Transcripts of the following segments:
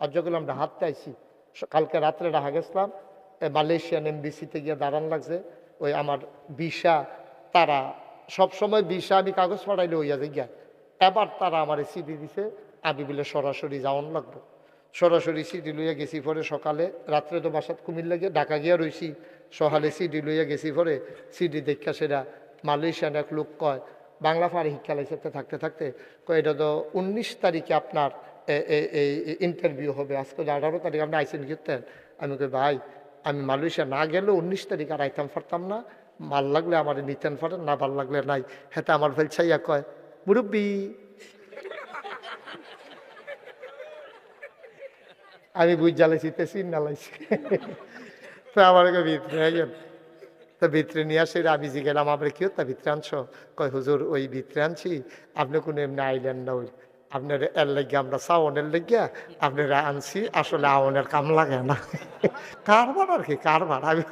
আর যখন আমরা হাঁটতে আইছি, কালকে রাত্রে ঢাকা গেছিলাম, মালয়েশিয়ান এমবিসিতে গিয়ে দাঁড়ান লাগছে। ওই আমার ভিসা, তারা সবসময় ভিসা আমি কাগজ পাঠাইলে হইয়া যাই গিয়া, এবার তারা আমার সিডি দিছে, আমি বলে সরাসরি যাওয়ান লাগবো। সরাসরি সিডি লইয়া গেছি, পরে সকালে, রাত্রে তো বাসাত কুমিল্লা গিয়ে ঢাকা গিয়া রইছি, সকালে সিডি লইয়া গেছি, পরে সিডি দেখা সেটা মালয়েশিয়ান এক লোক কয়, বাংলা ফারে শিক্ষা লাইসেতে থাকতে থাকতে কয়, এটা তো 19 তারিখে আপনার এই ইন্টারভিউ হবে, আজকে 18 তারিখ আপনি আইসেন কিনতেন। আমি কই ভাই, আমি মালয়েশিয়া না গেলেও 19 তারিখ আর আইতাম পারতাম না, ভাল লাগলে আমার নিতেন পারেন, না ভাল লাগলে নাই। হেতে আমার ফেলছাইয়া কয়, মুরব্বী। আমি বুঝ জ্বালাইছি, চিন না লাইছি। তো আমার ভিতরে গেল, তো ভিতরে নিয়ে আসে, আমি গেলাম, আমরা কি তা ভিতরে আনছো? কয় হুজুর ওই ভিতরে আনছি, আপনি কোনো এমনি আইলেন না, ওই আপনার এর লেগে আমরা চাওনের লেগিয়া আপনারা আনছি, আসলে আওনের কাম লাগে না। কারবার আর কি কারবার। আমি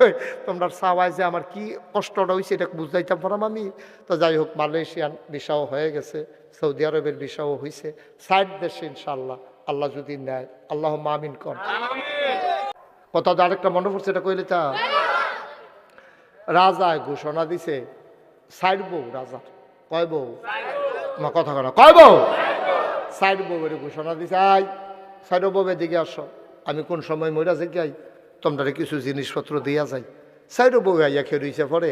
তোমরা চাওয়াই যে আমার কি কষ্টটা হয়েছে এটা বুঝাইতাম পারাম আমি। তো যাই হোক, মালয়েশিয়ান ভিসাও হয়ে গেছে, সৌদি আরবের ভিসাও হয়েছে, 60 দেশে ইনশাল্লাহ আল্লাহ যদি নেয়, আল্লাহ আমিন কর। কথা আরেকটা মনে পড়ছে, এটা কইলে তা রাজায় ঘোষণা দিছে, 60 বউ রাজার। কয় বউ? কথা কয় না, কয় বউ? 60 বউয়ের ঘোষণা দিছে, আই 60 বউয়ের দিকে আসো, আমি কোন সময় মইরা যাই, তোমরা কিছু জিনিসপত্র দিয়া যাই। 60 বউ আইয়া খেয়ে রইছে। পরে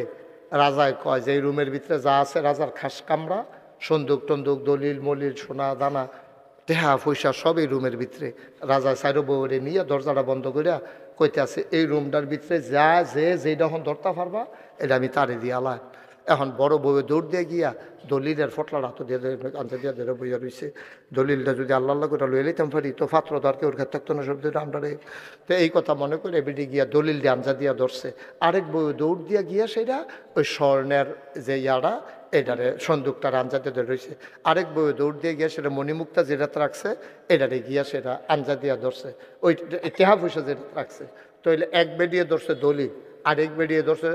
রাজায় কয় যে এই রুমের ভিতরে যা আছে, রাজার খাস কামরা, সন্দুক টন্দুক, দলিল মলিল, সোনা দানা, টেহা পয়সা সব এই রুমের ভিতরে। রাজা 60 বউরে নিয়ে দরজাটা বন্ধ করিয়া কইতে আছে, এই রুমটার ভিতরে যা যেটা এখন ধরতে পারবা এটা আমি তারে দিয়ে আলা। এখন বড় বউয়ে দৌড় দিয়ে গিয়া দলিলের ফটলার হাত দিয়ে আনতে দিয়ে ধরে বইয়া রয়েছে। দলিলটা যদি আল্লাহ আল্লাহ করে লইয়ে লইতাম পারি, তো পাত্র তো আর কেউ খেতে থাকতো না, সব দিয়ে আমরা রে। তো এই কথা মনে করে বেডি গিয়া দলিল দিয়ে আঞ্জা দিয়া ধরছে। আরেক বউয়ে দৌড় দিয়া গিয়া সেটা ওই স্বর্ণের যে ইয়ারা, এটারে সন্দুকটার আঞ্জাতে ধরে রয়েছে। আরেক বউয়ে দৌড় দিয়ে গিয়া সেটা মণিমুক্তা যেটা রাখছে, এটারে গিয়া সেটা আঞ্জা দিয়া ধরছে, ওই টেহা পয়সা যেটা রাখছে। তো এক বেডিয়ে ধরছে দলিল, আরেক বেডিয়ে ধরছে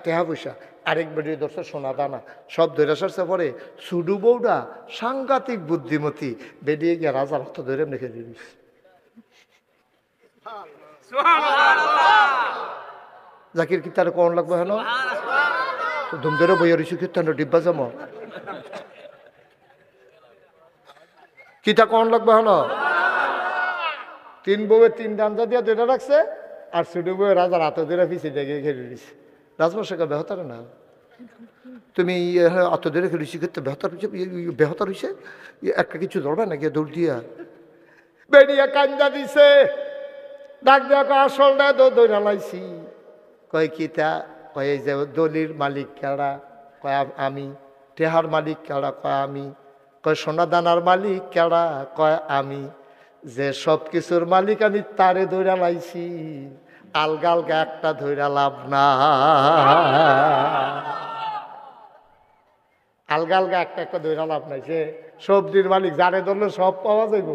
টেহা পয়সা, আরেক বেডিয়ে ধরছে সোনা দানা, সব ধরে সারছে। পরে সুডু বউডা সাংঘাতিক বুদ্ধিমতী, বেডিয়ে গিয়া রাজার হাত ধরে রেখে দিস। জাকির কি তার কোন লাগবে হেন ধুম ধরে বইয়া রইছি, কীর্তন ডিব্বা জম কিতা কোন লাগবে হেন। 3 বউয়ের 3 ডাঞ্জা দিয়া ধরে রাখছে, আর সুডু বউয়ের রাজার হাতে ধরে পিছিয়ে দেখে ঘেরে দিছে। রাজমশাইকে বেহতার না, তুমি অত ধরে খেলেছি কিন্তু বেহতার হয়েছে, বেহতার হয়েছে, একটা কিছু ধরবে না গিয়ে দৌড় দিয়া বেরিয়ে কান্দা দিছে। ডাক দিয়া আসল না দৌড়া লাইছি। কয় কিতা? কয় এই যে দলির মালিক কেডা? কয় আমি। টেহার মালিক কেডা? কয় আমি। কয় সোনা দানার মালিক কেডা? কয় আমি। যে সব কিছুর মালিক আমি, তারে দৌড়া লাইছি, আলগা আলগা একটা ধৈরা লাভ না। আলগা আলগা একটা একটা ধৈরা লাভ নাই। সে সবজির মালিক, যারে ধরলে সব পাওয়া যাইব।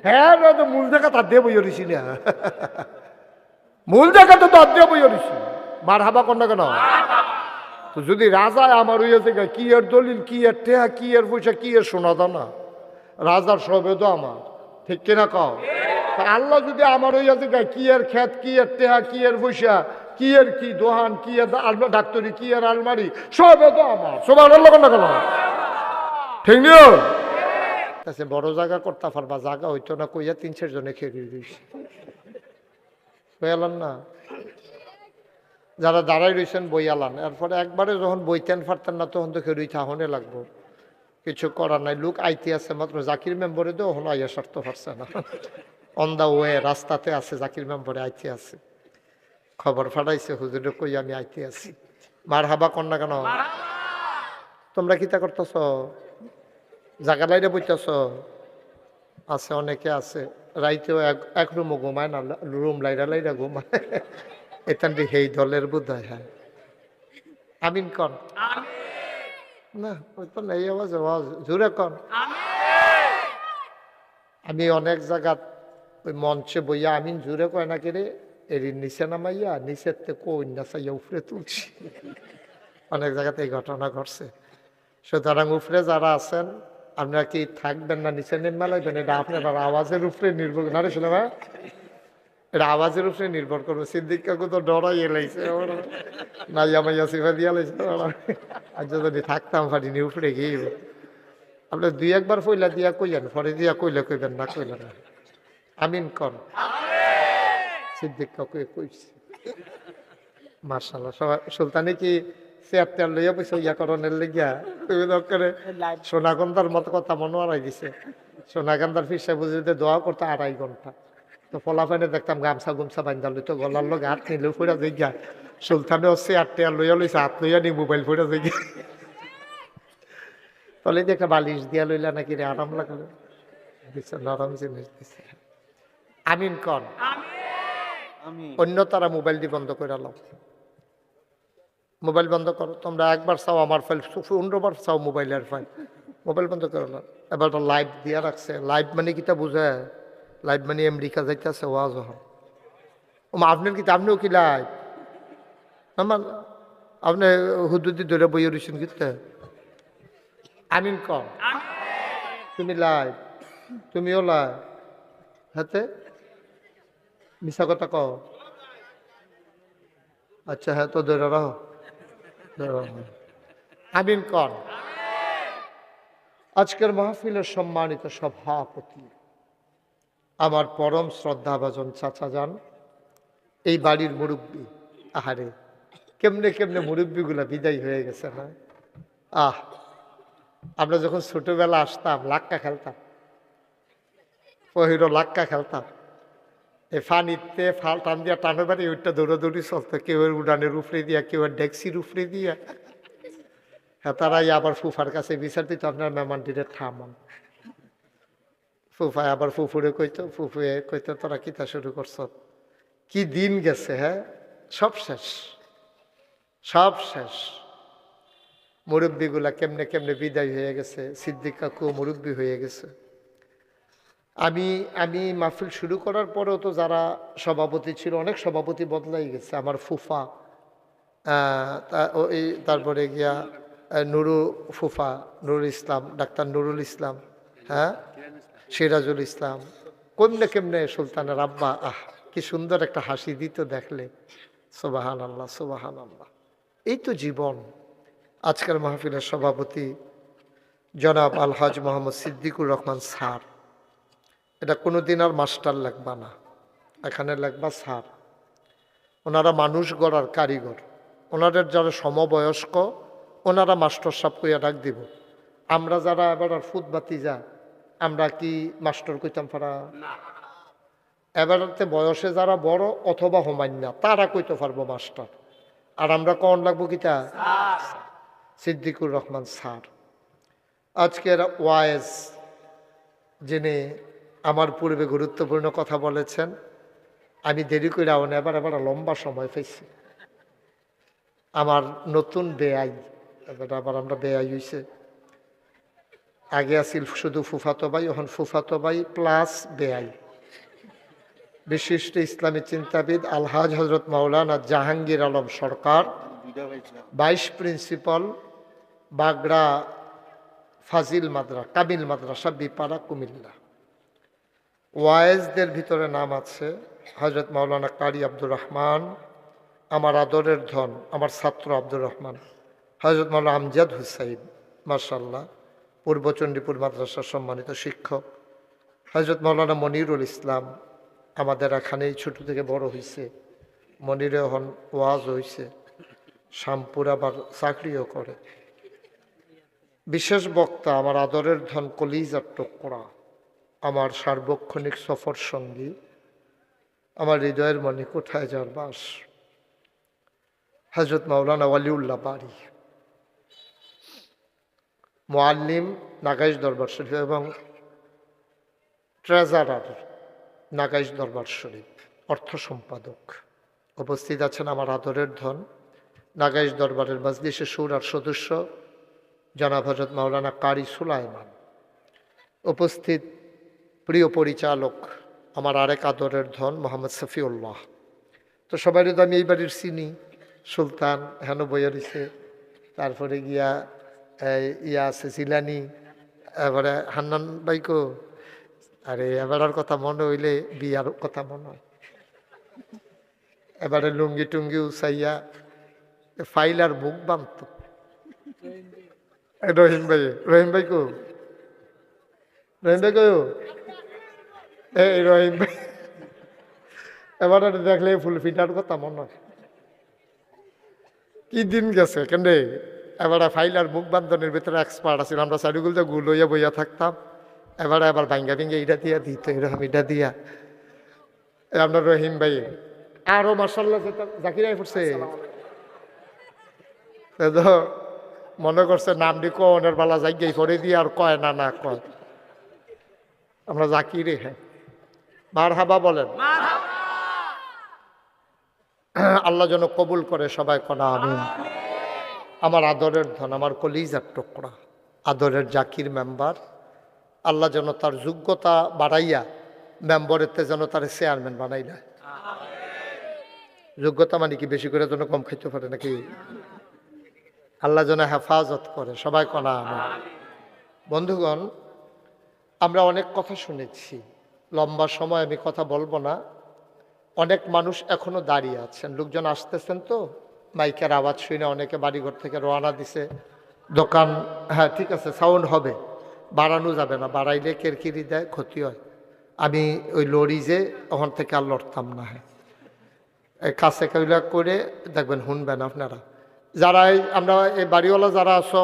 হ্যাঁ, মূল জায়গা তার দিয়ে বইয়া রইছি না, মূল জায়গা তো তার দিয়ে বইয়া রইছি। মার হাবা কর না কেন? তো যদি রাজায় আমার হইয়াছে কি এর দলিল, কি এর টেহা, কি এর পয়সা, কি এর সোনা দানা, রাজার সবে তো আমার, ঠিক কিনা কও? আল্লাহ যদি আমার হইয়াছে কি এর ক্ষেত, কি এর টেহা, কি এর পয়সা, কি এর কি দোহান, কি এর ডাক্তারি, কি এর আলমারি, সবে তো আমার। সবার আল্লাহ কর না কেন? ঠিক নিও বড় জায়গা করতে পারবা, জায়গা হইতো না কইয়া 3-4 জনে খেয়ে দিয়েছি। বইয়ালান না, যারা দাঁড়াই রয়েছেন বইয়ালান। এরপরে একবারে যখন বইতেন পারতেন না, তখন তো খেয়ে থাহনে লাগবো, কিছু করার নাই। লোক আইতে আছে মাত্র, জাকির মেম্বরে তো ওখানে আইয়া সারতে পারছে না, অন দা ওয়ে রাস্তাতে আছে, জাকির মেম্বরে আইতে আছে, খবর ফাটাইছে হুজুরে কই আমি আইতে আছি। মার হাবা কর না কেন? তোমরা কিতা করতেছ? জায়গা লাইরে বইতেছ? আছে অনেকে আছে, রাইতেও এক রুমও ঘুমায় না, রুম লাইরা লাইরা ঘুমায়। এখান সেই দলের বোধ হয়। হ্যাঁ, আমিন কন না, ওই তো নেই আওয়াজ, জোরে কন। আমি অনেক জায়গা ওই মঞ্চে বইয়া আমিন জোরে কয় না কেড়ে এর নিচে নামাইয়া নিচের থেকে কই না চাইয়া উপরে তুলছি। অনেক জায়গাতে এই ঘটনা ঘটছে। সুতরাং উপরে যারা আছেন আপনারা কি থাকবেন না নিচে নেমে লাগবেন? এটা আপনার আওয়াজের উপরে নির্ভর না রে শুনে ভাই, এটা আওয়াজের উপরে নির্ভর করবে। সিদ্দিক কাকু তো ডরাই এলাইছে, নাইয়া মাইয়া সিফা দিয়া লাইছে। আর যদি থাকতাম পারিনি উপরে গিয়ে আপনি দুই একবার পইলা দিয়া কইলেন, পরে দিয়া কইলে কইবেন না, কইলেন না। আমিন কর। সিদ্দিক কাকু কইছে মার্শাল্লাহ। সবাই সুলতানি কি চেয়ার লইয়া পয়সা ইয়া করণের লেগিয়া তুমি করে সোনাগন্ধার মতো কথা মনে হারাই দিছে। সোনাগন্ধার ফিসা বুঝে দোয়া করতো 2.5 ঘন্টা। তো ফলাফানে দেখতাম গামছা গুমছা বান্ধা লইতো, গলার লোক হাত নিলেও ফুরা যাই গা। সুলতানে হচ্ছে চেয়ার লইয়া লইছে, হাত লইয়া নি মোবাইল ফুরা যাই গিয়া। তাহলে যে একটা বালিশ দিয়া লইলা নাকি রে, আরাম লাগলো দিচ্ছে, নরম জিনিস দিচ্ছে। আমিন কন। অন্য তারা মোবাইল দিয়ে বন্ধ করে আলো, মোবাইল বন্ধ করো। তোমরা একবার চাও আমার ফাইল, 15 বার চাও মোবাইলের ফাইল, মোবাইল বন্ধ করে আলো। এবার তো লাইভ দিয়া রাখছে। লাইভ মানে কিটা বুঝে? লাইভ মানে আমেরিকা যাইতেছে ওয়াজ হন। আপনার কি, আপনিও কি লাইভ? আমার আপনি হুদুদি ধরে বইয়ে রয়েছেন কিতে? আমিন কন। তুমি লাইভ, তুমিও লাইভ, হাতে মিশা কথা কও। আচ্ছা হ্যাঁ, তো ধরে রাখো। আমিন কন। আজকের মাহফিলের সম্মানিত সভাপতি আমার পরম শ্রদ্ধাভাজন চাচা যান, এই বাড়ির মুরব্বী। আহারে কেমনে কেমনে মুরব্বীগুলা বিদায় হয়ে গেছে না? আমরা যখন ছোটবেলা আসতাম লাক্কা খেলতাম, পহিরো লাক্কা খেলতাম। এই ফানিতে ফাল টান দিয়া টানো বাড়ি ওইটা দৌড়াদৌড়ি চলতো, কেউ উড়ানের উপরে দিয়া, কেউ ডেক্সির উপরে দিয়া। হ্যাঁ, তারাই আবার ফুফার কাছে বিচার দিত, আপনার মেহমানটিরে থামান। ফুফায় আবার ফুফুরে কইতো, ফুফুয়ে কইতো তোরা কিতা শুরু করছ। কি দিন গেছে, হ্যাঁ, সব শেষ, সব শেষ। মুরব্বীগুলা কেমনে কেমনে বিদায় হয়ে গেছে। সিদ্দিক কাকু মুরব্বী হয়ে গেছে। আমি মাহফিল শুরু করার পরেও তো যারা সভাপতি ছিল, অনেক সভাপতি বদলাই গেছে। আমার ফুফা, তারপরে গিয়া নুরু ফুফা, নুরুল ইসলাম, ডাক্তার নুরুল ইসলাম, হ্যাঁ, সিরাজুল ইসলাম, কেমনে কেমনে সুলতানের আব্বা। কি সুন্দর একটা হাসি দিত দেখলে। সুবহান আল্লাহ, সুবহান আল্লাহ। এই তো জীবন। আজকের মাহফিলের সভাপতি জনাব আলহাজ মোহাম্মদ সিদ্দিকুর রহমান স্যার। এটা কোনোদিন আর মাস্টার লাগবা না, এখানে লাগবা স্যার। ওনারা মানুষ গড়ার কারিগর। ওনাদের যারা সমবয়স্ক, ওনারা মাস্টার সাহেব কইয়া ডাক দিব। আমরা যারা এবার আর ফুটবাতি যা, আমরা কি মাস্টার কইতাম পারা? এবারতে বয়সে যারা বড় অথবা হোমান্যা, তারা কইতে পারবো মাস্টার। আর আমরা কন লাগবো কিতা? সিদ্দিকুর রহমান স্যার। আজকের ওয়াইজ যিনি আমার পূর্বে গুরুত্বপূর্ণ কথা বলেছেন, আমি দেরি করে এবার লম্বা সময় পেয়েছি। আমার নতুন বেআই, এবার আবার আমরা বেআই হয়েছে। আগে আছিল শুধু ফুফাতো ভাই, এখন ফুফাতো ভাই প্লাস বেআই। বিশিষ্ট ইসলামী চিন্তাবিদ আলহাজ হজরত মাওলানা জাহাঙ্গীর আলম সরকার, ভাইস প্রিন্সিপাল বাগড়া ফাজিল কামিল মাদ্রাসা, বিপাড়া, কুমিল্লা। ওয়াইজদের ভিতরে নাম আছে হজরত মাওলানা কারি আব্দুর রহমান, আমার আদরের ধন, আমার ছাত্র আব্দুর রহমান, হজরত মাওলানা আমজাদ হুসাইন, মাশাল্লাহ, পূর্ব চণ্ডীপুর মাদ্রাসার সম্মানিত শিক্ষক, হজরত মাওলানা মনিরুল ইসলাম, আমাদের এখানেই ছোট থেকে বড় হয়েছে। মনিরে এখন ওয়াজ হয়েছে, শামপুর আবার চাকরিও করে। বিশেষ বক্তা আমার আদরের ধন কলিজার টুকরা, আমার সার্বক্ষণিক সফর সঙ্গী, আমার হৃদয়ের মনে কোথায় যার বাস, হজরত মাওলানা ওয়ালিউল্লাহ বাড়ি, মুআল্লিম নাগাইশ দরবার শরীফ এবং ট্রেজারার নাগাইশ দরবার শরীফ, অর্থ সম্পাদক। উপস্থিত আছেন আমার আদরের ধন নাগাইশ দরবারের মাজলিসে শুরার সদস্য জনাব হজরত মাওলানা কারি সুলাইমান। উপস্থিত প্রিয় পরিচালক আমার আরেক আদরের ধন মোহাম্মদ সফিউল্লাহ। তো সবাই তো আমি এই বাড়ির চিনি। সুলতান হেন বইয়ারিছে, তারপরে গিয়া ইয়া আছে জিলানি, এবারে হান্নান ভাইকো, আরে এবারের কথা মনে হইলে বিয়ার কথা মনে হয়। এবারে লুঙ্গি টুঙ্গি উসাইয়া ফাইলার মুখ বানত। রহিম ভাই, রহিম ভাই কো, রহিম ভাই কো, এই রহিম ভাই এবারে দেখলে ফুল ফিটার কথা মনে হয়। কি দিন গেছে কেন, এবারে ফাইলার মুখ বান্ধনের ভিতরে এক্সপার্ট আছিল। আমরা চারিগুলো গুল হইয়া বইয়া থাকতাম, এবারে আবার ভাঙ্গা ভেঙ্গে এটা দিয়া দিত, এরকম এটা দিয়া। আপনার রহিম ভাই আরো মার্শাল্লাহ জাকিরাই পড়ছে, মনে করছে নামটি কনের বেলা জায়গায় পরে দিয়ে আর কয় না না কয় আমরা জাকিরে। হ্যাঁ মার হাবা বলেন, আল্লাহ যেন কবুল করে সবাই কনা আমিন। আমার আদরের ধন, আমার কলিজার টুকরা, আদরের জাকির মেম্বার, আল্লাহ যেন তার যোগ্যতা বাড়াইয়া মেম্বরেতে যেন তার চেয়ারম্যান বানাই দেয়। যোগ্যতা মানে কি বেশি করে যেন কম খাইতে পারে নাকি? আল্লাহ যেন হেফাজত করে সবাই কনা আমিন। বন্ধুগণ, আমরা অনেক কথা শুনেছি, লম্বা সময় আমি কথা বলবো না। অনেক মানুষ এখনো দাঁড়িয়ে আছেন, লোকজন আসতেছেন তো মাইকের আওয়াজ শুনে অনেকে বাড়িঘর থেকে রওনা দিছে। দোকান, হ্যাঁ ঠিক আছে, সাউন্ড হবে, বাড়ানো যাবে না, বাড়াইলে কেরকিরি দেয়, ক্ষতি হয়। আমি ওই লরি যে ওখান থেকে আর লড়তাম না। হ্যাঁ এই কাছে কইলা করে দেখবেন, শুনবেন আপনারা যারা আমরা এই বাড়িওয়ালা যারা আছো,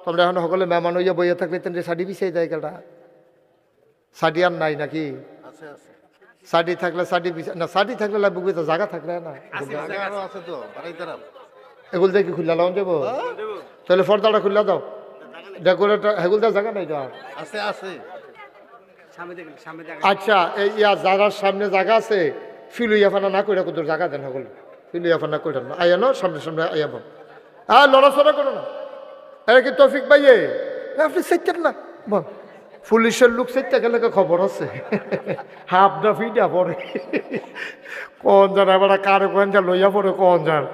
তোমরা এখন সকলে মেহমান হইয়া বইয়া থাকলে তেন শাড়ি বিছাই দেয় কেটা? শাড়ি আর নাই নাকি? শাড়ি থাকলে শাড়ি না, শাড়ি থাকলে লাগবে তো, জায়গা থাকলে না। এগুলো দেখি খুললা লাও যাবো, তাহলে পর্দাটা খুললা দাও, ডেকোরেটর হেগুল দেওয়ার জায়গা নাই তো আর। আচ্ছা এই জায়গার সামনে জায়গা আছে, ফিলুইয়া ফানা না করে কোথাও জায়গা দেন, সকল ফিলুইয়া ফানা করে না, আইয়া নো সামনে সামনে আইয়া বল। হ্যাঁ লড়াচড়া করো না। এটা কি তৌফিক ভাইয়ে? আপনি চাইতেন না বল, পুলিশের লোক চাইতে গেলে খবর আছে, হাফটা ফিটা পড়ে কোন জান, এবার কারে কোন যা লইয়া পড়ে কোন যান।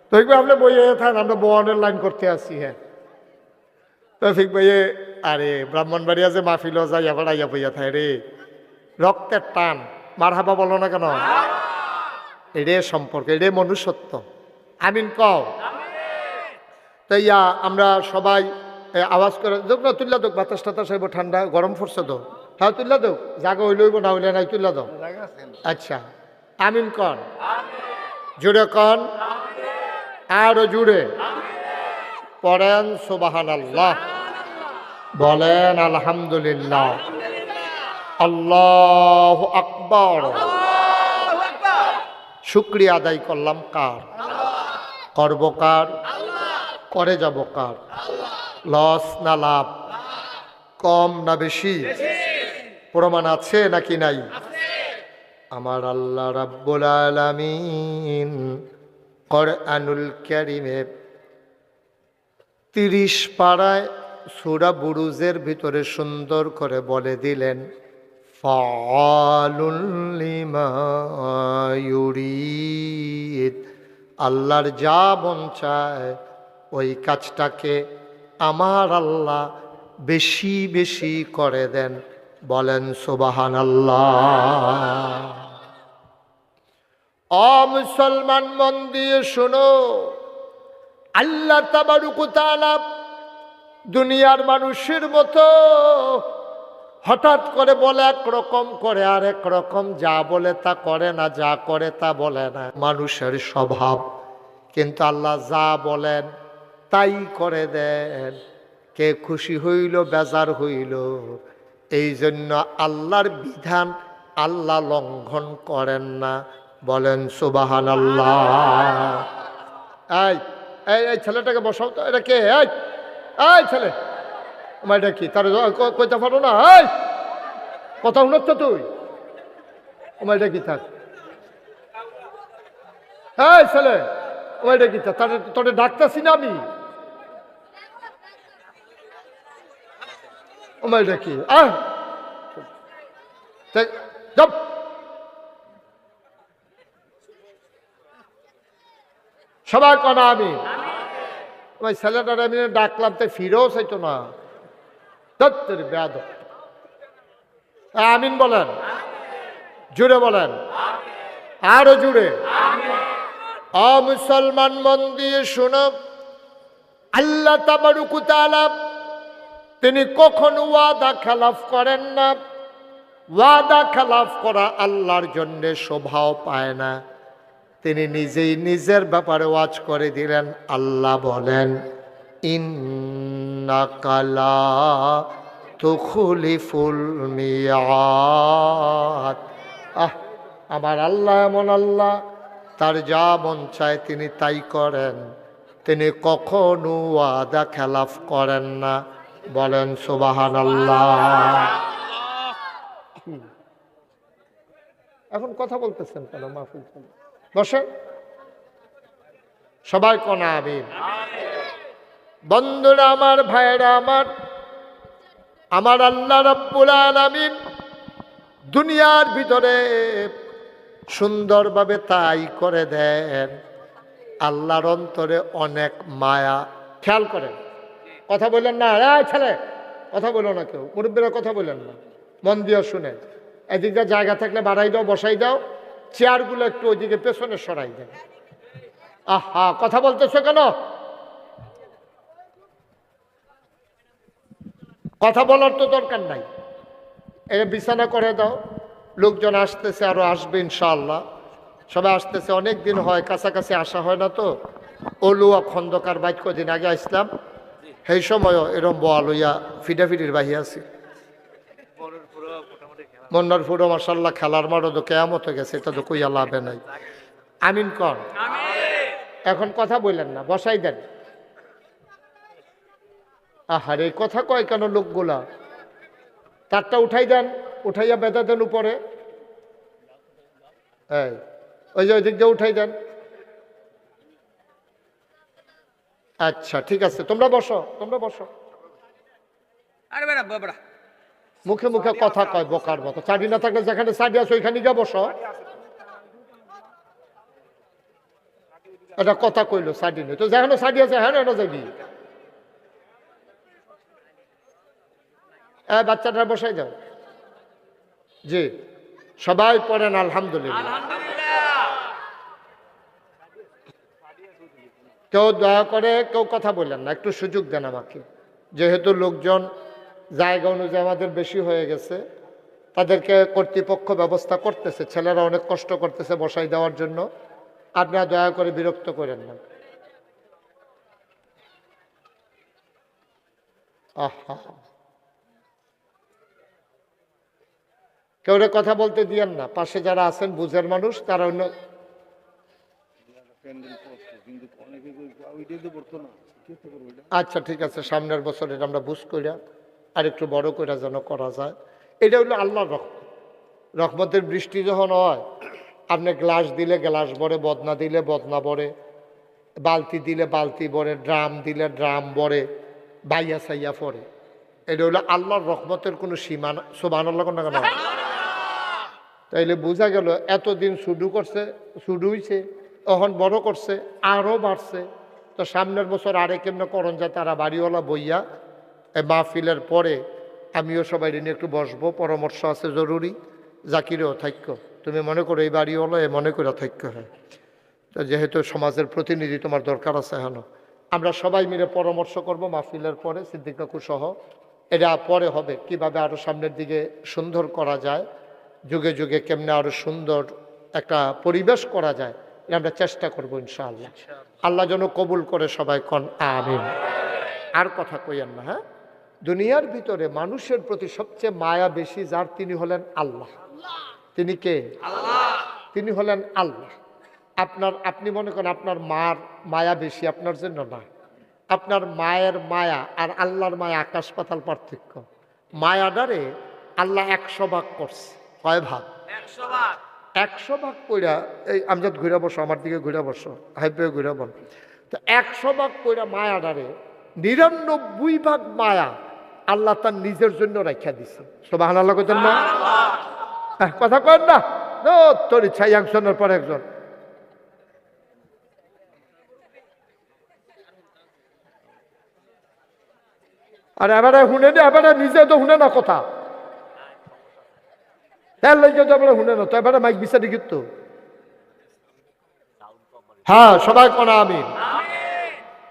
তৌফিক ভাই আপনি বইয়ে থাকেন, আমরা বনের লাইন করতে আসি। হ্যাঁ তৌফিক ভাইয়ে, আরে ব্রাহ্মণবাড়িয়া যে মাহফিল যাই আবার আইয়া বইয়া থাকে রে, রক্তের টান, মার হাবা বলো না কেন? এটাই সম্পর্ক, এটাই মনুষ্যত্ব। আমিন কও। তাই আমরা সবাই আওয়াজ করে দোক না, তুললা দোক, বাতাস টাতাস হইব, ঠান্ডা গরম পড়ছে তো। হ্যাঁ তুললা দোক, জাগা হইলইব না হইলে নাই, তুললা দাও। আচ্ছা আমিন কন, জুড়ে কন, আরো জুড়ে পড়েন সুবহানাল্লাহ, বলেন আলহামদুলিল্লাহ, আল্লাহু আকবার। শুকরিয়া আদায় করলাম কার? করব কার? করে যাব কার? লস না লাভ? কম না বেশি? প্রমাণ আছে নাকি নাই? আমার আল্লাহ রাব্বুল আলামিন কোরআনুল কারীমে 30 পারায় সূরা বুরুজের ভিতরে সুন্দর করে বলে দিলেন, ফাআলুল লিমা ইউরিদ। আল্লাহর যা মন চায় ওই কাজটাকে আমার আল্লাহ বেশি বেশি করে দেন, বলেন সুবহানাল্লাহ। ও মুসলমান মন দিয়ে শোনো, আল্লাহ তাবারক ওয়া তাআলা দুনিয়ার মানুষের মতো হঠাৎ করে বলে একরকম করে আর এক রকম, যা বলে তা করে না, যা করে তা বলে না, মানুষের স্বভাব। কিন্তু আল্লাহ যা বলেন তাই করে দেন। কে খুশি হইল বেজার হইল, এই জন্য আল্লাহর বিধান আল্লাহ লঙ্ঘন করেন না, বলেন সুবহানাল্লাহ। এই এই ছেলেটাকে বসাও তো, এটা কে? এই ছেলে, এটা কি? তার কইতে পারো না? এই কথা শুনছ তুই? এটা কি? থাক এই ছেলে, ওইটা কি? তোরে ডাকতেছি না আমি? এটা কি? সবাই কনা আমি ওই ছেলেটার আমি ডাকলাম, তাই ফিরেও চাইতো না। দত্তর বেয়াদব। আমিন বলেন, জুড়ে বলেন, আরো জুড়ে। মুসলমান মন দিয়ে শুনো, আল্লাহ তাবারক ওয়া তাআলা তিনি কখনো ওয়াদা খেলাফ করেন না। ওয়াদা খেলাফ করা আল্লাহর জন্য শোভাও পায় না। তিনি নিজেই নিজের ব্যাপারে ওয়াজ করে দিলেন। আল্লাহ বলেন, ইন্নাকা লা তুখলিফুল মিয়াদ। আমার আল্লাহ এমন আল্লাহ, তার যা মন চায় তিনি তাই করেন। তিনি কখনো ওয়াদা খেলাফ করেন না। বলেন সুবহানাল্লাহ। এখন কথা বলতেছেন কেন? মাহফিল বসেন সবাই, কোন আমিন। বন্ধুরা আমার, ভাইরা আমার, আমার আল্লাহ রাব্বুল আলামিন দুনিয়ার ভিতরে সুন্দরভাবে তাই করে দেন। আল্লাহর অন্তরে অনেক মায়া। খেয়াল করেন, কথা বললেন না ছেলে, কথা বলো না, কেউ মুরব্বীরা কথা বললেন না, মন দিয়ে শুনেন। এদিকে জায়গা থাকলে বাড়াই দাও, বসাই দাও, চেয়ারগুলো একটু ওইদিকে পেছনে সরাই দেন। কথা বলতেছো কেন? কথা বলার তো দরকার নাই। এটা বিছানা করে দাও। লোকজন আসতেছে, আরো আসবে ইনশাআল্লাহ, সবাই আসতেছে। অনেক দিন হয় কাছাকাছি আসা হয় না তো। অলুয়া খন্দকার বাইক কদিন আগে আসলাম, সেই সময়ও এরম বোয়া লইয়া ফিডাফিডির বাহি আছি। মন্নার ফুরো মাসাল্লাহ খেলার মাঠও তো কেয়ামত হয়ে গেছে, এটা তো কইয়া লাভে নাই। আমিন কর। এখন কথা বললেন না, বসাই দেন। আহারে কথা কয় কেন লোকগুলা? তারটা উঠাই দেন, উঠাইয়া বেঁধে দেন উপরে। ওই যে ওই দিক দিয়ে উঠাই দেন। আচ্ছা ঠিক আছে, তোমরা বসো, তোমরা বসো। মুখে মুখে কথা কয় বোকার মতো। চাবি না থাকলে যেখানে চাবি আছে ওইখানে গিয়ে বসো। এটা কথা কইলো সাডি নেই তো, যেখানে সাডি আছে হ্যাঁ না যাবি। বাচ্চাটা বসাই দাও। জি, সবাই পড়েন আলহামদুলিল্লাহ। কেউ দয়া করে কেউ কথা বললেন না, একটু সুযোগ দেন আমাকে। যেহেতু লোকজন জায়গা অনুযায়ী আমাদের বেশি হয়ে গেছে, তাদেরকে কর্তৃপক্ষ ব্যবস্থা করতেছে, ছেলেরা অনেক কষ্ট করতেছে বসাই দেওয়ার জন্য। আপনারা দয়া করে বিরক্ত করেন না। কেউ কথা বলতে দিয়েন না। পাশে যারা আছেন বুঝের মানুষ, তারা অন্য। আচ্ছা ঠিক আছে, সামনের বছর এটা আমরা বুঝ কইরা আর একটু বড় করে যেন করা যায়। এটা হলো আল্লাহর রহমত। রহমতের বৃষ্টি যখন হয়, আপনি গ্লাস দিলে গ্লাস ভরে, বদনা দিলে বদনা ভরে, বালতি দিলে বালতি ভরে, ড্রাম দিলে ড্রাম ভরে, বাইয়া সাইয়া পড়ে। এটা হলো আল্লাহর রহমতের কোনো সীমা না। সুবহানাল্লাহ না কেন? তাইলে বোঝা গেল এতদিন শুরু করছে, শুরু হয়েছে, তখন বড় করছে, আরও বাড়ছে। তো সামনের বছর আরে কেমনে করণ যায়, তারা বাড়িওয়ালা বইয়া এই মাহফিলের পরে আমিও সবাই নিয়ে একটু বসবো, পরামর্শ আছে জরুরি। জাকিরেও থাক্য, তুমি মনে করো এই বাড়িওয়ালা এ মনে করে থাক্য। হ্যাঁ, তো যেহেতু সমাজের প্রতিনিধি তোমার দরকার আছে, হ্যাঁ, আমরা সবাই মিলে পরামর্শ করব মাহফিলের পরে, সিদ্দিক কাকু সহ। এটা পরে হবে কিভাবে আরও সামনের দিকে সুন্দর করা যায়, যুগে যুগে কেমনে আরো সুন্দর একটা পরিবেশ করা যায়, আমরা চেষ্টা করব ইনশাআল্লাহ। আল্লাহ যেন কবুল করে, সবাই কোন আমিন। আর কথা কইয়েন না। হ্যাঁ, দুনিয়ার ভিতরে মানুষের প্রতি সবচেয়ে মায়া বেশি যার, তিনি হলেন আল্লাহ। তিনি কে? আল্লাহ। তিনি হলেন আল্লাহ। আপনি মনে করেন আপনার মার মায়া বেশি, আপনার জন্য না। আপনার মায়ের মায়া আর আল্লাহর মায়া আকাশ পাতাল পার্থক্য। মায়াডারে আল্লাহ 100 ভাগ করছে। কয় ভাগ? 100 ভাগ। 100 ভাগ কইরা, এই আমজাদ ঘুরে বসো, আমার দিকে ঘুরে বসো, হাইপে ঘুরে বল। তো 100 ভাগ কইরা মায়াডারে 99 ভাগ মায়া আল্লাহ তার নিজের জন্য রাখা দিছে। সুবহানাল্লাহ কইতেন না? কথা কয়েন না, তোর ইচ্ছা একজনের পর একজন। আর এবারে শুনে নি, এবারে নিজে তো শুনে না কথা, হ্যাঁ লেগে তো এবারে শুনে না তো, এবারে মাইক বিচারি কিন্তু। হ্যাঁ সবাই কনা আমি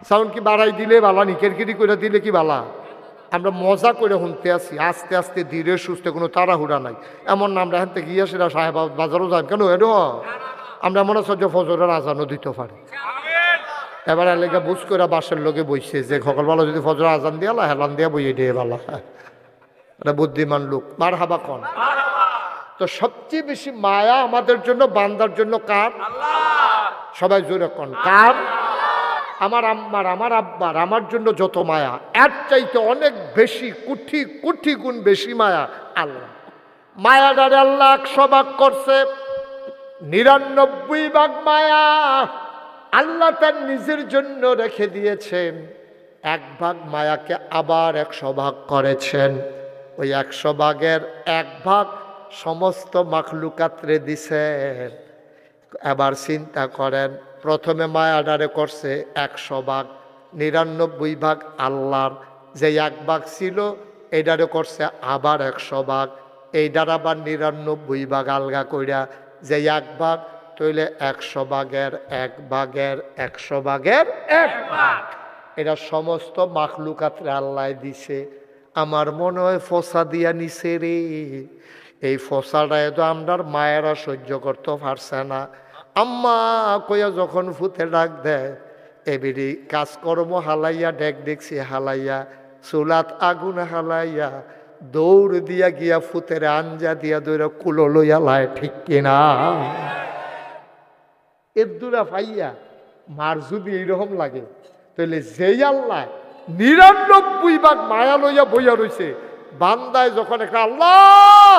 সাউন্ড কি বাড়াই দিলে বালা নি, কেরকিরি করে দিলে কি বালা? আমরা মজা করে শুনতে আসি, আস্তে আস্তে ধীরে সুস্থে, কোনো তাড়াহুড়া নাই। এমন না আমরা এখান থেকে গিয়ে সেটা সাহেব বাজারও যাই কেন, এর আমরা মনে হচ্ছে যে ফজরের আজানও দিতে পারি। এবার এলাকা বুঝ করে বাসের লোকে বইছে যে সকালবেলা যদি ফজর আজান দিয়া হেলান দিয়া বইয়ে দিয়ে বালা, এটা বুদ্ধিমান লোক। মার হাবা কন। তো সবচেয়ে বেশি মায়া আমাদের জন্য, বান্দার জন্য কার? সবাই জোরে কন কার? আমার আম্মার, আমার আব্বার, আমার জন্য যত মায়া, এর চাইতে অনেক বেশি, কোটি কোটি গুণ বেশি মায়া আল্লাহ। মায়াটারে আল্লাহ 100 ভাগ করছে, 99 ভাগ মায়া আল্লাহ তার নিজের জন্য রেখে দিয়েছেন। 1 ভাগ মায়াকে আবার 100 ভাগ করেছেন। ওই 100 ভাগের 1 ভাগ সমস্ত মাখলুকাতরে দিছেন। এবার চিন্তা করেন, প্রথমে মায়াডারে করছে 100 ভাগ, 99 ভাগ আল্লাহর। যে 1 ভাগ ছিল এইটারে করছে আবার 100 ভাগ, এইটার আবার 99 ভাগ আলগা কইরা যে 1 ভাগ, তইলে 100 ভাগের 1 ভাগের 100 ভাগের 1 ভাগ। এটা সমস্ত মাখলুকাতরে আল্লাহ দিছে। আমার মনে হয় ফসা দিয়া নিছে রে। এই ফসাটায় তো আমরার মায়েরা সহ্য করতে পারছে না। আম্মা কইয়া যখন ফুতে ডাক দেয়, এবিডি কাজকর্ম হালাইয়া, ডেক দেখছি হালাইয়া, চুলাত আগুন হালাইয়া, দৌড় দিয়া গিয়া ফুতের আঞ্জা দিয়া দৌড়া কুলো লইয়া লায়, ঠিক কিনা? এদুরা পাইয়া মার যদি এইরকম লাগে, তাহলে যেই আল্লাহ 99 ভাগ মায়া লইয়া বইয়া রইছে, বান্দায় যখন একটা আল্লাহ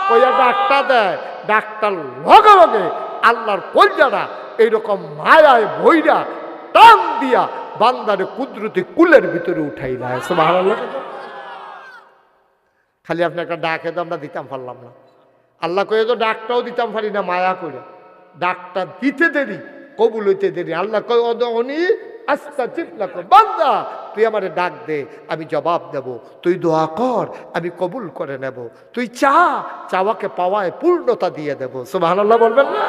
কইয়া ডাকটা দেয়, ডাক্তার লগে লগে আল্লাহর কলজারা এইরকম মায়ায় বইরা টান দিয়া বান্দারে কুদরতি কুলের ভিতরে উঠাই না। সুবহানাল্লাহ। খালি আপনি একটা ডাকে তো আমরা দিতাম পারলাম না, আল্লাহ কয়ে তো ডাকটাও দিতাম পারি না, মায়া করে ডাকটা দিতে দেরি, কবুল হইতে দেরি। আল্লাহ কয় অনি আস্তা চিপলা কর, বান্দা তুই আমারে ডাক দে, আমি জবাব দেব, তুই দোয়া কর, আমি কবুল করে নেব, তুই চা, চাওয়াকে পাওয়ায় পূর্ণতা দিয়ে দেব। সুবহানাল্লাহ বলবেন না?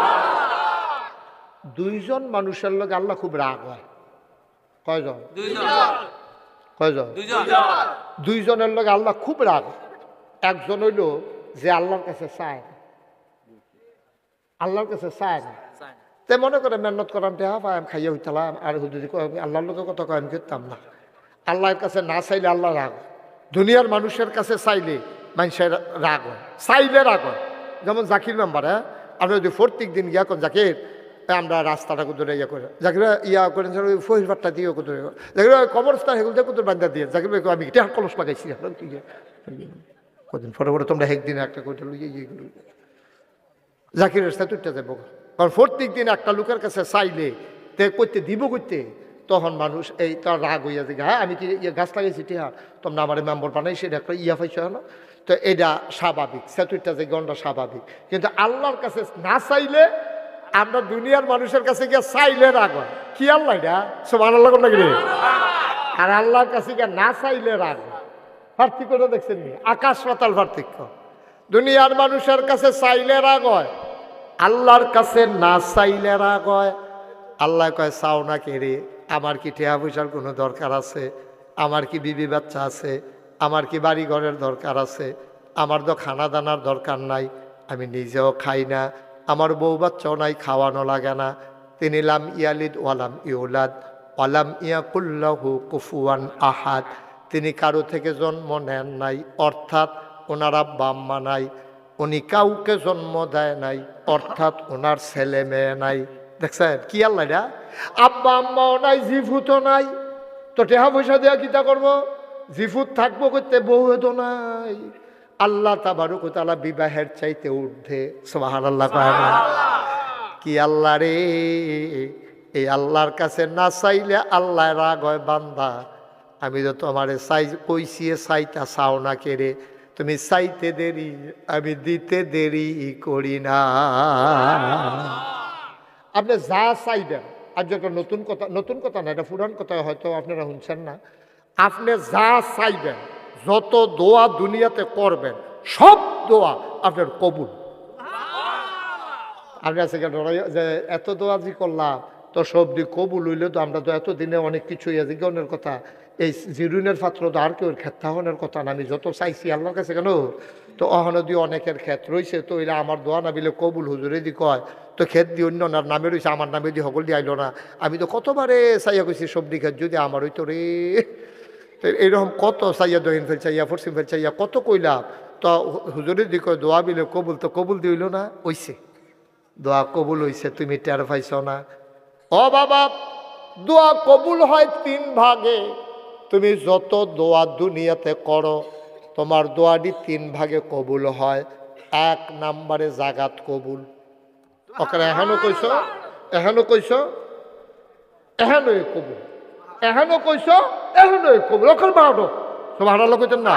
2 জন মানুষের লোক আল্লাহ খুব রাগ হয়। কয়জন? 2 জন। কয়জন? 2 জন। 2 জনের লোক আল্লাহ খুব রাগ। একজন হইল যে আল্লাহর কাছে চায়, আল্লাহর কাছে চায় না, তে মনে করে মেহনত করাম, টেহা পাই আমি খাইয়া হইতালাম, আর যদি আল্লাহর লোকের কথা কয় আমি করতাম না। আল্লাহর কাছে না চাইলে আল্লাহ রাগ। দুনিয়ার মানুষের কাছে চাইলে মানুষের রাগ হয়, চাইলে রাগ হয়। যেমন জাকির মেম্বার, হ্যাঁ, আপনি যদি প্রত্যেক দিন গিয়া করেন জাকির আমরা রাস্তাটা কুদরে ইয়া করে, জাকির ইয়া করেন ফহিরপাটটা দিয়ে কুদরে, জাকির কবরস্থান সেগুলো দিয়ে কুদুর বান্ধা দিয়ে, জাকির আমি টেহার কলস লাগাইছি, কদিন পরে পরে তোমরা একদিন একটা কইটা লইয়া ইয়েগুলো জাকিরের সাথে উঠতে যাবো। কারণ প্রত্যেক দিন একটা লোকের কাছে চাইলে তে করতে দিব করতে, তখন মানুষ এই তার রাগ হইয়া যে হ্যাঁ আমি কি গাছ লাগাইছি টিহা, তোমরা আমার মেম্বার বানাইছি, এটা একটা ইয়া পাইছ না, তো এটা স্বাভাবিক, সেতুইটা যে গন্ডা স্বাভাবিক। কিন্তু আল্লাহর কাছে না চাইলে, আমরা দুনিয়ার মানুষের কাছে গিয়ে চাইলে রাগ হয়। কি আল্লাহ এটা সুবহানাল্লাহ লাগে রে। আর আল্লাহর কাছে গিয়ে না চাইলে রাগ হয়। পার্থক্যটা দেখছেন নি? আকাশ পাতাল পার্থক্য। দুনিয়ার মানুষের কাছে চাইলে রাগ হয়, আল্লাহর কাছে না চাইলে রাগ হয়। আল্লাহ কয় চাও না কে রে, আমার কি টেহা পয়সার কোনো দরকার আছে, আমার কি বিবি বাচ্চা আছে, আমার কি বাড়ি ঘরের দরকার আছে, আমার তো খানা দানার দরকার নাই, আমি নিজেও খাই না, আমার বউ বাচ্চাও নাই, খাওয়ানো লাগে না। তিনি লাম ইয়ালিদ ওয়ালাম ইউলাদ ওয়ালাম ইয়াকুল্লাহু কুফুয়ান আহাদ, তিনি কারো থেকে জন্ম নেন নাই, অর্থাৎ ওনার আব্বা আম্মা নাই, উনি কাউকে জন্ম দেয় নাই, অর্থাৎ ওনার ছেলে মেয়ে নাই। দেখছেন কি আল্লাহ এটা? আব্বা আম্মাও নাই, জিফুতও নাই, তো টেহা পয়সা দেওয়া কিতা করবো? জিফুত থাকবো করতে, বউ তো নাই। আল্লাহ তাবারক ওয়া তাআলা বিবাহের চাইতে ঊর্ধ্বে। সুবহানাল্লাহ। কি আল্লাহ রে! এই আল্লাহর কাছে না চাইলে আল্লাহ রাগ হয়, বান্দা আমি তো তোমারে চাই কইছি চাইতা চাও না কে রে, তুমি চাইতে দেরি, আমি দিতে দেরি করি না। আপনি যা চাইবেন, আজ একটা নতুন কথা, নতুন কথা না, এটা পুরান কথা, হয়তো আপনারা শুনছেন না। আপনি যা চাইবেন, যত দোয়া দুনিয়াতে করবেন, সব দোয়া আপনার কবুল। আপনি আছে কেন যে এত দোয়া জি করলাম তো সব দিক কবুল হইলে তো আমরা তো এতদিনে অনেক কিছু জীবনের কথা, এই জিরুনের পাত্র তো আর কেউ ক্ষেত্রাহনের কথা না। আমি যত চাইছি আল্লাহর কাছে কেন, তো অহন দিয়ে অনেকের ক্ষেত রয়েছে, তো এরা আমার দোয়া না বিলে কবুল হুজুরে দি কয়, তো ক্ষেত দিয়ে অন্য নামে রয়েছে, আমার নামে দিয়ে সকল দিয়ে আইলো না। আমি তো কতবারে চাইয়া কইছি সবজি ক্ষেত যদি আমার হইতো রে। তো এইরকম কত চাইয়া দহিন ফেল চাইয়া ফরসিম ফেল চাইয়া কত কইলাম, তো হুজুরের দি কয় দোয়া বিলে কবুল, তো কবুল দিইল না, ওইছে দোয়া কবুল হইছে, তুমি টের পাইছ না? ও বাবা, দোয়া কবুল হয় 3 ভাগে। তুমি যত দোয়া দুনিয়াতে করো, তোমার দোয়াটি 3 ভাগে কবুল হয়। 1 নম্বরে জাগাত কবুল। ওখানে এখানো কইছ, এখানো কইছ, এখানো কবুল, এখানো কইছ, এখানো কবুল। ওখানে বাড়ো সব হারালো কইতেন না।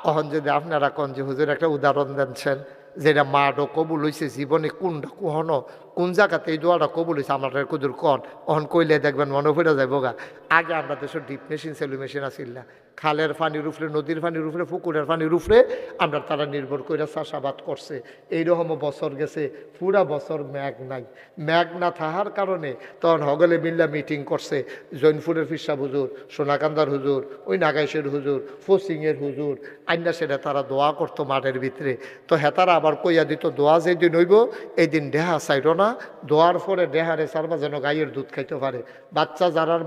তখন যদি আপনারা কোন যে হুজুর একটা উদাহরণ দেনছেন, যেটা মাডো কবুল হয়েছে জীবনে কোনটা কুহনো কোন জায়গাতে এই দোয়াটা কবুল হয়েছে আমরা কুদুর কন অহন কইলে দেখবেন মনে পড়ে যাইব গা। আগে আমরা দেশের ডিপ মেশিন সেলু মেশিন আসিল না, খালের পানির উপরে, নদীর পানির উপরে, পুকুরের পানির উপরে আমরা তারা নির্ভর করে চাষাবাদ করছে। এইরকমও বছর গেছে পুরা বছর মেঘ নাই। মেঘ না থাকার কারণে তখন হগলে মিল্লা মিটিং করছে, জৈনপুরের ফিরসা হুজুর, সোনাকান্দার হুজুর, ওই নাগাইশের হুজুর, ফসিংয়ের হুজুর, আইনা সেটা তারা দোয়া করতো মাঠের ভিতরে। তো হেতারা আবার কইয়া দিত দোয়া যেদিন হইব এই দিন দেহা চাইল না, দোয়ার পরে দেহারে সারবা যেন গাইয়ের দুধ খাইতে পারে। বাচ্চা যারার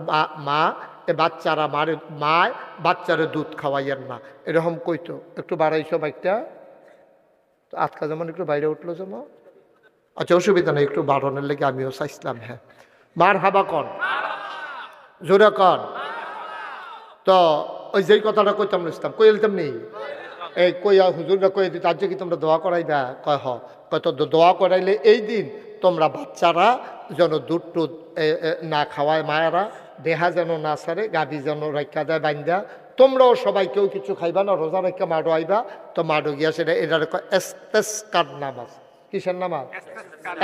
মা এ বাচ্চারা মায় বাচ্চারে দুধ খাওয়াইয়েন না, এরকম কইতো। একটু বাড়াইছো বাইকটা, তো আজকা যেমন একটু বাইরে উঠলো যেমন, আচ্ছা অসুবিধা নেই, একটু বাড়ানোর লেগে আমিও চাইছিলাম। হ্যাঁ, মার হাবা কন, জোরে কন। তো ওই যেই কথাটা কইতাম ইসলাম কই এলতাম নেই, এই কইয়া হুজুররা কয়ে দিত আজ কি তোমরা দোয়া করাইবা? কয় হ। কয় তো দোয়া করাইলে এই দিন তোমরা বাচ্চারা যেন দুধ টুধ না খাওয়ায়, মায়েরা দেহা যেন না সারে, গাভী যেন রাখা দেয় বাইন্দা, তোমরাও সবাই কেউ কিছু খাইবা না, রোজা রেখা মাডো আইবা। তো মাডো গিয়া সেটা এটার এস্তেস্কার নামাজ। কিসের নামাজ?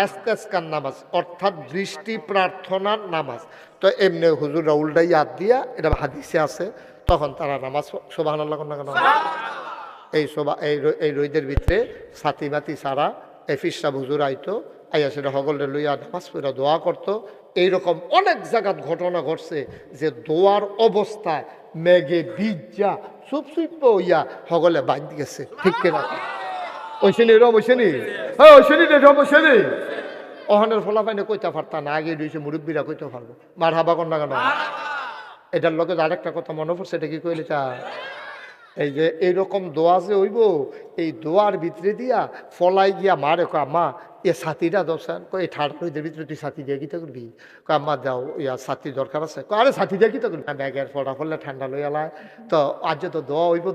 এস্তেস্কার নামাজ, অর্থাৎ দৃষ্টি প্রার্থনার নামাজ। তো এমনি হুজুররা উল্টাই হাত দিয়া, এটা হাদিসে আছে, তখন তারা নামাজ সুবহানাল্লাহ না কেন এই রইদের ভিতরে ছাতি মাতি সারা এই ফিরসা হুজুর আইতো, আইয়া সেটা হগলে লইয়া নামাজ পড়া দোয়া করতো। এইরকম অনেক জায়গার ঘটনা ঘটছে যে দোয়ার অবস্থায় মেঘে ভিজা চুপ চুপ হইয়া হগলে বাঁধ গেছে। ঠিক কিনা? ওইসেনি এরম ওইসেনি, হ্যাঁ ওইসেনি এরম ওইসেনি। অহনের ফলা পাইনে কইতে পারতা না, আগে রয়েছে মুরব্বীরা কইতে পারবো। মার হাবা কর না কেন? এটার লগে আরেকটা কথা মনে পড়ছে, এটা কি কইলে তা এই যে এইরকম দোয়া যে হইব, এই দোয়ার ভিতরে দিয়া ফলাই গিয়া মারে কয় মা এ ছাতিটা দোসান, এই ঠান্ডা রইদের ভিতরে তুই ছাতি দিয়ে কিতা করবি? কয় আম্মা দাও ইয়া ছাতি দরকার আছে। আরে ছাতি দিয়ে কিতা করবি? ব্যাগের ফটা ফলে ঠান্ডা লই আলায়, তো আজ তো দোয়া হইব,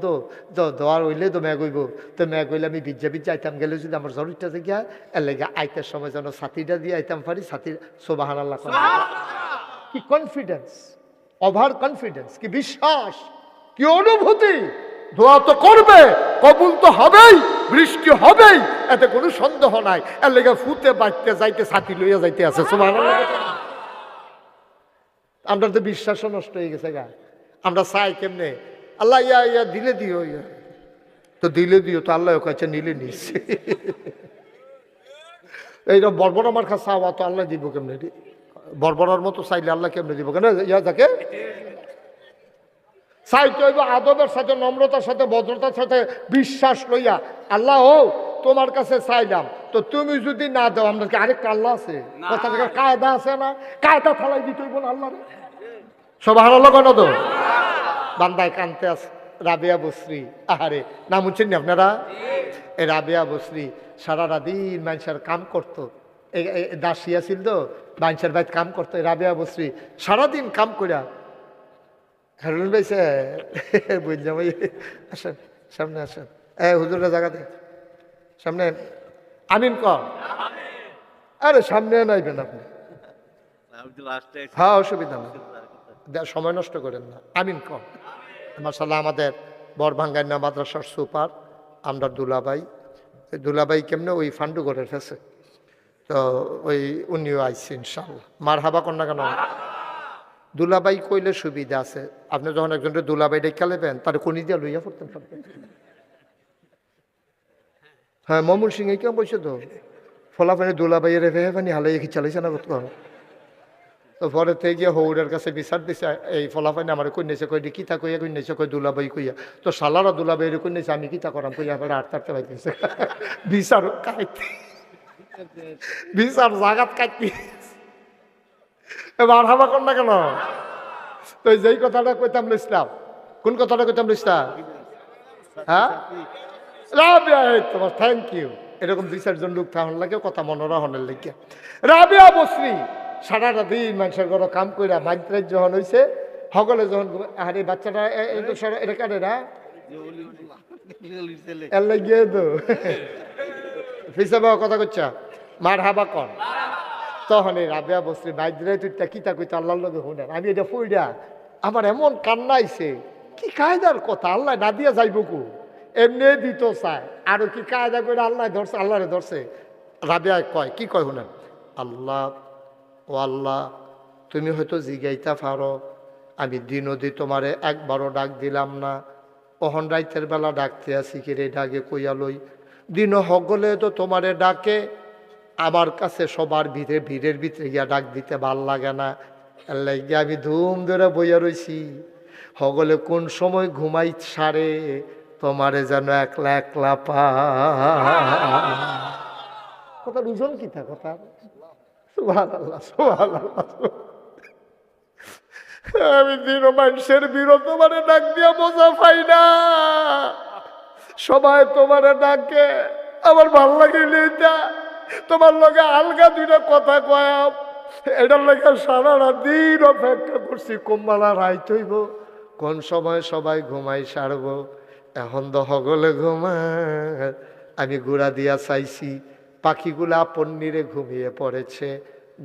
তো দোয়ার হইলে তো ম্যাগ হইব, তো ম্যাগ হইলে আমি ভিজা ভিজা আইতাম গেলে যদি আমার জরুরটা গিয়া এর লেগে আইতার সময় যেন ছাতিটা দিয়ে আইতাম পারি। ছাতির সুবহানাল্লাহ। কি কনফিডেন্স, ওভার কনফিডেন্স, কি বিশ্বাস, কি অনুভূতি! দোয়া তো করবে, কবুল তো হবেই, বৃষ্টি হবেই, এতে কোনো সন্দেহ নাই। এর লেগে ফুতে বাঁচতে যাইতে ছাতি লইয়া যাইতে আছে। সুবহানাল্লাহ। আমরা তো বিশ্বাসও নষ্ট হয়ে গেছে গা। আমরা চাই কেমনে আল্লাহ ইয়া ইয়া দিলে দিও, ইয়া তো দিলে দিও, তো আল্লাহ কাছে নিলে নিস। এইরকম বর্বর আমার কাছে চাওয়া তো আল্লাহ দিব কেমনে? বর্বরার মতো চাইলে আল্লাহ কেমনে দিব? কেন ইয়া যাকে চাইতে হইব আদবের সাথে, নম্রতার সাথে, ভদ্রতার সাথে, বিশ্বাস লইয়া। আল্লাহ ও তোমার কাছে চাইলাম, তো তুমি যদি না দাও, আমরা কি আরেকটা আল্লাহ আছে? কথা থেকে কায়দা আছে না, কায়দা থালাই দিতে হইব না আল্লাহ। সুবহানাল্লাহ কেন? তো বান্দায় কানতে আছে। রাবেয়া বসরি, আহারে নাম শুনছেন নি আপনারা? এই রাবেয়া বসরি সারা দিন মানুষের কাম করতো, দাসিয়া ছিল তো, মানুষের বাইত কাম করতো। রাবেয়া বসরি সারাদিন কাম করিয়া হারুন ভাই স্যার বুঝলাম, ভাই আসেন সামনে আসেন, হুজুরের জায়গাতে সামনে আমিন ক। আরে সামনে নাইবেন আপনি, হ্যাঁ অসুবিধা না, সময় নষ্ট করেন না, আমিন ক। মাশাআল্লাহ আমাদের বরভাঙ্গান্না মাদ্রাসার সুপার আমরা দুলাভাই কেমনে ওই ফান্ডুগড়ের ফেসে, তো ওই উনিও আইসি ইনশাল্লাহ। মার হাবা কন্যা কেন? দুলাবাই কইলে সুবিধা আছে। আপনি যখন একজনের দুলাবাই ডেকে লেবেন তার কোনি দিয়ে লইয়া পড়তেন সব। হ্যাঁ, মমুল সিং কেমন বলছে তো ফলাফানি দুলাবাইয়ের রেফানি হালাই চালাইছে না কত। তো পরে থেকে গিয়ে হৌরের কাছে বিচার দিছে, এই ফলাফানি আমার কন্যাছে কই দি কিতা কইয়া কন্যাছে কই দুলাবাই কইয়া। তো সালারা দুলাবাই কন্যাছে আমি কিতা করাম কইয়া আবার আটতে পাইতেছে বিচার কাইতে, বিচার জাগাত কাটতি। এবার হাবা কর না কেন? তো যেই কথাটা কইতাম লিস্তাম, কোন কথাটা কইতাম লিস্তাম? হ্যাঁ, রাবিয়া, তোমার থ্যাংক ইউ। এরকম দুই চারজন লোক থাকুন লাগে কথা মনোরা হনের লেগে। রাবিয়া বসরি সারাটা দিন মানুষের ঘর কাম করে মাইত্রাজ যখন হয়েছে সকলে যখন আরে বাচ্চাটা এটা কাটে না এর লাগিয়ে তো ফিসা কথা করছা মার হাবা কন। তখন এই রাবিয়া বসরি মাইদ্রাই তুই কিতা কইতে আল্লাহর লগে শুনেন। আমি এটা ফুইডা আমার এমন কান্না আইছে, কি কায়দার কথা, আল্লাহ না দিয়া যাইব কু, এমনি দিত চায় আরো কি কায়দা করে আল্লাহ ধরছে, আল্লাহরে ধরছে। রাবিয়া কয়, কি কয় শুনেন, আল্লাহ ও আল্লাহ তুমি হয়তো জিগাইতা পারো, আমি দিনদি তোমারে একবারও ডাক দিলাম না, অহন রাইতের বেলা ডাকতে আসি কিরে ডাকে কইয়া লই, দিন সকলে তো তোমারে ডাকে, আমার কাছে সবার ভিড়ের ভিতরে গিয়া ডাক দিতে ভাল লাগে না, লাগিয়া আমি ধুম ধরে বইয়া রইছি, সকলে কোন সময় ঘুমাই সারে তোমারে যেন একলা একলা পা। কথা বুঝুন কি তা কথা, সুবহানাল্লাহ সুবহানাল্লাহ। আমি দিন মানুষের বিরত তোমারে ডাক দিয়া মজা পাই না, সবাই তোমারে ডাকে, আমার ভাল লাগে এটা তোমার লগে আলগা দুইটা কথা কয়াম, এটার লেগে সারা দিন অপেক্ষা করছি কোম্বালা রাইত হইব, কোন সময় সবাই ঘুমাই সারব। এখন তো হগলে ঘুমায়, আমি গুড়া দিয়া চাইছি, পাখিগুলো আপন নিরে ঘুমিয়ে পড়েছে,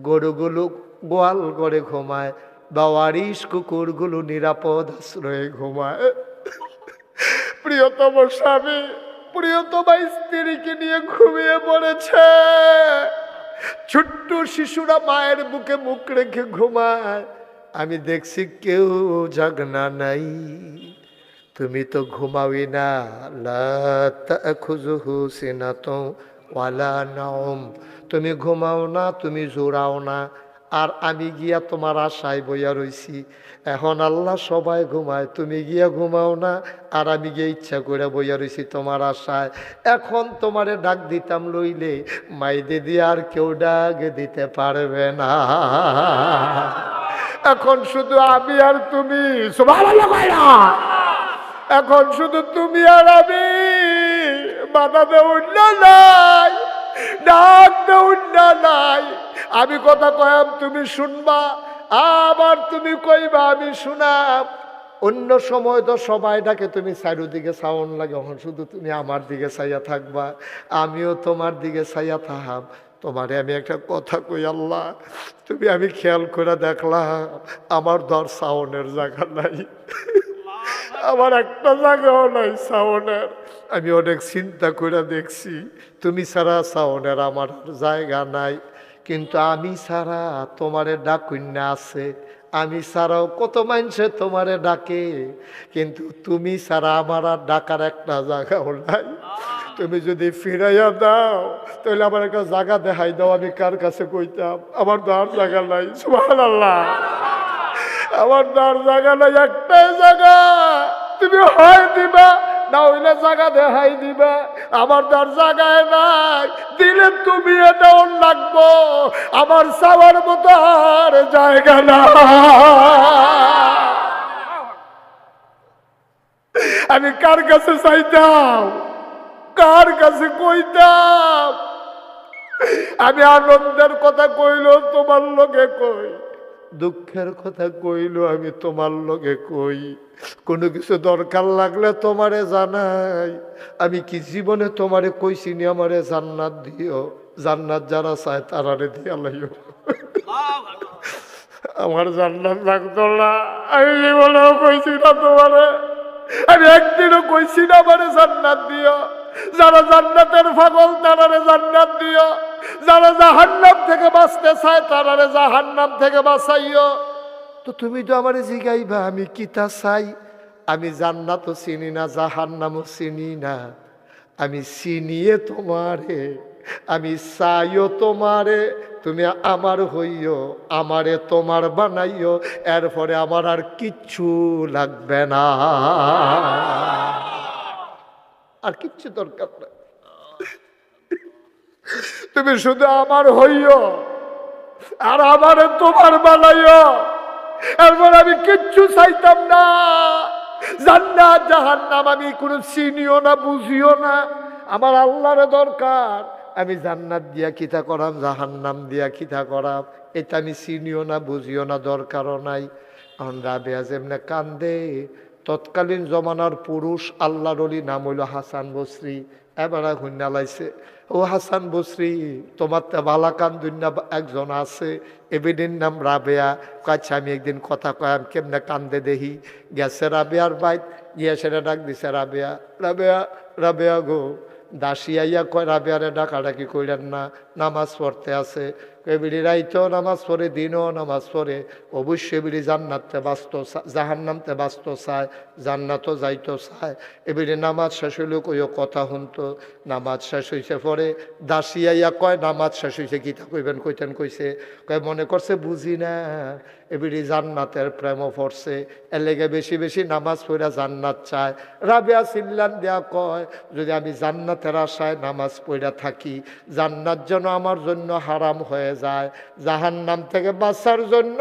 গরুগুলো গোয়াল করে ঘুমায়, বাওয়ারিশ কুকুরগুলো নিরাপদ আশ্রয়ে ঘুমায়। প্রিয়তম স্বামী প্রিয়তম স্ত্রীকে নিয়ে ঘুমিয়ে পড়েছে, ছোট্ট শিশুরা মায়ের বুকে মুখ রেখে ঘুমায়, আমি দেখছি কেউ জাগনা নাই, তুমি তো ঘুমাওই না, লা তাখুযুহু সিনাতুন ওয়ালা নাওম, তুমি ঘুমাও না, তুমি জোড়াও না, আর আমি গিয়া তোমার আশায় বইয়া রইছি। এখন আল্লাহ সবাই ঘুমায়, তুমি গিয়া ঘুমাও না, আর আমি গিয়ে ইচ্ছা করে বইয়া রইছি তোমার আশায়। এখন তোমারে ডাক দিতাম লইলে মাইদে দিয়ে আর কেউ ডাক দিতে পারবে না, এখন শুধু আমি আর তুমি, সুবহানাল্লাহ কইরা, এখন শুধু তুমি আর আমি, বাধা দেউন না নাই, ডাক দেউন না নাই, আমি কথা কয়াম তুমি শুনবা, আবার তুমি কইবা আমি শুনাম। অন্য সময় তো সবাই ডাকে তুমি চারিদিকে সাউন্ড লাগে, এখন শুধু তুমি আমার দিকে চাইয়া থাকবা, আমিও তোমার দিকে চাইয়া থাকাম। তোমারে আমি একটা কথা কই আল্লাহ, তুমি আমি খেয়াল করে দেখলাম আমার ধর সাউন্ডের জায়গা নাই, আমার একটা জায়গাও নাই সাউন্ডের, আমি অনেক চিন্তা করে দেখছি তুমি ছাড়া সাউন্ডের আমার জায়গা নাই, কিন্তু আমি ছাড়া তোমারে ডাকুন্যা আছে, আমি ছাড়াও কত মানুষে তোমারে ডাকে, কিন্তু তুমি ছাড়া আমার আর ডাকার একটা জায়গাও নাই, তুমি যদি ফিরাইয়া দাও তাহলে আমার একটা জায়গা দেখাই দাও, আমি কার কাছে কইতাম, আমার তো আর জায়গা নাই, সুবহানাল্লাহ, আমার তো আর জায়গা নাই, একটাই জায়গা, তুমি হয় দিবা না হইলে জায়গা দেখাই দিবা, আমার তার জায়গায় নাই, দিলে তুমি এটাও লাগবো, আমার চাওয়ার মতো আর জায়গা না, আমি কার কাছে চাইতাম, কার কাছে কইতাম, আমি আনন্দের কথা কইল তোমার লগে কই, দুঃখের কথা কইল আমি তোমার লগে কই, কোনো কিছু দরকার লাগলে তোমারে জানাই, আমি কি জীবনে তোমারে কইছি নি আমারে জান্নাত দিও, জান্নাত যারা চায় তারারে দিয়া লাইও, আমার জান্নাত লাগতো না, আমি জীবনেও কইছি না তোমারে, আমি একদিনও কইছি না আমারে জান্নাত দিও, যারা জান্নাতের পাগল তারারে জান্নাত দিও, যারা জাহান্নাম থেকে বাঁচতে চায় তারারে জাহান্নাম থেকে বাঁচাইও, তো তুমি তো আমার জিগাইবা আমি কিতা চাই। আমি জান্নাতও চিনি না, জাহান্নামও চিনি না, আমি চিনিয়ে তোমারে, আমি চাইও তোমারে, তুমি আমার হইও, আমারে তোমার বানাইও, এরপরে আমার আর কিচ্ছু লাগবে না, আর কিচ্ছু দরকার না, তুমি শুধু আমার হইও আর আমারে তোমার বানাইও, এরপর আমি কিচ্ছু চাইতাম না। জান্নাত জাহান্নাম আমি কোনো চিনিও না, বুঝিও না, আমার আল্লাহর দরকার। আমি জান্নাত দিয়া কিতা করাম, জাহান্নাম দিয়া কিতা করাম, এটা আমি চিনিও না, বুঝিও না, দরকারও নাই। এখন রাবেয়া যেমনে কান্দে, তৎকালীন জমানার পুরুষ আল্লাহর ওলি নাম হইল হাসান বসরি। এবার হুন্না লাইছে, ও হাসান বসরি, তোমার তো বালাকান দুনিয়া একজন আছে, এবিডির নাম রাবেয়া। কাছে আমি একদিন কথা কয়াম, কেমনে কান্দে দেখি। গেছে রাবেয়ার বাইত, গিয়ে সেটা ডাক দিছে, রাবেয়া, রাবেয়া, রাবেয়া গো। দাসী আইয়া কয়, রাবেয়ারে ডাকাডাকি কইলেন না, নামাজ পড়তে আছে। এবিডি রাইতেও নামাজ পড়ে, দিনও নামাজ পড়ে, অবশ্যই এবিডি জান্নাতে বাঁচত, জাহান্নামতে বাঁচত চায়, জান্নাতও যাইতো চায়। এবিডি নামাজ শেষ হইলেও কইও কথা শুনতো। নামাজ শেষ হইছে পরে দাসী আইয়া কয়, নামাজ শেষ হইছে, গীতা কইবেন, কইতেন কইছে, কয় মনে করছে বুঝি না, এবিডি জান্নাতের প্রেমও পড়ছে, এর লেগে বেশি বেশি নামাজ পড়া জান্নাত চায়। রাবেয়া চিল্লান দেয়া কয়, যদি আমি জান্নাতের আশায় নামাজ পড়া থাকি, জান্নাত যেন আমার জন্য হারাম হয়ে যায়, জাহান্নাম থেকে বাঁচার জন্য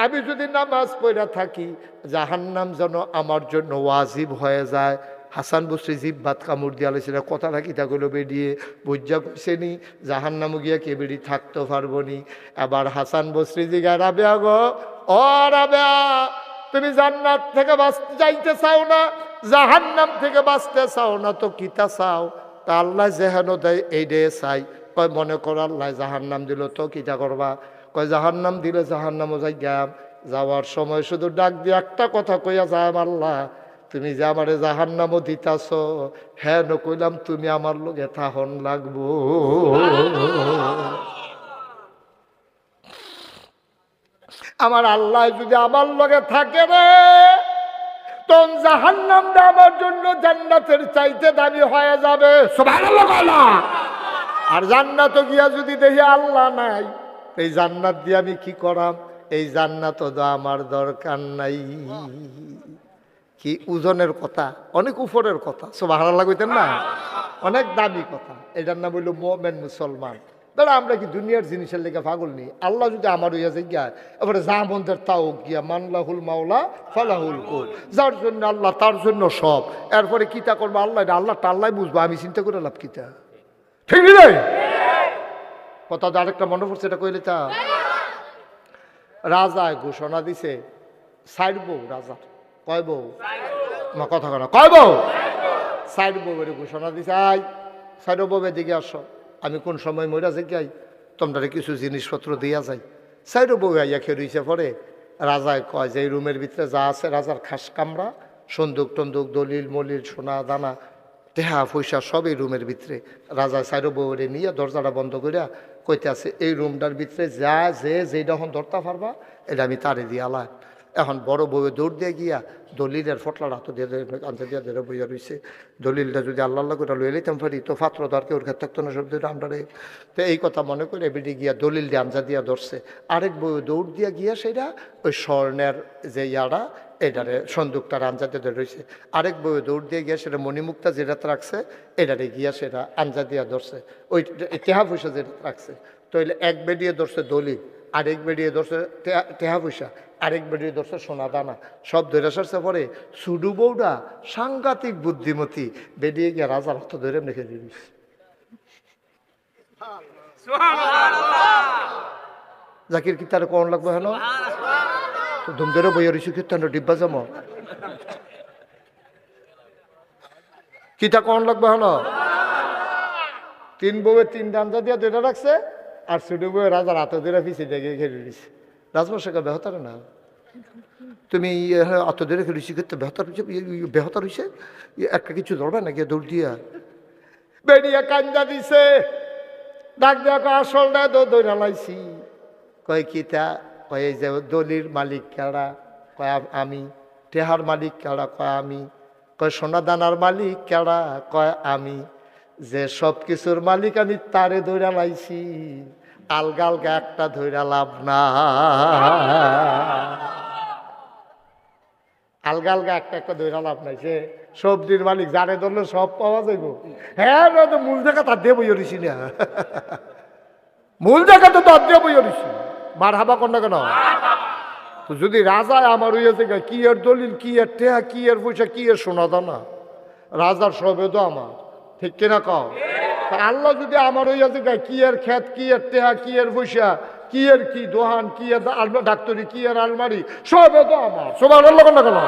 আমি যদি নামাজ পড়া থাকি, জাহান্নাম যেন আমার জন্য ওয়াজিব হয়ে যায়। হাসান বসরি জিভ ভাত কামড় দিয়া লেছিল, কথাটা কিতাগুলো বেরিয়ে বুঝা কইছে নি, জাহান্নামে গিয়া কে বেরিয়ে থাকতে পারবো নি। এবার হাসান বসরি জিগা, রাবেয়া গো, ও রাবেয়া, তুমি জান্নাত থেকে বাঁচতে চাইতে চাও না, জাহান্নাম থেকে বাঁচতে চাও না, তো কিতা চাও? তা আল্লাহ যেহেন দেয় এই ডে চাই। কয় মনে করো আল্লাহ জাহান্নাম দিল, তো কিতা করবা? কয় জাহান্নাম দিলে জাহান্নামও যাই গেলাম, যাওয়ার সময় শুধু ডাক দিয়ে একটা কথা কইয়া যাম, আল্লাহ তুমি যে আমারে জাহান্নামও দিতাছ, হ্যাঁ কইলাম তুমি আমার লগে থাহন লাগবো। আমার আল্লাহ যদি আমার লগে থাকে রে, তখন জাহান্নামটা আমার জন্য জান্নাতের চাইতে দামি হয়ে যাবে। সুবহানাল্লাহ। আর জান্নাত গিয়া যদি দেখি আল্লাহ নাই, এই জান্নাত দিয়ে আমি কি করাম? এই জান্নাত তো আমার দরকার নাই। কি ওজনের কথা, অনেক উপরের কথা, সুবহানাল্লাহ কইতেন না, অনেক দামি কথা। এটার নাম হইল মুমিন মুসলমান। দাঁড়া, আমরা কি দুনিয়ার জিনিসের লেগে পাগল নেই? আল্লাহ যদি আমার হইয়া যায় গিয়া, এবারে যা মন্দের তাও গিয়া, মানলাহুল মাওলা ফালাহুল কুল, যার জন্য আল্লাহ তার জন্য সব। এরপরে কিতা করবো আল্লাহ, আল্লাহ টাল্লাই বুঝবো, আমি চিন্তা করে লাভ কিতা? ঠিক নেই কথা? আরেকটা মনে পড়ছে, এটা কইলে তা রাজায় ঘোষণা দিছে, সাইড বউ রাজার, কয় বউ, কথা কয় না, কয় বউ, সাইড বউয়ের ঘোষণা দিছে, আই সাইড বউয়ের দিকে আসো, আমি কোন সময় মইরা যে গাই, তোমরা কিছু জিনিসপত্র দিয়া যাই। সাইড বউ আইয়া খেয়ে পরে রাজায় কয় যে এই রুমের ভিতরে যা আছে, রাজার খাস কামরা, সন্দুক টন্দুক, দলিল মলিল, সোনা দানা, টেহা পয়সা সব এই রুমের ভিতরে। রাজা সাইড বউরে নিয়ে দরজাটা বন্ধ করিয়া কইতে আছে, এই রুমটার ভিতরে যা যেটা এখন ধরতে পারবা, এটা আমি তারে দিয়ে আলাম। এখন বড় বউয়ে দৌড় দিয়ে গিয়া দলিলের ফটলার হাত দিয়ে আনতে দিয়ে ধরে বইয়া রয়েছে। দলিলটা যদি আল্লাহ করে লইয়ে লইতাম পারি, তো ফাত্র তো আর কেউ খেতে থাকতো না, সব দিয়ে আমরা। তো এই কথা মনে করে বেডি গিয়া দলিল দিয়ে আনজা দিয়া ধরছে। আরেক বউয়ে দৌড় দিয়া গিয়া সেটা ওই স্বর্ণের যে ইয়ারা, এটারে সন্দুকটার আঞ্জাতে ধরে রয়েছে। আরেক বউয়ে দৌড় দিয়ে গিয়া সেটা মণিমুক্তা যেটা রাখছে, এটারে গিয়া সেটা আঞ্জা দিয়া ধরছে, ওই টেহা পয়সা যেটা রাখছে। তো এক বেডিয়ে ধরছে দলিল, আরেক বেডিয়ে ধরছে টেহা পয়সা, আরেক বেডিয়ে ধরছে সোনা দানা, সব ধরে সারছে। পরে সুডু বউটা সাংঘাতিক বুদ্ধিমতী, বেডিয়ে গিয়া রাজার হাত ধরে রেখে দিবি। জাকির কি তার কোন লাগবে হেন ধুম ধরে বইয়া রয়েছে, কীর্তন ডিব্বা জম কিতা কোন লাগবে হেন। তিন বউয়ে তিন ডাঞ্জা দিয়া ধরে রাখছে, আর সুডু বউয়ে রাজার হাতে ধরে পিছিয়ে দেখে ঘেরে দিছে। রাজমশাইকে বেহতার না, তুমি অত ধরে খেলেছি করতে বেহতার হয়েছে, একটা কিছু ধরবে না গিয়ে দৌড় দিয়া বেরিয়ে কান্দা দিছে। ডাক দেওয়া আসল না তো দৌড়া লাইছি। কয় কিতা? কয় এই যে দলির মালিক কেডা, কয় আমি। টেহার মালিক কেডা, কয় আমি। কয় সোনা দানার মালিক কেডা, কয় আমি। যে সব কিছুর মালিক আমি তারে ধইরা লাইছি, আলগা আলগা একটা ধইরা লাভ না। আলগা আলগা একটা একটা ধইরা লাভ নাই। সে সবজির মালিক, যারে ধরলে সব পাওয়া যাইব। হ্যাঁ, তো মূল জায়গা তার দিয়ে বইয়া দিছি না, মূল জায়গা তো তার দিয়ে বইয়া দিছি। মার হাবা কর না কেন? তো যদি রাজায় আমার হইয়াছে কি এর দলিল, কি এর টেহা, কি এর পয়সা, কি এর সোনা দানা, রাজার সবে তো আমার, ঠিক কিনা কও? আল্লাহ যদি আমার হইয়াছে কি এর ক্ষেত, কি এর টেহা, কি এর পয়সা, কি এর কি দোহান, কি এর ডাক্তারি, কি এর আলমারি, সবে তো আমার। সবার আল্লাহ কর না কেন?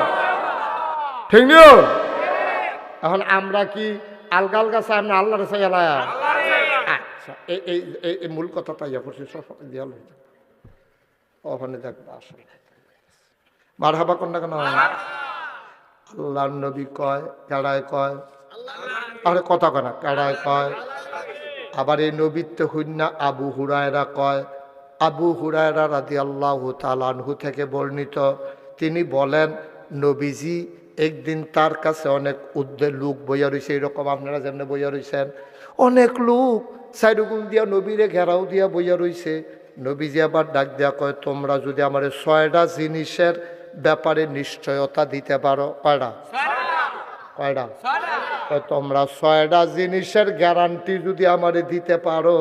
ঠিক নিও। এখন আমরা কি আলগা আলগা চাই না আল্লাহরে চাই? আচ্ছা, এই মূল কথাটা ইয়া করছি, সব দেওয়াল ওখানে দেখবা আসলে মার হাবা কর না কেন? আল্লাহর নবী কয়, কেডায় কয়? আরে কথা কয় না, কেডায় কয়? আবার এই নবীত্ব হুন্না আবু হুরায়রা কয়। আবু হুরায়রা রাদিয়াল্লাহু তাআলা আনহু থেকে বর্ণিত, তিনি বলেন নবীজি একদিন তার কাছে অনেক লোক বইয়া রয়েছে, এরকম আপনারা যেমন বইয়া রয়েছেন, অনেক লোক সাইডুগুল দিয়া নবীরে ঘেরাও দিয়া বইয়া রয়েছে। নবীজি আবার ডাক দিয়া কয়, তোমরা যদি আমার 6টা জিনিসের ব্যাপারে নিশ্চয়তা দিতে পারো। কয়টা? কয়টা? তোমরা 6টা জিনিসের গ্যারান্টি যদি আমারে দিতে পারো,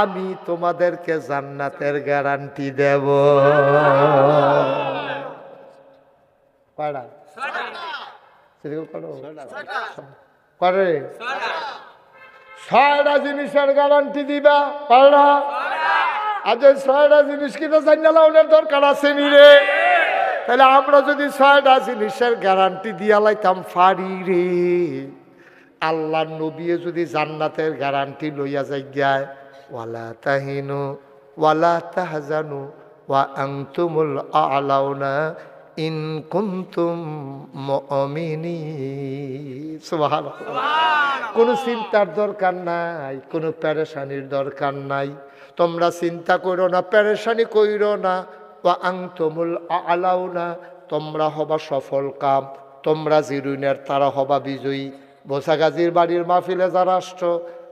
আমি তোমাদেরকে জান্নাতের গ্যারান্টি দেব। কয়টা? করে 6টা জিনিসের গ্যারান্টি দিবা। কয়টা? আজ 6টা জিনিস কিনা জানালার দরকার আছে নি রে? তাহলে আমরা যদি 6টা জিনিসের গ্যারান্টি দিয়া লাইতাম ফারি রে, আল্লাহর নবী যদি জান্নাতের গ্যারান্টি লইয়া যাই, ওয়ালা তাহিনু ওয়ালা তাহজানু ওয়া আনতুমুল আ'লাউনা ইন কুনতুম মুমিনিন। সুবহানাল্লাহ। কোনো চিন্তার দরকার নাই, কোনো পেরেশানির দরকার নাই। তোমরা চিন্তা করো না, পেরেশানি কইরো না। ওয়া আনতুমুল আ'লাউনা, তোমরা হবা সফল কাম, তোমরা জিরুনের তারা হবা বিজয়ী। বোসাগাজির বাড়ির মাহফিলে যারা আসছো,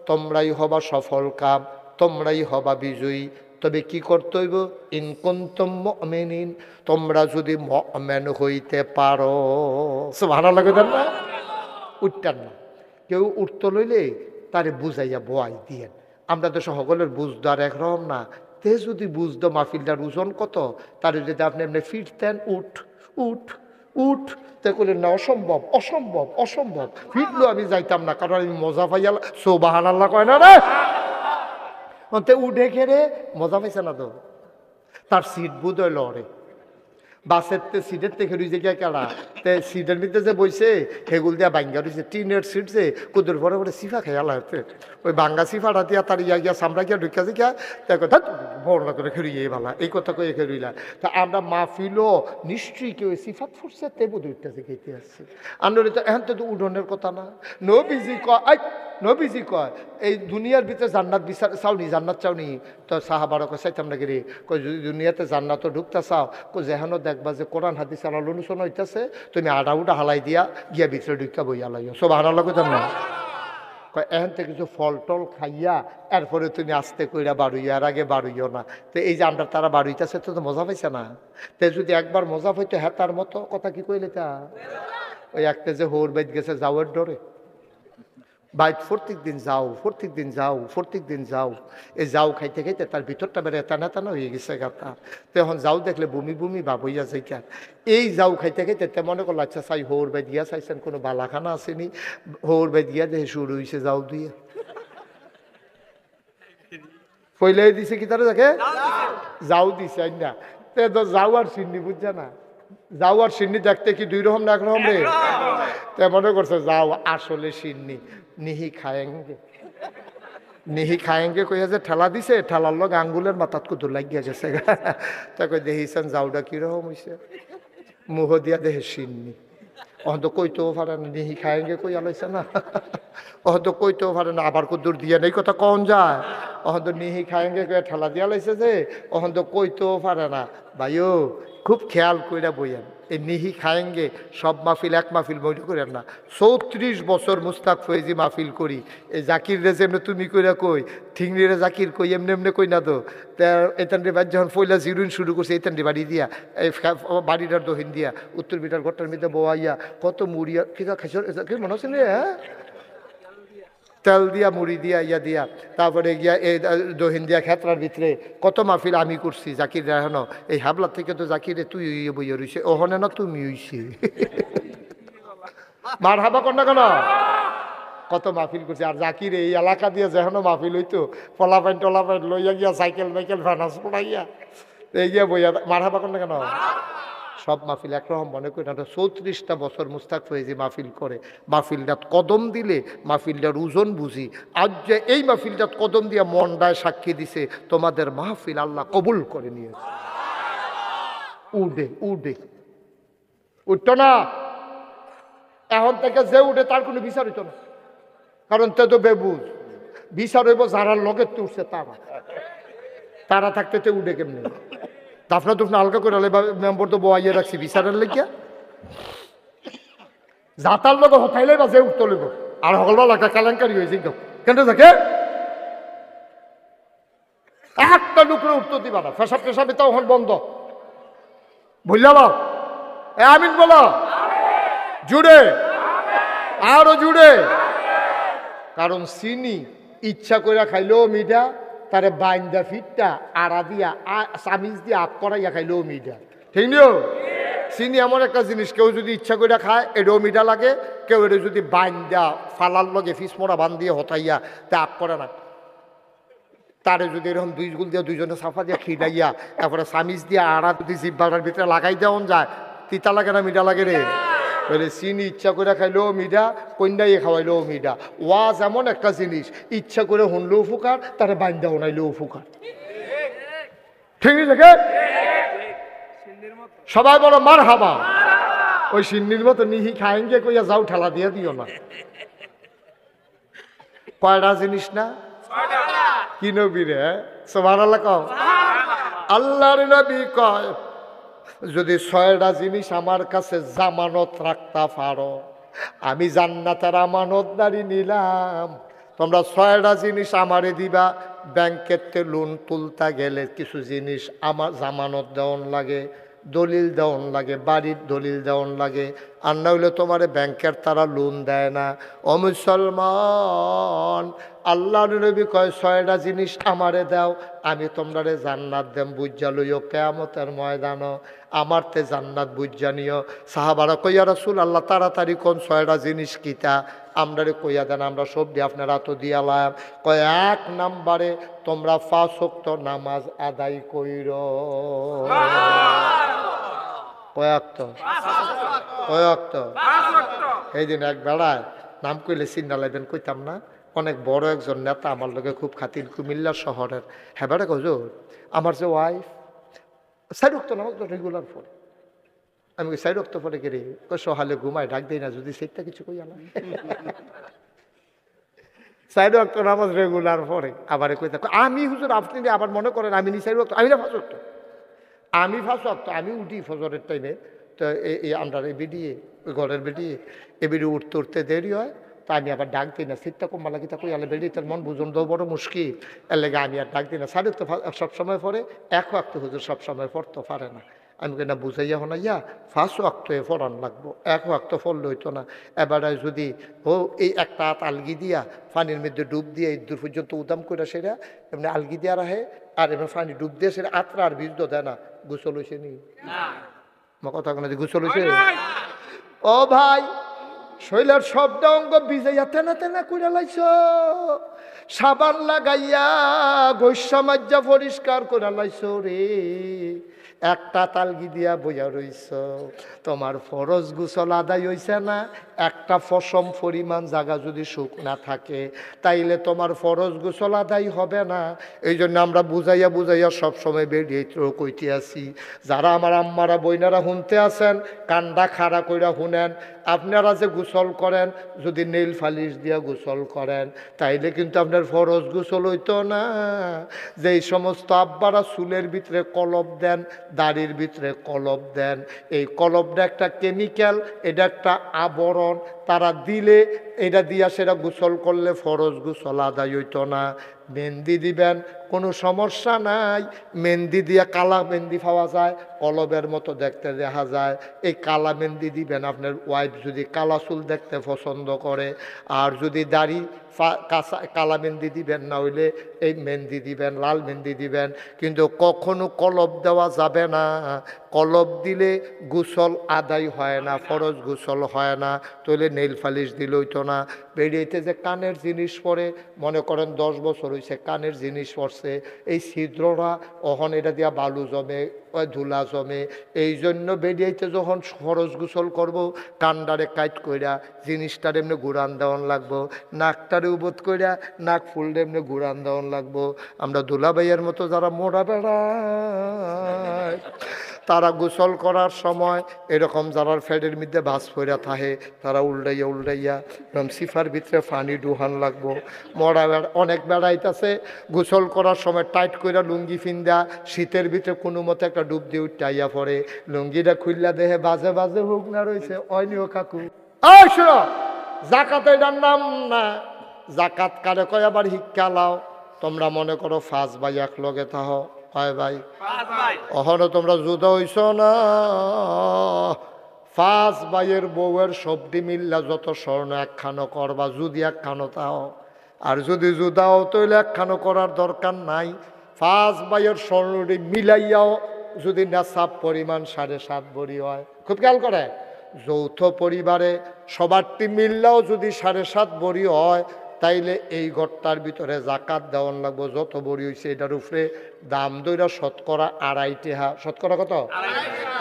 তোমরাই হবা সফল কাম, তোমরাই হবা বিজয়ী। তবে কি করতে হইব? ইন কুনতুম মুমিনিন, তোমরা যদি মুমিন হইতে পারো। সুবহানাল্লাহ কইতেন না? উঠতেন না। কেউ উঠতে লইলে তারে বুঝাইয়া বয়াই দিয়েন। আমরা তো সকলের বুঝদার একরকম না। তে যদি বুঝতো মাহফিলটার ওজন কত, তার যদি আপনি এমনি ফিরতেন, উঠ উঠ উঠ, তে করলেন না অসম্ভব অসম্ভব অসম্ভব, ফিরলো আমি যাইতাম না, কারণ আমি মজা পাইয়া। সুবহানাল্লাহ কয় না রে? তে উঠে খেরে মজা পাইছে না তো, তার সিট বুধ হইল রে। বাসের তে সিটের থেকে রুইছে গিয়া কেলা, তে সিটের মধ্যে যে বইছে সেগুল দিয়া বাঙ্গা রয়েছে, টিনের সিট যে কুদুর পরে পরে সিফা খেয়ালা হতে, ওই বাঙ্গা সিফাটা দিয়া তার ইয়া গিয়া সামরা গিয়া ঢুকিয়াছে গিয়া, দেখো বড় করে খেড়িয়ে ভালা, এই কথা কয়ে খেড়িলা। তা আমরা মাহফিলও নিশ্চয়ই কেউ সিফাত ফুটছে তে বুধ উঠতেছে খেতে আসছে। আমরা তো এখন তো উঠোনের কথা না। নবীজি কয়, নবীজি কয় এই দুনিয়ার ভিতরে জান্নাত বিচার চাওনি, জান্নাত চাওনি? তো সাহাবারা কয় চাইতাম নাকি রে? কই যদি দুনিয়াতে জান্নাতও ঢুকতে চাও, কই যেহানো দেখবা যে কোরআন হাদিস আলাল অনুসরণ হইতেছে, তুমি আডা উডা হালাই দিয়া গিয়া ভিতরে ঢুকা বইয়া লাইও। সব হারালো কইতাম না? কয় এখান থেকে কিছু ফল টল খাইয়া এরপরে তুমি আস্তে কইরা বাড়ুইয়া, আর আগে বাড়ুইও না। তো এই যে আমরা তারা বাড়ুইতেছে তো মজা পাইছে না? তে যদি একবার মজা পাইতো হ্যাঁ তার মতো কথা কি কইলে তা? ওই একটা যে হোর বাইত গেছে যাওয়ার ডরে, বাইক প্রত্যেক দিন যাও, প্রত্যেক দিন যাও, প্রত্যেক দিন যাও, এই যাও খাইতে খাইতে তার ভিতরটা বেড়ে টানা টানা হয়ে গেছে গাতা। তো এখন যাও দেখলে বমি বমি ভাব হইয়া যাইকা, এই যাও খাইতে খাইতে তে মনে করলো আচ্ছা চাই হৌর বাই দিয়া চাইছেন কোনো বালাখানা আসেনি, হৌর বাই দিয়া দেখে শুরু হয়েছে যাও দিয়ে পইলাই দিছে কি তারা দেখে যাও দিছে না। তে তো যাও আর সিন্নি বুঝছে না, যাও আর সিন্নি দেখতে কি দুই রকম না একরকম রে? তে মনে করছে যাও আসলে সিন্নি, নিহি খায়েঙ্গে, নিহি খায়েঙ্গে কইয়া যে ঠেলা দিছে, ঠেলার লোক আঙ্গুলের মাথাত কুদু লাগিয়া গেছে। তা কই দেখিছেন যাওটা কিরকম হয়েছে, মুহ দিয়া দেহে সিন্নি। অহন্ত কইতেও পারে না, নিহি খায়েঙ্গে কইয়া লাইছে না, অহন্ত কইতেও পারে না, আবার কুদুর দিয়ে নেই কথা কন যায়। অহন তো নিহি খায়েঙ্গে করে ঠেলা দিয়া লাইছে যে অহন তো কইতেও পারে না। ভাইও খুব খেয়াল কইরা বইয়েন, এই নিহি খায়েঙ্গে সব মাহফিল এক মাহফিল মনে করেন না। 34 বছর মুস্তাক ফয়েজি মাহফিল করি, এই জাকির রে যেমনি তুমি কইরা কই, ঠিংরি রে জাকির কই, এমনি এমনি কই না তো। তা এতানটি বাড়ি যখন পয়লা জিরুইন শুরু করছে, এতানটি বাড়ি দিয়া এই বাড়িটার দহিন দিয়া উত্তর বিটার ঘরটার মধ্যে বোয়াইয়া কত মুড়িয়া কিনা খাইছ কি মনে হচ্ছে না, হ্যাঁ তেল দিয়া মুড়ি দিয়া ইয়া দিয়া, তারপরে গিয়া এই দহিন দিয়া খেতরার ভিতরে কত মাহফিল আমি করছি। জাকির এখন এই হাবলার থেকে তো জাকিরে তুই বইয়া রইছে, ওহনে না তুমি হইছে মার হাবা কর না কেন, কত মাহফিল করছে। আর জাকির এই এলাকা দিয়ে যেন মাহফিল হইতো, পলাপাইন টলাপাইন লইয়া গিয়া সাইকেল মাইকেল ভানাস পড়াইয়া এই গিয়া বইয়া মার হাবা কর না কেন। সব মাহফিল একরকম মনে করি না। 34টা বছর মুস্তাক ফয়েজি মাহফিল করে, মাহফিলটাত কদম দিলে মাহফিলটার ওজন বুঝি। আজ যে এই মাহফিলটাত কদম দিয়ে মনটায় সাক্ষী দিছে তোমাদের মাহফিল আল্লাহ কবুল করে নিয়েছে। উঠে উঠে উঠত না, এখন থেকে যে উঠে তার কোনো বিচার হইত না, কারণ তে তো বেবুজ। বিচার হইব যারা লগে উঠছে তারা, তারা থাকতে তে উঠে কেমনি। দাফনা দুফনা হালকা করে মেম্বর তো বইয়ে রাখছি বিচারের লেগিয়া, যাতার লোক হতাইলে বা যে উঠতে লইব। আর হলবা একটা কেলেঙ্কারি হয়েছে কেন থাকে একটা লুকরে উঠতে দিবা না, ফেসাব টেসাবি তো ওখান বন্ধ। বুঝলাম আমিন বলো জুড়ে আরো জুড়ে। কারণ চিনি ইচ্ছা করে খাইলেও মিঠা, তারে বাইন্দা ফিটটা আড়া দিয়া চামিচ দিয়ে আগ করাইয়া খাইলেও মিঠা, ঠিক নিও। চিনি এমন একটা জিনিস, কেউ যদি ইচ্ছা করে খায় এটাও মিঠা লাগে, কেউ এটা যদি বাইন্দা ফালার লগে ফিসমোড়া বান দিয়ে হতাইয়া তা আগ করে না। তারে যদি এরকম দুই গুল দিয়ে দুইজনে সাফা দিয়ে খিলাইয়া তারপরে চামিচ দিয়ে আড়া যদি জিব্বাটার ভিতরে লাগাই দেওয়া যায়, তিতা লাগে না মিঠা লাগে রে? বলে চিনি ইচ্ছা করে খাইলেও মিঠা, কন্যাইয়ে খাওয়াইলেও মিঠা। ওয়াজ এমন একটা জিনিস, ইচ্ছা করে শুনলেও ফুকার, তারে বাইন্দা শোনাইলেও ফুকার, ঠিক আছে? সবাই বলো মার হাবা। ওই সিন্নির মতো নিহি খায়েঙ্গে কইয়া যাও, ঠেলা দিয়ে দিও না। কয়টা জিনিস না কি নবী রে? সুবহানাল্লাহ কও। আল্লাহর নবী কয় যদি 6টা জিনিস আমার কাছে জামানত রাখতে পারো, আমি জান্নাতের আমানতদারি নিলাম। তোমরা 6টা জিনিস আমারে দিবা। ব্যাংকেতে লোন তুলতে গেলে কিছু জিনিস আমার জামানত দেওয়ান লাগে, দলিল দেওয়ান লাগে, বাড়ির দলিল দেওয়ান লাগে, আর না হইলে তোমার ব্যাংকের তারা লোন দেয় না। ও মুসলমান, আল্লাহ নবী কয় 6টা জিনিস আমারে দাও, আমি তোমরারে জান্নাত দেম। বুঝা লইও কিয়ামতের ময়দান আমার তে জান্নাত বুঝা নিও। সাহাবারা কইয়া রাসূল আল্লাহ তাড়াতাড়ি কোন 6টা জিনিস কিতা আমরারে কইয়া দেন, আমরা সব দিয়ে আপনারা তো দিয়ালাম। কয় 1 নম্বরে তোমরা 5 ওয়াক্ত নামাজ আদায় কইরো। কয়াক্ত এই দিন এক বেড়ায় নাম কইলে চিন্তা লাগবেন, কইতাম না, অনেক বড় একজন নেতা আমার লোকে খুব খাতির, কুমিল্লা শহরের। হ্যাঁ বেড়া কজোর আমার যে ওয়াইফ 4 ওয়াক্ত নামাজ রেগুলার পড়ে। আমি 4 ওয়াক্ত পরে গেলে সহালে ঘুমায়, ডাক দিই না যদি সেটা কিছু কইয়া না। 4 ওয়াক্ত নামাজ রেগুলার পড়ে। আবার কইতা আমি হুজুর আপনি আবার মনে করেন আমি 4 ওয়াক্ত, আমি না 5 ওয়াক্ত, আমি 5 ওয়াক্ত। আমি উঠি ফজরের টাইমে, তো এই আমরা বেরিয়ে ওই ঘরের বেরিয়ে এবারে উঠতে উঠতে দেরি হয়, তা আমি আবার ডাক দিই না। সিটটা কম মালা কিতা কই আলে বেরিয়ে তার মন বুঝন দেওয়া বড় মুশকিল, এর লেগে আমি আর ডাক দিই না। 4 ওয়াক্ত সবসময় পড়ে, 1 ওয়াক্ত হুজুর সবসময় পড়তে পারে না। আমি কেনা বুঝাইয়া হনাইয়া 5 ওয়াক্ত ফরান লাগবো, 1 ওয়াক্ত ফললে হইতো না। এবারে যদি ও এই একটা হাত আলগি দিয়া পানির মধ্যে ডুব দিয়ে দূর পর্যন্ত উদাম করে সেটা এমনি আলগি দিয়া রাখে, আর এমনি পানি ডুব দিয়ে সেটা আত্রা আর বীজ দেয় না। গোসল হয়েছে নি কথা কেন গোসল হয়েছে? ও ভাই, শৈলের সবটা অঙ্গ ভিজাইয়া তেনা তেনা করে লাইছ, সাবান লাগাইয়া গৈস্য মাজ্জা পরিষ্কার করে লাইছ রে, একটা তালগি দিয়া বইয়া রইছ। তোমার ফরজ গোসল আদায় হইছে না? একটা পশম পরিমাণ জায়গা যদি সুখ না থাকে তাইলে তোমার ফরজ গোসল আদায় হবে না। এই জন্য আমরা বুঝাইয়া বুঝাইয়া সবসময় বেরিয়ে কইতে আসি, যারা আমার আম্মারা বইনারা শুনতে আছেন কান্দা খাড়া কইরা শুনেন, আপনারা যে গোসল গোসল করেন, যদি নেইল ফালিশ দিয়া গোসল করেন তাইলে কিন্তু আপনার ফরজ গোসল হইতো না। যেই সমস্ত আব্বারা চুলের ভিতরে কলপ দেন, দাড়ির ভিতরে কলপ দেন, এই কলপটা একটা কেমিক্যাল, এটা একটা আবরণ, তারা দিলে এটা দিয়া সেটা গোসল করলে ফরজ গোসল আদায় হইতো না। মেহেন্দি দিবেন, কোনো সমস্যা নাই, মেহেন্দি দিয়ে কালা মেহেন্দি পাওয়া যায়, কলবের মতো দেখতে দেখা যায়, এই কালা মেহেন্দি দিবেন। আপনার ওয়াইফ যদি কালা চুল দেখতে পছন্দ করে, আর যদি দাড়ি কালা মেহেন্দি দিবেন, না হইলে এই মেহেন্দি দিবেন, লাল মেহেন্দি দিবেন। কিন্তু কখনো কলব দেওয়া যাবে না, কলব দিলে গোসল আদায় হয় না, ফরজ গোসল হয় না। তাহলে নেইল ফালিশ দিলে হইতো না। বেরিয়েতে যে কানের জিনিস পরে, মনে করেন 10 বছর হয়েছে কানের জিনিস পরছে, এই ছিদ্ররা অহন এটা দিয়া বালু জমে, ধুলা জমে, এই জন্য বেরিয়েতে যখন ফরজ গোসল করব, কান্ডারে কাইট কইরা জিনিসটার এমনি ঘুরান দেওয়ান লাগবো, নাকটারে উবোধ কইরা নাক ফুলটা এমনি ঘুরান দেওয়ান লাগবো। আমরা দুলাভাইয়ের মতো যারা মোড়া বেড়ায়, তারা গোসল করার সময় এরকম যারা ফ্যাডের মধ্যে ভাস ফইরা থাকে, তারা উল্টাইয়া উল্টাইয়া এরকম সিফার ভিতরে পানি ডুহান লাগবো। মরা বেড়া অনেক বেড়াইতেছে, গোসল করার সময় টাইট কইরা লুঙ্গি ফিন্দা শীতের ভিতরে কোনো মতো একটা ডুব দিয়ে উঠাইয়া পড়ে, লুঙ্গিটা খুললা দেহে বাজে বাজে হোক না রয়েছে, অনিও কাকু ওই শুনো, জাকাত এটার নাম না। জাকাত কারে কয় আবার হিক্কা লাও। তোমরা মনে করো 5 ভাই এক লগে থাহ, কয় ভাই? অহনো তোমরা জুদা হইছ না। 5 ভাইয়ের বউয়ের সবদি মিল্লা যত স্বর্ণ একখানো করবা, যদি একখানো তাও, আর যদি জুদাও তৈলে একখানো করার দরকার নাই। 5 ভাইয়ের স্বর্ণটি মিলাইয়াও যদি নেশাব পরিমাণ 7.5 ভরি হয়, খুব খেয়াল করে, যৌথ পরিবারে সবারটি মিললেও যদি 7.5 ভরি হয়, তাইলে এই ঘরটার ভিতরে জাকাত দেওয়ান লাগবো। যত বড়ি হয়েছে এটার উপরে দাম দইরা শতকরা 2.5 টাকা। শতকরা কত?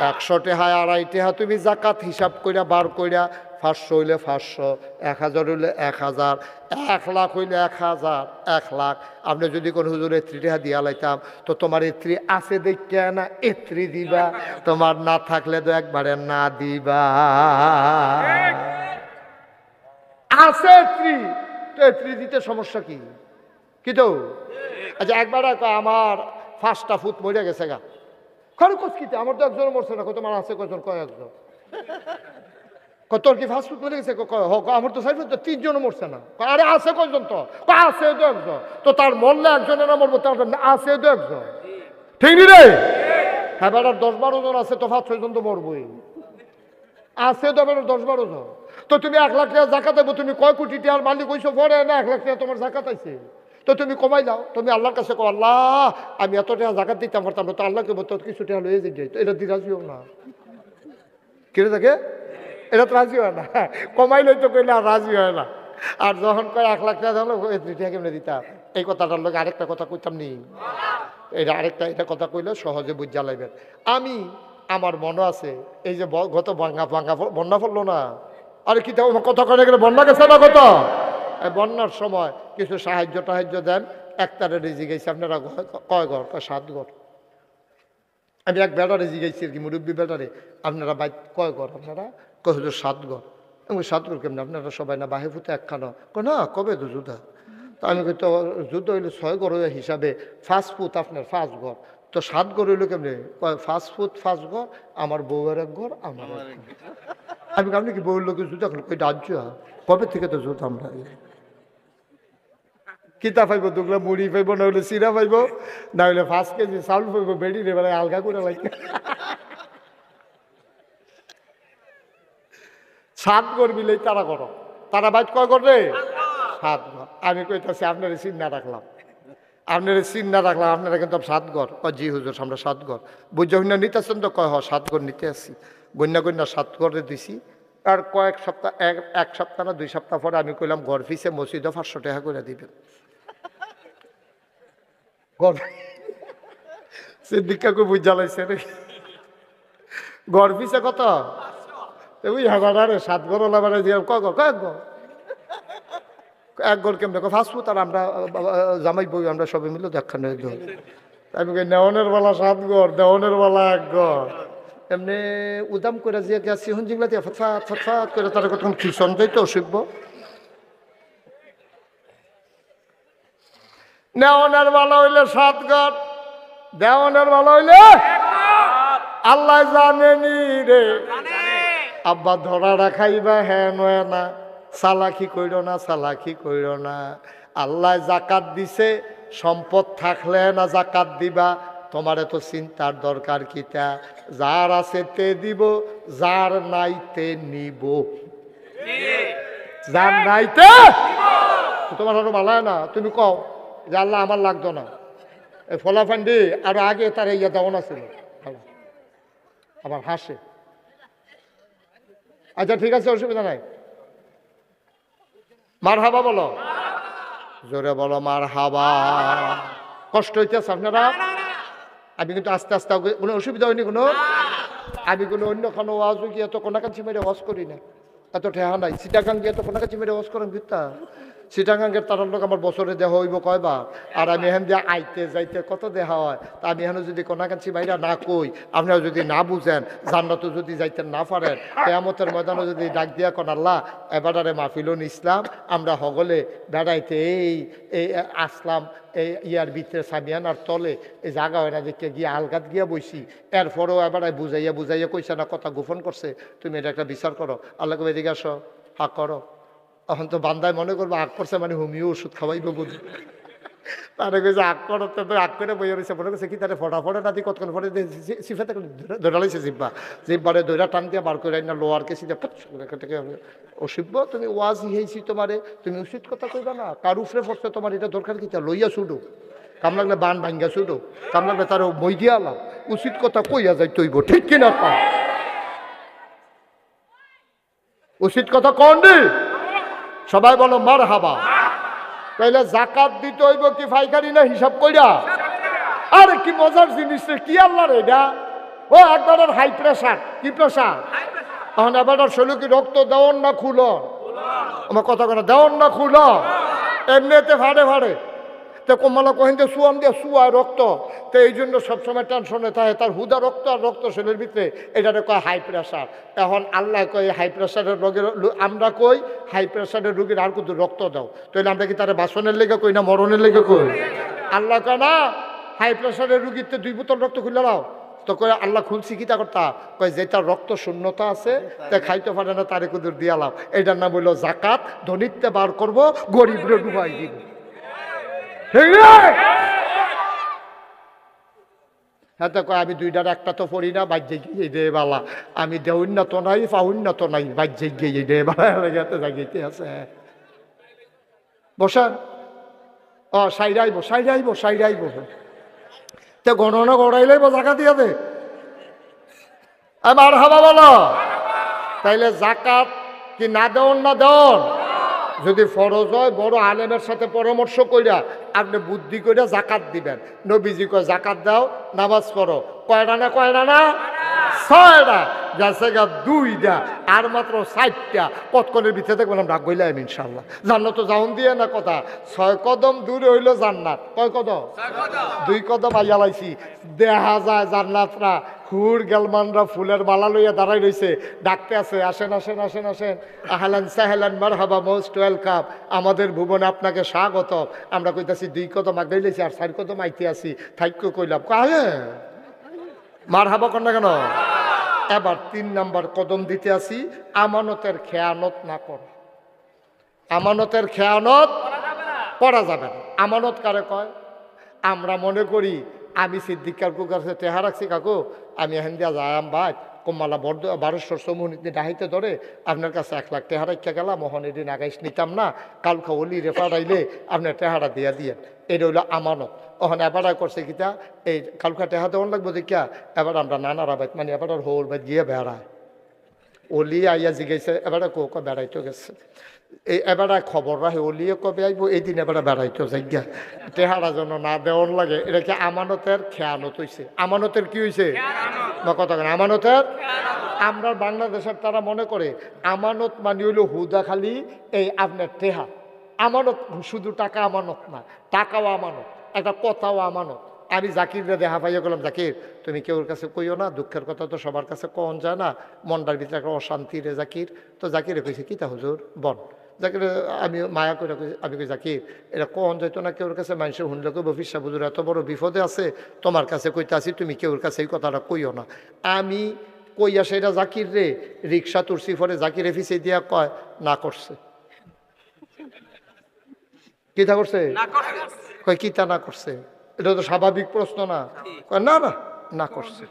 100 টাকায় 2.5 টাকা তুমি জাকাত হিসাব কইরা বার কইরা, 500 হইলে 500, 1000 হইলে 1000, 1 লাখ হইলে 1000, 1 লাখ। আপনি যদি কোনো হুজুর 3 টাকা দিয়া লাইতাম, তো তোমার 3 আছে দেখে না 3 দিবা, তোমার না থাকলে তো একবারে না দিবা। আছে 3 তো 3 দিতে সমস্যা কি? কি তো আচ্ছা, একবার আমার 5টা ফুট মরে গেছে গা, খরচ কিতে, আমার তো একজন মরছে না, তোমার আছে কয়জন? কয় একজন। তোর কি 5 ফুট মরে গেছে? আমার তো 4 ফুট, 3 জন মরছে না। আরে আছে কয়জন? তো আছে তো একজন, তো তার মরলে একজনের না মরবো, তার আছে তো একজন, ঠিক নি রে? হ্যাঁ বেটার 10-12 জন আছে, তো 5-6 জন তো মরবই, আছে তো বেটার 10-12 জন। তো তুমি 1 লাখ টাকা জাকাত দেবো, তুমি কয় কোটি টাকার মালিক হইছো, পরে না 1 লাখ টাকা তোমার জাকাত আইছে, তো তুমি কমাই দাও। তুমি আল্লাহর কাছে কো, আল্লাহ আমি এত টাকা জাকাত দিতাম পারতাম না, তো আল্লাহকে বলতো কিছু টাকা লয়ে যাই, তো এটা দিয়ে রাজিও না। কিরে থাকে এটা তো রাজি হয় না, কমাই লইতো কইলে আর রাজি হয় না। আর যখন কয় 1 লাখ টাকা জানলো, 3 টাকা কেমনে দিতাম, এই কথাটার লোক আরেকটা কথা কইতাম নি, এটা আরেকটা এটা কথা কইলে সহজে বুঝ জ্বালাইবেন। আমি আমার মনে আছে, এই যে গত বন্যা পড়লো না, আরে কি কথা কয়ে গেলে বন্যা গেছে না, কত বন্যার সময় কিছু সাহায্য টাহায্য দেন। একটারে রেজি গেছে, আপনারা কয় ঘর? 7 ঘর। আমি এক বেড়ারে জিগাইছি আর কি, মুরব্বী বেড়ারে, আপনারা বাই কয় ঘর? আপনারা কয় হুজুর 7 ঘর। আমি 7 ঘর কেমন? আপনারা সবাই না বাহে ফুতে একখানো? না, কবে তো যুদ্ধ। তো আমি তো যুদ্ধ হইলে 6 ঘর হিসাবে 5 ফুট আপনার 5 ঘর, তো 7 ঘর হইলো কেমনি? 5 ফুট 5 ঘর, আমার বউয়ের 1 ঘর, আমার 1 ঘর। আমি আপনি কি বউর লোকের জুতো এখন কই রাজ্য কবে থেকে তো জুতো আমরা কিতা পাইব? দুগলা মুড়ি পাইব, না হলে চিরা পাইব, না হলে 5 কেজি চাউল পাইব, বেড়ি রে বেড়ায় আলগা করে লাগে। 7 ঘর মিলেই তারা করো, তারা বাইট কয় ঘর রে? 7 ঘর। আমি কইতাছি আপনার চিন্তা রাখলাম, আপনারা চিন্তা রাখলাম, আপনারা কিন্তু 7 ঘর। জি হুজুর আমরা 7 ঘর। বুঝে হইনা নিতেছেন তো? কয় 7 ঘর নিতে আসছি। গন্যা 7 ঘরে দিছি। আর কয়েক সপ্তাহ, 1 সপ্তাহ না 2 সপ্তাহ পরে আমি কইলাম ঘর ফিসে মসজিদে 500 টাকা করে দিবেন। সিদ্দিকা কই বুঝ জ্বালাইছে রে, ঘর ফিসে কত? ওই হাজারে 7 ঘর ওলা মানে দিয়ে কয় ঘর? কয়েক ঘর, 1 ঘর কেমন? 5 ফুট। আর আমরা জামাই বই আমরা সবাই মিলে একখানে ঘর। আমি কই নেওয়ানের বেলা 7 ঘর, দেওয়ানের বেলা 1 ঘর। এমনি উদাম করে যে গেছি হন জিংলা দিয়ে ফটফাট ফটফাট করে তারা কতক্ষণ খিসন যাইতে অসুখ নেওয়ানের ভালো হইলে 7 ঘর, দেওয়ানের ভালো হইলে আল্লাহ জানেনি রে। আব্বা ধরা রাখাইবা হ্যাঁ নয় না, চালাকি কইর না, চালাকি কইর না। আল্লাহ জাকাত দিছে, সম্পদ থাকলে না জাকাত দিবা, তোমার এত চিন্তার দরকার কিটা? যার আছে তে দিব, যার নাইতে নিব, যার নাইতে তোমার আরো ভালো না। তুমি কও যে আল্লাহ আমার লাগতো না, এই ফলাফান্ডি আরো আগে তার ইয়া দেওয়া না ছিল, আবার হাসে। আচ্ছা ঠিক আছে, অসুবিধা নাই। মার হাবা বলো, জোরে বলো মার হাবা। কষ্ট হইতেছে আপনারা? আমি কিন্তু আস্তে আস্তে, কোনো অসুবিধা হয়নি কোনো? আমি কোনো অন্য কোনো ওয়াজ গিয়ে এত কোনাকাছি মেরে ওয়াজ করি না, এত ঠেহা নাই। সিটাগাং গিয়ে এত কোনাকাছি মেরে ওয়াজ করেন ভিত্তা। সিটাগাঙ্গের তার লোক আমার বছরে দেহা হইব কয়বার, আর আমি এখান দিয়ে আইতে যাইতে কত দেহা হয়। তা আমি এখানে যদি কোনাকাছি বাইরা না কই, আপনারা যদি না বুঝেন, জান্নাতও যদি যাইতে না পারেন, কেয়ামতের ময়দানে যদি ডাক দিয়া কোন আল্লাহ এবারে মাহফিলুন ইসলাম আমরা হগলে বেড়াইতে এই আসলাম, এই ইয়ার ভিতরে সামিয়ানার তলে এই জায়গা হয় না দেখে গিয়ে আলগাত গিয়া বইছি, এরপরেও এবার বুঝাইয়া বুঝাইয়া কইছে না, কথা গোপন করছে, তুমি এটা একটা বিচার করো। আল্লাহকে এদিকে আসো, হাক করো। এখন তো বান্দায় মনে করবো আগ করছে মানে হোমিও ওষুধ খাওয়াইব বুঝি। তারা কইছে আগ করো, তো আগ করে বইয়া রয়েছে, মনে করছে কি তারা ফটাফটে না দিয়ে কতক্ষণ ফটে সিফাতে ধরা লাইছে জিব্বা, জিব্বারে দৈরা টান দিয়ে বার করে না লোয়ার কেসি থেকে অসিব্য। তুমি ওয়াজ হয়েছি তোমারে, তুমি উচিত কথা কইবা না। কার উফরে পড়ছে তোমার এটা দরকার কি? লইয়া ছুটো, কাম লাগলে বান ভাঙ্গা ছুটো, কাম লাগলে তার বই দিয়া আলাম, উচিত কথা কইয়া যাই তৈব, ঠিক কিনা? উচিত কথা কন দি, সবাই বলো মার হাবা। তাইলে জাকাত দিতে হইব কি ফাইকারি না হিসাব কইরা? আরে কি মজার জিনিস রে, কি আল্লাহর এটা। ও একবারের হাই প্রেসার, কি প্রেসার? এখন এবার শৈল কি রক্ত দেওয়ান না খুলো? আমার কথা কথা দেওয়ান না খুলো, এমনিতে ভাড়ে ভাড়ে তো কমলা কহিন সুয়ান দিয়ে সুয়ায় রক্ত, তো এই জন্য সবসময় টেনশনে থাকে তার হুদা রক্ত আর রক্ত শরীরের ভিতরে, এটারে কয় হাই প্রেশার। এখন আল্লাহ কয় হাই প্রেশারের রোগের, আমরা কই হাই প্রেশারের রোগীর আর কিন্তু রক্ত দাও, তাহলে আমরা কি তারা বাসনের লেগে কই না মরণের লেগে কই? আল্লাহ কয় না, হাই প্রেশারের রুগীতে 2 বোতল রক্ত খুলে দাও। তো কয় আল্লাহ খুলছি কি তা করতা? কয় যে তার রক্ত শূন্যতা আছে, তা খাইতে পারে না, তারে কুদুর দিয়ালাম। এটার নাম হইল জাকাত। ধনীতে বার করবো, গরিবরে ডুবাই দিব। হ্যাঁ তো কয় আমি 2টার একটা তো পড়ি না, বাজ্যে গিয়ে দে বালা, আমি দেউন্নত নাই ফাউন্নত নাই, বাজ্যে গিয়ে দে বালা জাগিতে আছে। বসান, ও সাইডাইব সাইডাইব সাইডাইব, তো গণনা গড়াইলেই জাকাত দিয়া দে। আমার হাবা বলো, তাইলে জাকাত কি না দেওন না দেওন? যদি ফরজ হয় বড় আলেমের সাথে পরামর্শ কইরা আপনি বুদ্ধি কইরা জাকাত দিবেন। নবীজি কয় জাকাত দাও, নামাজ পড়ো। কয়টা না কয়টা না? 6টা। যাচ্ছে গা 2টা, আর মাত্র 4টা। কতক্ষণের ভিতরে দেখবেন আমরা গইলাম ইনশাল্লাহ। জান্নাত তো যাওন দিয়ে না কথা, 6 কদম দূরে হইল জান্নাত। কয় কদম? 2 কদম আইয়া লাইছি। দেখা যায় জান্নাতরা হুর গেলমানরা ফুলের মালা লইয়া দাঁড়াই রয়েছে, ডাকতে আছে, আসেন আসেন আসেন আসেন, আহলান সাহলান মারহাবা, মোস্ট ওয়েলকাম, আমাদের ভুবনে আপনাকে স্বাগত। আমরা কইতাছি 2 কদম আগে লইছি আর 4 কদম আইতে আছি, থাইক্য কইলাম কাহে মারহাবা কর না কেন? এবার 3 নাম্বার কদম দিতে আসি, আমানতের খেয়ানত না কর। আমানতের খেয়ানত করা যাবে না। আমানত কারে কয়? আমরা মনে করি আমি সিদ্দিক কাকুর কাছে টেহা রাখছি, কাকু আমি এখান দিয়া যাইম ভাই কমালা বড় 1200 সমুনিতে ডাহিতে ধরে আপনার কাছে 1 লাখ টেহা রাখা গেলাম, মোহন এদিন আগাইস নিতাম না, কালকা অলি রেফার আইলে আপনার টেহারা দিয়া দিয়ে, এটা হইলো আমানত। ওখানে এবার করছে কিতা, এই কালকা টেহা দেওয়ান লাগবো দেখিয়া এবার আমরা নানারা বাইত মানে এবার হোল বাইত গিয়ে বেড়ায়। অলি আইয়া জিগাইছে এবার বেড়াইতে গেছে, এই এবার খবর রাখে অলিয়ে কবে আইব, এই দিন এবার বেড়াইতে যাইয়া টেহারা যেন না দেওয়ান লাগে। এটা কি আমানতের খেয়ানত হয়েছে? আমানতের কি হয়েছে বা কথা কেন? আমানতের। আমরা বাংলাদেশের তারা মনে করে আমানত মানে হইল হুদা খালি এই আপনার টেহা। আমানত শুধু টাকা আমানত না, টাকাও আমানত, একটা কথাও আমানত। আমি জাকিররে দেখা পাইয়া গেলাম, জাকির তুমি কেউর কাছে কইও না, দুঃখের কথা তো সবার কাছে কন যায় না, মনটার ভিতরে একটা অশান্তি রে জাকির। তো জাকিরে কইছে কিতা হুজুর বন। জাকির আমি মায়া করে আমি কই জাকির এটা কন যাইতো না কেউর কাছে, মানুষের শুনলে কইব ফিসা হুজুর এত বড় বিপদে আছে, তোমার কাছে কইতে আসি, তুমি কেউর কাছে এই কথাটা কইও না। আমি কইয়া সেটা জাকির রে রিক্সা তুরসি ফরে জাকিরে ফিসে দিয়া কয় না করছে। কিতা করছে? কয় কিতা না করছে? এটা তো স্বাভাবিক প্রশ্ন না? কয় না না না করছে।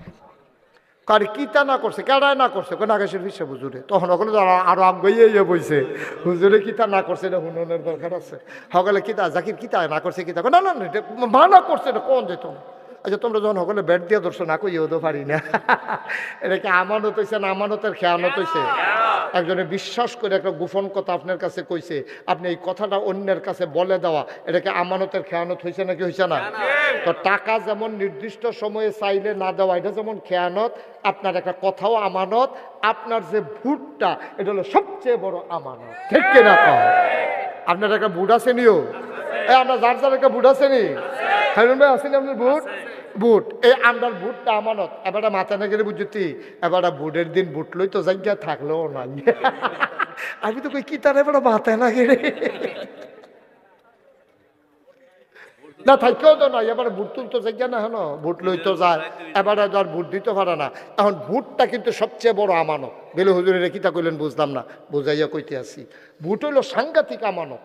কার কিতা না করছে? কেডায় না করছে? কয় নাগেশের ফিসে হুজুরে। তখন ওখানে আরো আগে বইছে হুজুরে কিতা না করছে, এটা হুননের দরকার আছে। সকলে কিতা জাকির কিতা না করছে, কিতা না না এটা মানা করছে, এটা কোন যেত না। আচ্ছা তোমরা যখন সকলে ব্যাট দিয়ে ধরছো না কইও তো পারি না, এটা কি আমানত হয়েছে না আমানতের খেয়ানত হয়েছে? একজনে বিশ্বাস করে একটা গোপন কথা আপনার কাছে কইছে, আপনি এই কথাটা অন্যের কাছে বলে দেওয়া, এটাকে আমানতের খেয়ানত হয়েছে নাকি হয়েছে না? তো টাকা যেমন নির্দিষ্ট সময়ে চাইলে না দেওয়া এটা যেমন খেয়ানত, আপনার একটা কথাও আমানত, আপনার যে ভোটটা এটা হলো সবচেয়ে বড় আমানত, ঠিক কিনা? আপনার একটা বুট আছে নিও, আমরা যার যার একটা বুট আছে নি, খাইরুন ভাই আসেনি আপনার বুট? বুট এই আমরার বুটটা আমানত। এবার মাথা না গেলে বুঝছি, এবার বুটের দিন বুট লই তো জায়গা থাকলেও নাই। আমি তো কই কি তার এবার মাথায় না গেলে না থাকেও তো নয়, এবার বুট তুলতো জায়গা না, হেন বুট লই তো যায়, এবারে ধর বুট দিতে পারে না। এখন বুটটা কিন্তু সবচেয়ে বড় আমানত। বেলে হুজুরের কিতা কইলেন বুঝলাম না, বুঝাইয়া কইতে আসি। বুট হইল সাংঘাতিক আমানত।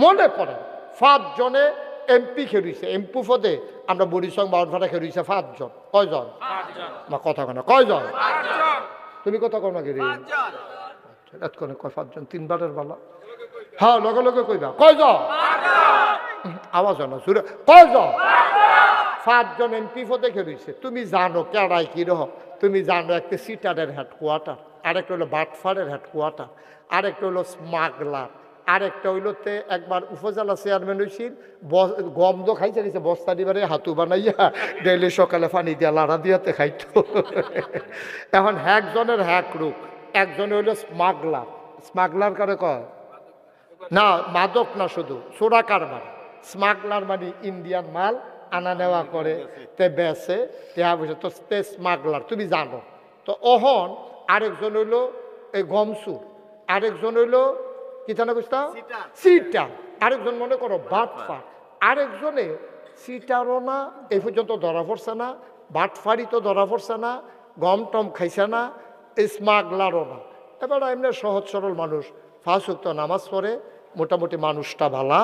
মনে করেন 5 জনে এমপি খেলুইছে, এমপি পদে আমরা বরিশং বাউরভাড়া খেলুইছে 5 জন। কয়জন? না কথা কেন কয়জন? তুমি কথা কও না গেরি এতক্ষণে কয় 5 জন, 3 বারের বেলা। হ্যাঁ লগে লগে কইবা কয়জন? আওয়াজ হয় না সুরে, কয়জন? 5 জন এমপি পদে খেলুইছে। তুমি জানো কেডাই কি রহ? তুমি জানো একটা সিটারের হেডকোয়ার্টার, আরেকটা হলো বাটফারের হেডকোয়ার্টার, আরেকটা হলো স্মাগলার, আরেকটা হইলোতে একবার উপজেলা চেয়ারম্যান হয়েছিল, গন্ধ খাইছে নিছে বস্তা দিবারে হাতু বানাইয়া ডেইলি সকালে পানি দিয়া লাড়া দিয়াতে খাইতো। এখন একজনের হ্যাক রূপ, একজন হইল স্মাগলার। স্মাগলার কারে কয়? না মাদক না, শুধু সোরা কারবার। স্মাগলার মানে ইন্ডিয়ান মাল আনা নেওয়া করে, তে বেচে টেহা বসে, তো তে স্মাগলার তুমি জানো। তো অহন আরেকজন হইল এই গমসুর, আরেকজন হইল কি জানা বুঝতাম সিটার, আরেকজন মনে করো বাটফার, আরেকজনে সিটারও না এই পর্যন্ত ধরা পড়ছে না, বাটফারি তো ধরা পড়ছে না, গম টম খাইছে না, স্মাগলারও না। এবার এমনি সহজ সরল মানুষ, 5 ওয়াক্ত নামাজ পড়ে, মোটামুটি মানুষটা ভালা,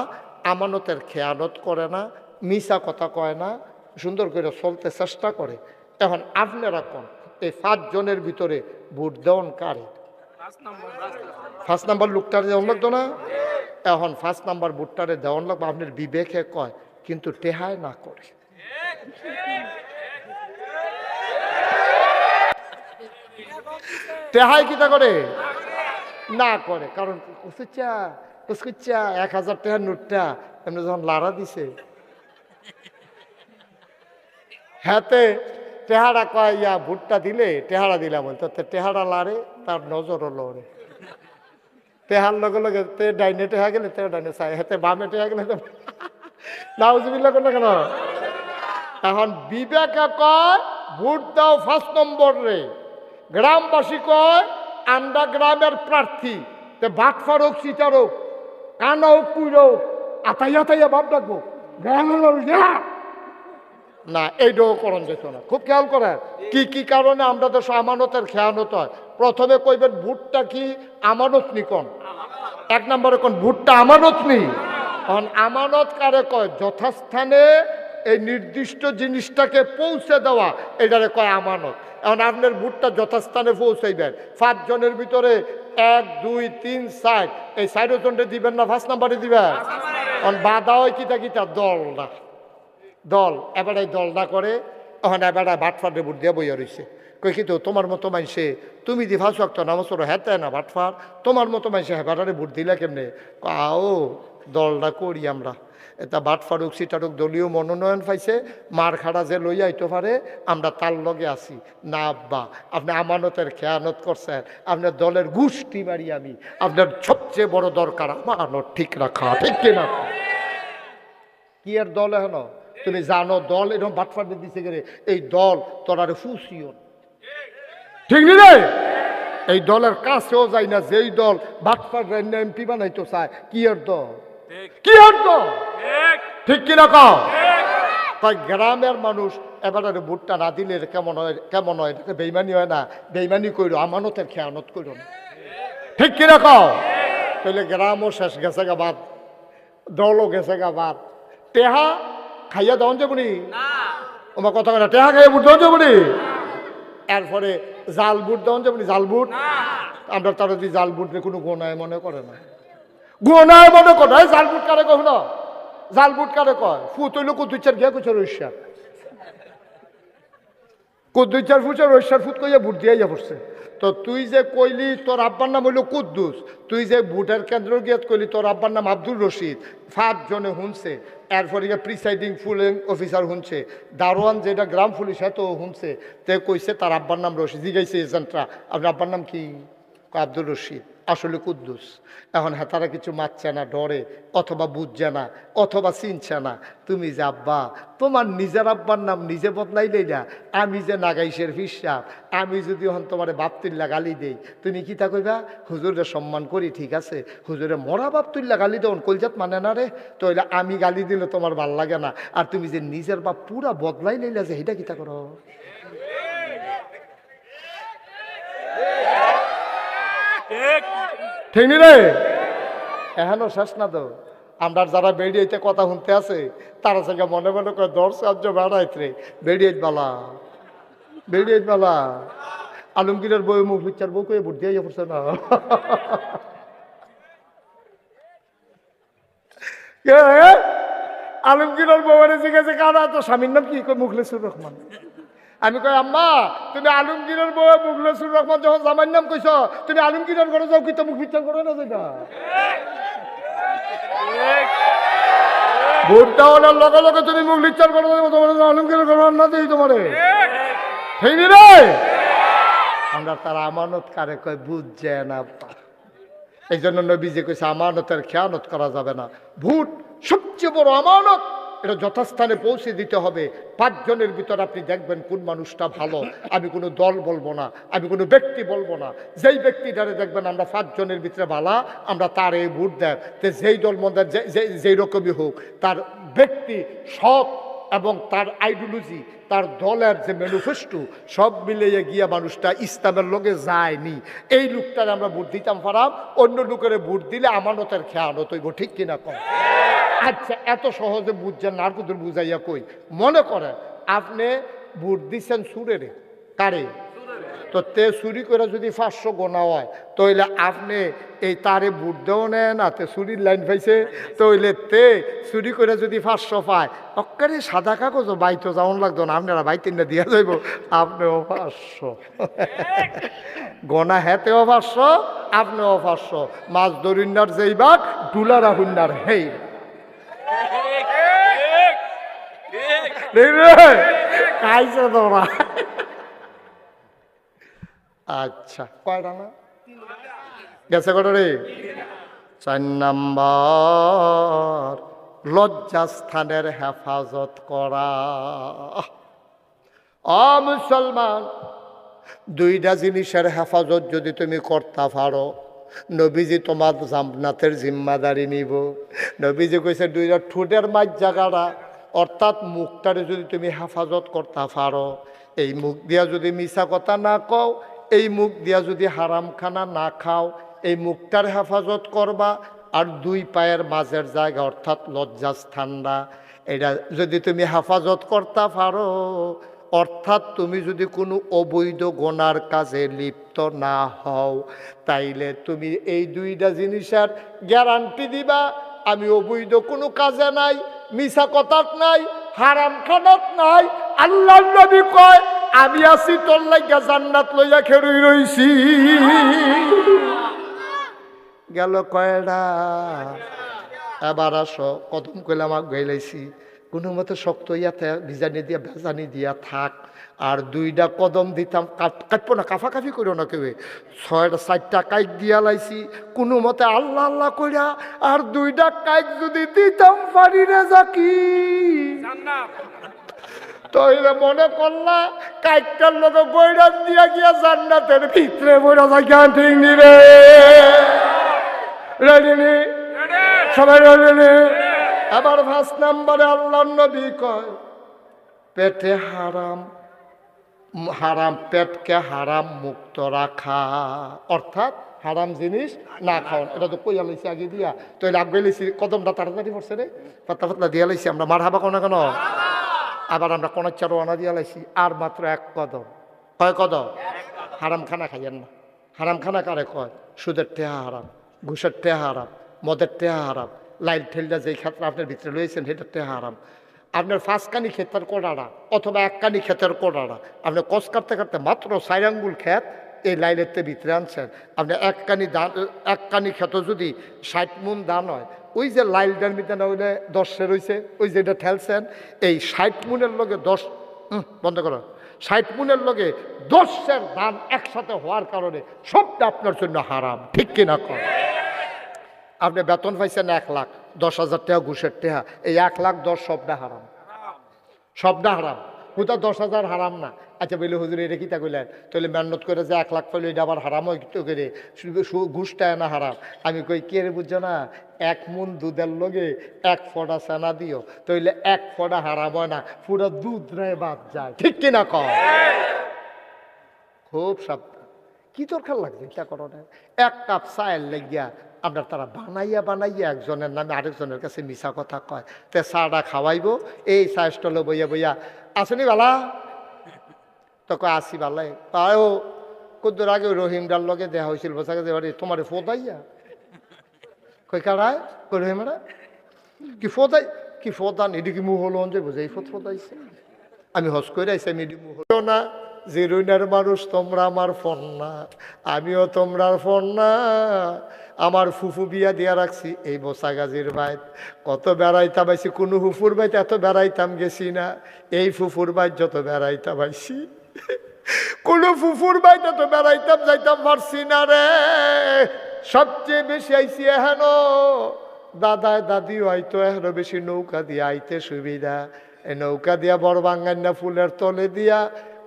আমানতের খেয়ানত করে না, মিছা কথা কয় না, সুন্দর করে চলতে চেষ্টা করে। এখন আপনারা কোন এই 5 জনের ভিতরে ভোট দেওয়ান কারে? 5 নাম্বার লোকটারে দেওয়ান লাগতো না? এখন 5 নাম্বার ভোটটারে দেওয়ান লাগবে, আপনার বিবেকে কয়, কিন্তু টেহায় না করে। টেহায় কিতা করে? না করে। কারণ কুসুচ্চা 1000 টাকার নোটটা এমনি যখন লাড়া দিছে, হাতে টেহারা কয় ইয়া ভুট্টা দিলে টেহারা দিলাম বলতো, টেহারা লাড়ে তার নজরও লড়ে। টেহার লগে লগে তে ডাইনে টেহা গেলে তে ডাইনে চাই, হাতে বামে টেহা গেলে নাউজুবিল্লাহ করলো কেন? এখন বিবেকে কয় ভোট দাও 5 নম্বর রে, গ্রামবাসী কয় আমরা গ্রামের প্রার্থী, তে বাট ফারুক সিটারুক কানা হোক কুইরো আতাইয়া তাইয়া বাপ ডাকবো না, এইটাও করণ যেত না। খুব খেয়াল করে কি কি কারণে আমরা দেশ আমানতের খেয়ানত হয়। প্রথমে কইবেন ভোটটা কি আমানত নি? কোন 1 নম্বরে কোন ভোটটা আমানত নি? কারণ আমানত কারে কয়? যথাস্থানে এই নির্দিষ্ট জিনিসটাকে পৌঁছে দেওয়া, এটারে কয় আমানত। এখন আপনার ভোটটা যথাস্থানে পৌঁছাইবেন, 5 জনের ভিতরে 1 2 3 4 এই 4 জনটা দিবেন না 5 নম্বরে দিবেন? কারণ বাধা হয় কিতা কিতা দল না দল, এবার এই দলটা করে। এখন এবার বাটফারে ভোট দিয়ে বইয়া রয়েছে, কই কিন্তু তোমার মতো মানুষে তুমি দি 5 ওয়াক্ত নামাজ পড়ো, হ্যাঁ তাই না বাটফার, তোমার মতো মানুষে হেবারে ভোট দিলে কেমনে? ও দলটা করি আমরা, এটা বাট ফারুক সিটারুক দলীয় মনোনয়ন পাইছে, মার খাড়া যে লইয়া আইতে পারে, আমরা তার লগে আছি না। আব্বা আপনি আমানতের খেয়ানত করছেন, আপনার দলের গোষ্ঠী বাড়ি আমি, আপনার সবচেয়ে বড় দরকার আমানত ঠিক রাখা, ঠিক কিনা? কি আর দল হেন তুমি জানো দল এরকম বাটফাট দিছে গেলে এই দল তোর আর ফুসিও ঠিক নি রে এই দলের কাছেও যায় না যেই দল বাটফাট এমপি বানাইতো চায় কি আর দল কি আর দল ঠিক কিনা কও তাই গ্রামের মানুষ এবারে ভোটটা না দিলে কেমন হয় এটাকে বেইমানি হয় না বেইমানি করো আমানতের খেয়ানত করো না ঠিক কিনা কও তাহলে গ্রামও শেষ গেছে গা বাদ দলও গেছে গা বাদ টেহা খাইয়া দেওয়ান যাবনি আমার কথা কথা টেহা খাইয়া বুট দেওয়ান যাবনি এরপরে জাল বুট দেওয়ান যাবনি জাল বুট আমরা তারা যদি জাল বুটে কোনো গোনায় মনে করে না গোনায় মনে করে জাল বুট কারে কহ না জাল বুট কারে কয় ফুট হইলো কুদুচার গিয়া কুচার ঐশ্বার কুদ্দুচার ফুচার ঐশ্বার ফুট কইয়া বুট দিয়ে পড়ছে তো তুই যে কইলি তোর আব্বার নাম হইল কুদ্দুস তুই যে ভোটের কেন্দ্র গিয়ে কইলি তোর আব্বার নাম আব্দুল রশিদ 5 জনে শুনছে এরপরে প্রিসাইডিং পুলিং অফিসার শুনছে দারোয়ান যেটা গ্রাম পুলিশ তো শুনছে তে কইছে তার আব্বার নাম রশিদ জিগাইছে এজেন্টরা আপনার আব্বার নাম কি আব্দুল রশিদ আসলে কুদ্দুস এখন হেতারা কিছু মারছে না ডরে অথবা বুঝছে না অথবা চিনছে না তুমি যে আব্বা তোমার নিজের আব্বার নাম নিজে বদলাইলেই না আমি যে নাগাইশের হিসাব আমি যদি হন তোমার বাপতুল্লা গালি দেই তুমি কি তা কইবা হুজুরের সম্মান করি ঠিক আছে হুজুরে মরা বাপতুল্লা গালি দেন কলজাত মানে না রে তাইলে আমি গালি দিলে তোমার ভাল লাগে না আর তুমি যে নিজের বাপ পুরা বদলাই লইলা যে এটা কিতা করো ঠিক নি রে এখনো শেষ না তো আমরা যারা বেরিয়েতে কথা শুনতে আছে তারা সঙ্গে মনে মনে করে 10 রাজ্য বেড়াইত রে বেরিয়ে বেলা আলমগীরের বই মুখ লিচার বউ কয়ে ভোট দিয়ে পড়ছে না আলমগীরের বউরে জিজ্ঞাসা কারা তো স্বামীর নাম কি কয় মুখলেসুর রহমান আমি কই আম্মা তুমি আলমগীরের বউ মুখলেসুর রহমান যখন জামাইর নাম কইছ তুমি আলমগীরের ঘরে যাও কি তো মুখ বিচার করো না যেটা ভোট দেওয়ার লগে লগে তুমি মুখ বিচার করো তোমার আলমগীরের ঘরে না দিই তোমারে ঠিক রে আমরা তার আমানত কারে কয় বুঝছে না এই জন্য নবীজি কইছে আমানতের খেয়ানত করা যাবে না ভোট সবচেয়ে বড় আমানত এটা যথাস্থানে পৌঁছে দিতে হবে 5 জনের ভিতর আপনি দেখবেন কোন মানুষটা ভালো আমি কোনো দল বলবো না আমি কোনো ব্যক্তি বলবো না যেই ব্যক্তিটারে দেখবেন আমরা 5 জনের ভিতরে ভালো আমরা তারে ভোট দেয় তো যেই দল মধ্যে যেই রকমই হোক তার ব্যক্তি সৎ এবং তার আইডিওলজি তার দলের যে ম্যানিফেস্টো সব মিলিয়ে গিয়া মানুষটা ইসলামের লগে যায়নি এই লোকটারে আমরা ভোট দিতাম পারাম অন্য লোকের ভোট দিলে আমানতের খেয়ানত হইব ঠিক কিনা কম আচ্ছা এত সহজে বুঝছেন না আর কত বুঝাইয়া কই মনে করে আপনি ভোট দিচ্ছেন সুরেরে কারে তো তে চুরি করে যদি 500 গোনা হয় তাহলে আপনি এই তারে ভোট দেও নেন তে চুরির লাইন পাইছে তাহলে তে চুরি করে যদি 500 পায় অক্কারে সাদা কাগজ বাইতো যাওয়ান লাগতো না আপনারা বাইতে না দিয়া যাইব আপনিও 500 গোনা হেতেও 500 আপনিও 500 মাছ দরিন্নার যেই বাঘ ডুলারা হুন্নার হেই খাইছে তোরা আচ্ছা কয়টা না গেছে কটা রে 4 নম্বর লজ্জাস্থানের হেফাজত করা মুসলমান 2টা জিনিসের হেফাজত যদি তুমি করতে পারো নবীজি তোমার জান্নাতের জিম্মাদারি নিব নবীজি কইছে 2টা ঠোঁটের মাঝ জায়গাটা অর্থাৎ মুখটারে যদি তুমি হেফাজত করতে পারো এই মুখ দিয়া যদি মিছা কথা না কও এই মুখ দিয়া যদি হারাম খানা না খাও এই মুখটার হেফাজত করবা আর 2 পায়ের মাঝের জায়গা অর্থাৎ লজ্জাস্থানটা এটা যদি তুমি হেফাজত করতে পারো অর্থাৎ তুমি যদি কোনো অবৈধ গোনার কাজে লিপ্ত না হও তাইলে তুমি এই 2টা জিনিসের গ্যারান্টি দিবা আমি অবৈধ কোনো কাজে নাই মিছা কথাত নাই হারাম খানাত নাই আল্লাহ নবী কয় আমি আছি তোর লাগা জান্নাত লইয়া খেরুই রইছি গেল কয়টা এবার আসো কদম কইলাম গাইলাইছি কোনো মতো শক্ত ইয়াতে বিজানি দিয়া ভেজানি দিয়া থাক। আর 2টা কদম দিতাম, কাটবো না, কাফাকাফি করো না কেউ। 6টা কাইক দিয়া লাইছি কোনো মতে আল্লাহ আল্লাহ কইরা। আর 2টা কাইক যদি দিতাম পারি রে জাকি, তাইলে মনে করলা কাইকটার লোক বৈরাম দিয়া গিয়া জান্নাতের ভিতরে বইরা জায়গা ঠিক নিরে। রেডি নি সবাই? রেডি নি? আবার 5 নম্বরে আল্লাহর নবী কয় পেটে হারাম, হারাম পেটকে হারাম মুক্ত রাখা, অর্থাৎ হারাম জিনিস না খাওয়ান। এটা তো কইয়া লাইছি আগে দিয়া, তো আগে লাইছি কদমটা তাড়াতাড়ি পড়ছে রে, পাতলা পাতলা দিয়া লাইছি আমরা। মার হাবা কোনা কেন? আবার আমরা কোনাচ্চার ওয়ানা দিয়া লাইছি। আর মাত্র 1 কদম। কয় কদম? হারাম খানা খাইয়েন না। হারাম খানা কারে কয়? সুদের টেহা হারাম, ঘুষের টেহা হারাম, মদের টেহা হারাম, লাইল ঠেলটা যেই ক্ষেত্রে আপনার ভিতরে রয়েছেন সেটার টেহা হারাম। আপনার 5 কানি ক্ষেতের কোড়াড়া অথবা 1 কানি ক্ষেতের কোড়াড়া, আপনি কষ কাটতে কাটতে মাত্র 4 আঙ্গুল ক্ষেত এই লাইলের ভিতরে আনছেন। আপনি 1 কানি ধান, 1 কানি ক্ষেত যদি 60 মণ ধান হয়, ওই যে লাইলটার ভিতরে না হইলে 10 রয়েছে, ওই যে এটা ঠেলছেন, এই 60 মণের লগে 10 বন্ধ করো, 60 মণের লগে 10 ধান একসাথে হওয়ার কারণে সবটা আপনার জন্য হারাম। ঠিক কিনা কর? আপনি বেতন পাইছেন 1 লাখ, 10,000 টাকা ঘুষের টাকা, এই 1 লাখ 10 সবটা হারাম, সবটা হারাম। হুতা 10,000 হারাম না। আচ্ছা বলে হুজুর এটা কি তা কইলেন? তাহলে মেহনত করে যে 1 লাখ পাইলে এটা আবার হারাম হয় তো করে, ঘুষটা না হারাম? আমি কই কে রে বুঝছো না, 1 মণ দুধের লগে 1 ফোঁটা সেনা দিও, তাইলে 1 ফোঁটা হারাম হয় না, পুরো দুধ রে বাদ যায়। ঠিক কিনা কর? খুব সাবধান। কি দরকার লাগছে এটা করো না? 1 কাপ চায়ের লেগিয়া আপনার তারা বানাইয়া বানাইয়া একজনের নামে আরেকজনের কাছে মিছা কথা কয়, তে চাটা খাওয়াইব, এই চা স্টলে বইয়া বইয়া আসেনি বালা, তো কয় আসি বালাই। তাও কদ্দুর আগে রহিমডার লগে দেওয়া হয়েছিল, বোঝাকে যে তোমার ফোদাইয়া কই কারায় কই রহিমারা কি ফোদাই, কি ফোদান এটি কি মুহ হলো যে বোঝাই ফোদাইছে। আমি হস করে আইসি, আমি এটি মুহ হলো না। জিরুইনার মানুষ তোমরা আমার ফোন না, আমিও তোমরার ফোন না। আমার ফুফু বিয়া দিয়া রাখছি এই বোসাগাজির বাইত, কত বেড়াইতাম আইসি, কোনো ফুফুর বাইত এত বেড়াইতাম গেছি না। এই ফুফুর বাইত যত বেড়াইতাম আইসি, কোনো ফুফুর বাইত এত বেড়াইতাম যাইতাম পারছি না রে। সবচেয়ে বেশি আইসি এহেন দাদায় দাদিও আইতো, এহেন বেশি নৌকা দিয়ে আইতে সুবিধা। এই নৌকা দিয়া বড় বাঙ্গান্না ফুলের তলে দিয়া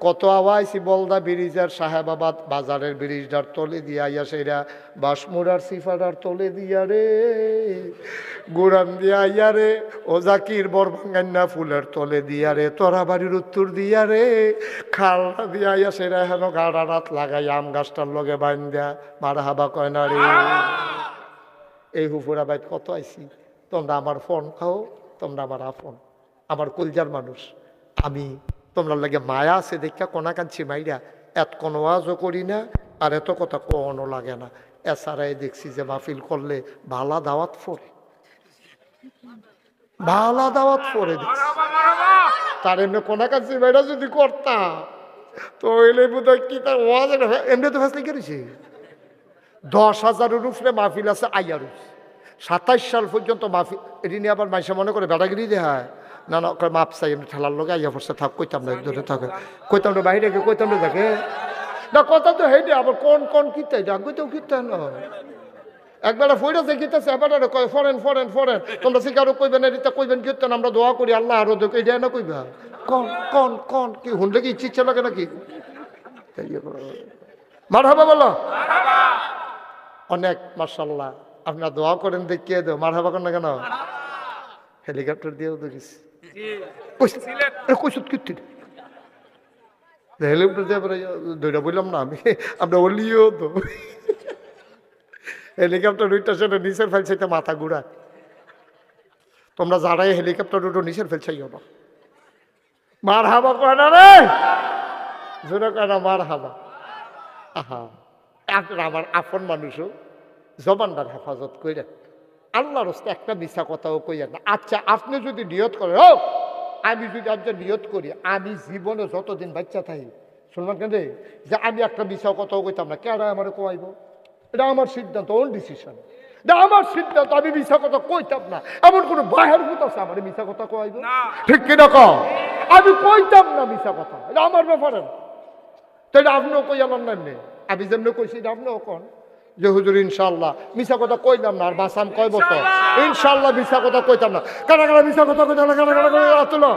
কত আওয়াইছি, বলদা ব্রিজের সাহেবাবাদ বাজারের ব্রিজটার তলে দিয়া আইয়া সেরা বাসমুরার সিফারার তলে দিয়া রে, গুড়ান দিয়া আইয়া রে, ও জাকির বরবাঙ্গান্না ফুলের তলে দিয়া রে, তোরা বাড়ির উত্তর দিয়া রে, খালটা দিয়া আইয়া সেরা হেন গাড়া রাত লাগাই আম গাছটার লগে বাইন দেয়া মারা হাবা কয় না রে। এই হুফুরা বাইত কত আইছি। তোমরা আমার ফোন খাও, তোমরা আমার আফন, আমার কলজার মানুষ। আমি তোমরা লাগে মায়া আছে দেখা কোনা কাঞ্চি মাইরা এত কোনো আওয়াজও করি না, আর এত কথা কোনো লাগে না। এছাড়াই দেখছি যে মাহফিল করলে ভালা দাওয়াত ফোরে, ভালা দাওয়াত ফোরে দেখছি। তার এমনি কোনা কাঞ্চি মাইরা যদি করতাম তো এলে বোধ হয় কি তার ওয়াজ এমনি তো ফেসলি করেছি। 10,000-এর উপরে মাহফিল আছে আইয়ার 27 সাল পর্যন্ত মাহফিল। এটি নিয়ে আবার মাইসা মনে করে বেড়াগিরি দেখায় না না, মাপ চাই এমনি ঠেলার লোক আইয়া পড়ছে থাক, কইতাম না ধরে থাকে, কইতাম না বাইরে কইতাম না দেখে না কথা তো হেঁটে আবার কোন কোন কিনতে ডাকতেও কিনতে না। একবার ফইরাছে কিনতেছে, এবার ফরেন ফরেন ফরেন, তোমরা শিকারও কইবেন এটা কইবেন কীর্তন, আমরা দোয়া করি আল্লাহ আরো দেখ এটা না কইবা কন কন কন কি হুনলে কি ইচ্ছে লাগে নাকি? মারহাবা বলো অনেক মাশাআল্লাহ, আপনারা দোয়া করেন দেখিয়ে দেও মারহাবা কর না কেন? হেলিকপ্টার দিয়েও দেখিস হেলিকপ্টার দিয়ে দুইটা বললাম না আমি, আমরা বলিও তো হেলিকপ্টার দুইটা সেটা নিচের ফেল চাইতে মাথা ঘুরা। তোমরা যারাই হেলিকপ্টার দুটো নিচের ফেল চাইও না, মার হাবা কয় না রে, জোরে কয় না মার হাবা। আহা আমার আপন মানুষও জবানদার হেফাজত করে আল্লাহর রাস্তায় একটা মিথ্যা কথাও কইয়া না। আচ্ছা আপনি যদি নিয়ত করেন, ও আমি যদি আজ নিয়ত করি আমি জীবনে যতদিন বাচ্চা থাকি শুনলাম কেন যে আমি একটা মিথ্যা কথাও কইতাম না, কেন আমার কোয়াইব? এটা আমার সিদ্ধান্ত, ওন ডিসিশন। না আমার সিদ্ধান্ত, আমি মিশা কথা কইতাম না। এমন কোন বাহের ভূত আছে আমার মিশা কথা কইব? ঠিক কিনা কও? আমি কইতাম না মিশা কথা, এটা আমার ব্যাপারে। তাহলে আপনিও কই আমার নামে, আমি যেমনি কইছি আপনিও কন যে হুজুর ইনশাল্লাহ মিশা কথা কইলাম না, আর বাসাম কয় বছর ইনশাল্লাহ মিশা কথা কইতাম না। কারা কারা মিশা কথা কইতাম না, কারা কারা করে তুলো।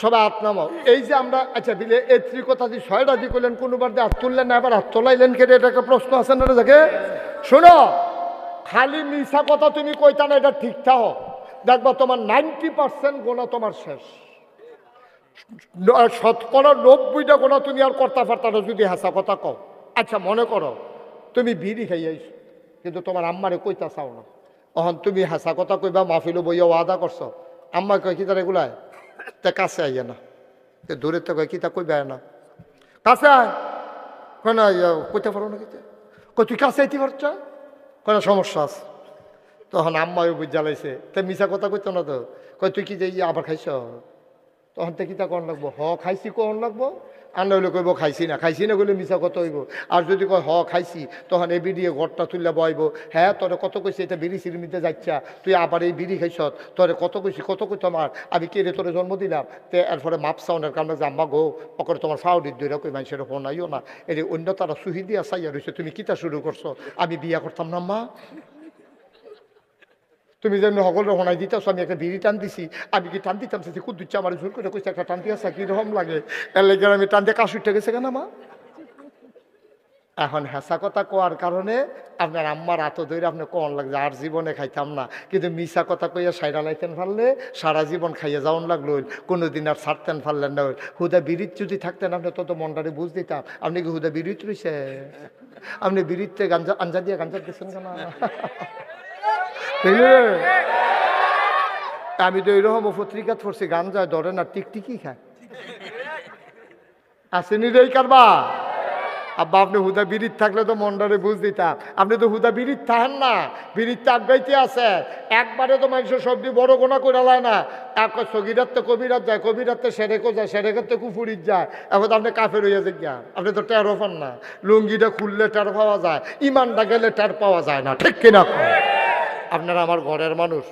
সবাই হাত নামাও। এই যে আমরা আচ্ছা বিলে এই কথা দিয়ে 6টা দিয়ে করলেন, কোনোবার দিয়ে হাত তুললেন না, এবার হাত তোলাইলেন কেটে, এটা একটা প্রশ্ন আছে না দেখে। শোনো, খালি মিশা কথা তুমি কইতা না, এটা ঠিক থাকো, দেখবা তোমার 90% গোনা তোমার শেষ। 90টা গোনা তুমি আর করতে পারতা না যদি হাসা কথা কও। আচ্ছা মনে করো তুমি বিড়ি খাইয়াইছো, কিন্তু তোমার আম্মারে কইতা চাও না, তখন তুমি হাসা কথা কইবা, মাহফিলও বইয়া ওয়াদা করছো, আম্মা কয় কি তার এগুলায় তা কাছে আইয়া না, দূরের তো কয় কি তা কইবে না, কাছে আয় কেন কইতে পারো না, কই তুই কাছে আইতে পারছ কেন, সমস্যা আছে। তখন আম্মাও বুঝ জ্বালাইছে, তা মিশা কথা কইতো না তো, কই তুই কি যে আবার খাইছ, তখন তো কিতা কন লাগবো, খাইছি কন লাগবো, আর নইলে কইব খাইছি না কইলে মিশা কত হইব। আর যদি কয় খাইছি, তখন এই বিড়িয়ে ঘরটা তুললে বইব, হ্যাঁ তোরে কত কইছি এটা বিড়ি সিরিমিতে যাচ্ছা, তুই আবার এই বিড়ি খাইছ, তোরে কত কইছি কত কই তোমার, আমি কে রে তোরে জন্ম দিলাম। তে এরপরে মাপ সাউনের কারণে যে আম্মা গো পকরে তোমার ফাউডির দইরা কই মানুষের ফোনাইও না, এই অন্য তারা সুহি দিয়া চাইয়া রয়েছে, তুমি কিতা শুরু করছো, আমি বিয়া করতাম না মা। তুমি যেমনি সকলের হোনাই দিতেছ, আমি একটা বিড়ি টান দিছি, আমি কি টান দিতাম সে খুব দিচ্ছে আমার ঝুল করে কইছে একটা টান দিয়ে আসা কিরকম লাগে, এর লেগে আমি টান দিয়ে কাশ উঠে গেছে কেন মা। এখন হেসা কথা কোয়ার কারণে আপনার আম্মার আত ধরে আপনি কন লাগছে, আর জীবনে খাইতাম না, কিন্তু মিশা কথা কইয়া সাইরা লাইতেন পারলে সারা জীবন খাইয়া যাওয়ান লাগলো, কোনোদিন আর ছাড়তেন পারলেন না। হুদা বিড়িত যদি থাকতেন আপনি তত মনটারে বুঝ দিতাম। আপনি কি হুদা বিড়িত রয়েছে, আপনি বিড়িতে গাঞ্জা আঞ্জা দিয়ে গাঞ্জা দিচ্ছেন কেন? আমি তো এইরকম পত্রিকা পড়ছি, গাঞ্জা ধরে না টিকটিকি খায়, আসেনি রে কারবা। আব্বা আপনি হুদা বিড়িত থাকলে তো মন্ডারে বুঝ দিতাম, আপনি তো হুদা বিড়িত থাকেন না, বিড়িত আগাইতে আছে, একবারে তো মানুষের সবজি বড় গোনা করে লায় না, এক সগিরাত তো কবিরাত যায়, কবিরাত তো সেরেকও যায়, সেরেকের তো কুফুরিত যায়, এখন আপনি কাফের হইয়া যান, আপনি তো টেরো পান না, লুঙ্গিটা খুললে টের পাওয়া যায়, ইমানটা গেলে টের পাওয়া যায় না, ঠিক কিনা? আপনারা আমার ঘরের মানুষ,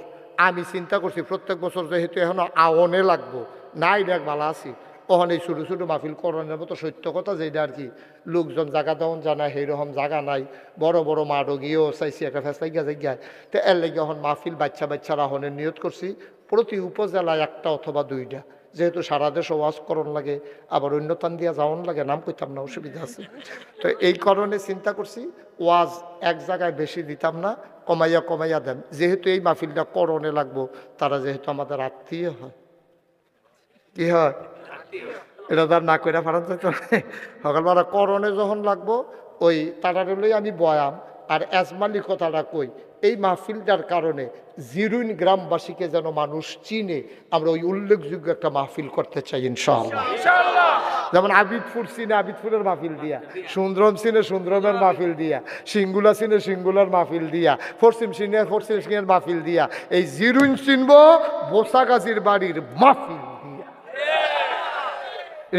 আমি চিন্তা করছি প্রত্যেক বছর যেহেতু এখন আওনে লাগবো, নাই দেখ ভালো আছি, ওখানে এই ছোটো ছোটো মাহফিল করণের মতো সত্য কথা যেটা আর কি, লোকজন জায়গা দেওয়ান জানা সেইরকম জায়গা নাই, বড় বড় মাঠও গিয়েও চাইছি একটা ফেসাই গিয়া জায়গায়, তো এর লেগে এখন মাহফিল বাচ্চারা হনের নিয়ত করছি প্রতি উপজেলায় একটা অথবা 2টা, যেহেতু সারা দেশ ওয়াজকরণ লাগে, আবার অন্য টান দিয়া যাওয়ান লাগে, নাম কইতাম না, অসুবিধা আছে। তো এই কারণে চিন্তা করছি ওয়াজ এক জায়গায় বেশি দিতাম না, কমাইয়া দেন, যেহেতু এই মাহফিলটা করণে লাগবো, তারা যেহেতু আমাদের আত্মীয় হয়, কি হয় এটা তার না কইরা ফারান তো সকালবেলা করণে যখন লাগবো, ওই তারারে লই আমি বয়াম আর এজমালি কথাটা কই, এই মাহফিলটার কারণে জিরুইন গ্রামবাসীকে যেন মানুষ চিনে, আমরা ওই উল্লেখযোগ্য একটা মাহফিল করতে চাই ইনশাআল্লাহ। যেমন আবিদপুর চিনে আবিদপুরের মাহফিল দিয়া, সুন্দরম চিনে সুন্দরমের মাহফিল দিয়া, সিঙ্গুলা চিনে সিঙ্গুলার মাহফিল দিয়া, পশ্চিম সিংহের মাহফিল দিয়া, এই জিরুইন চিনব বোসাগাজির বাড়ির মাহফিল দিয়া।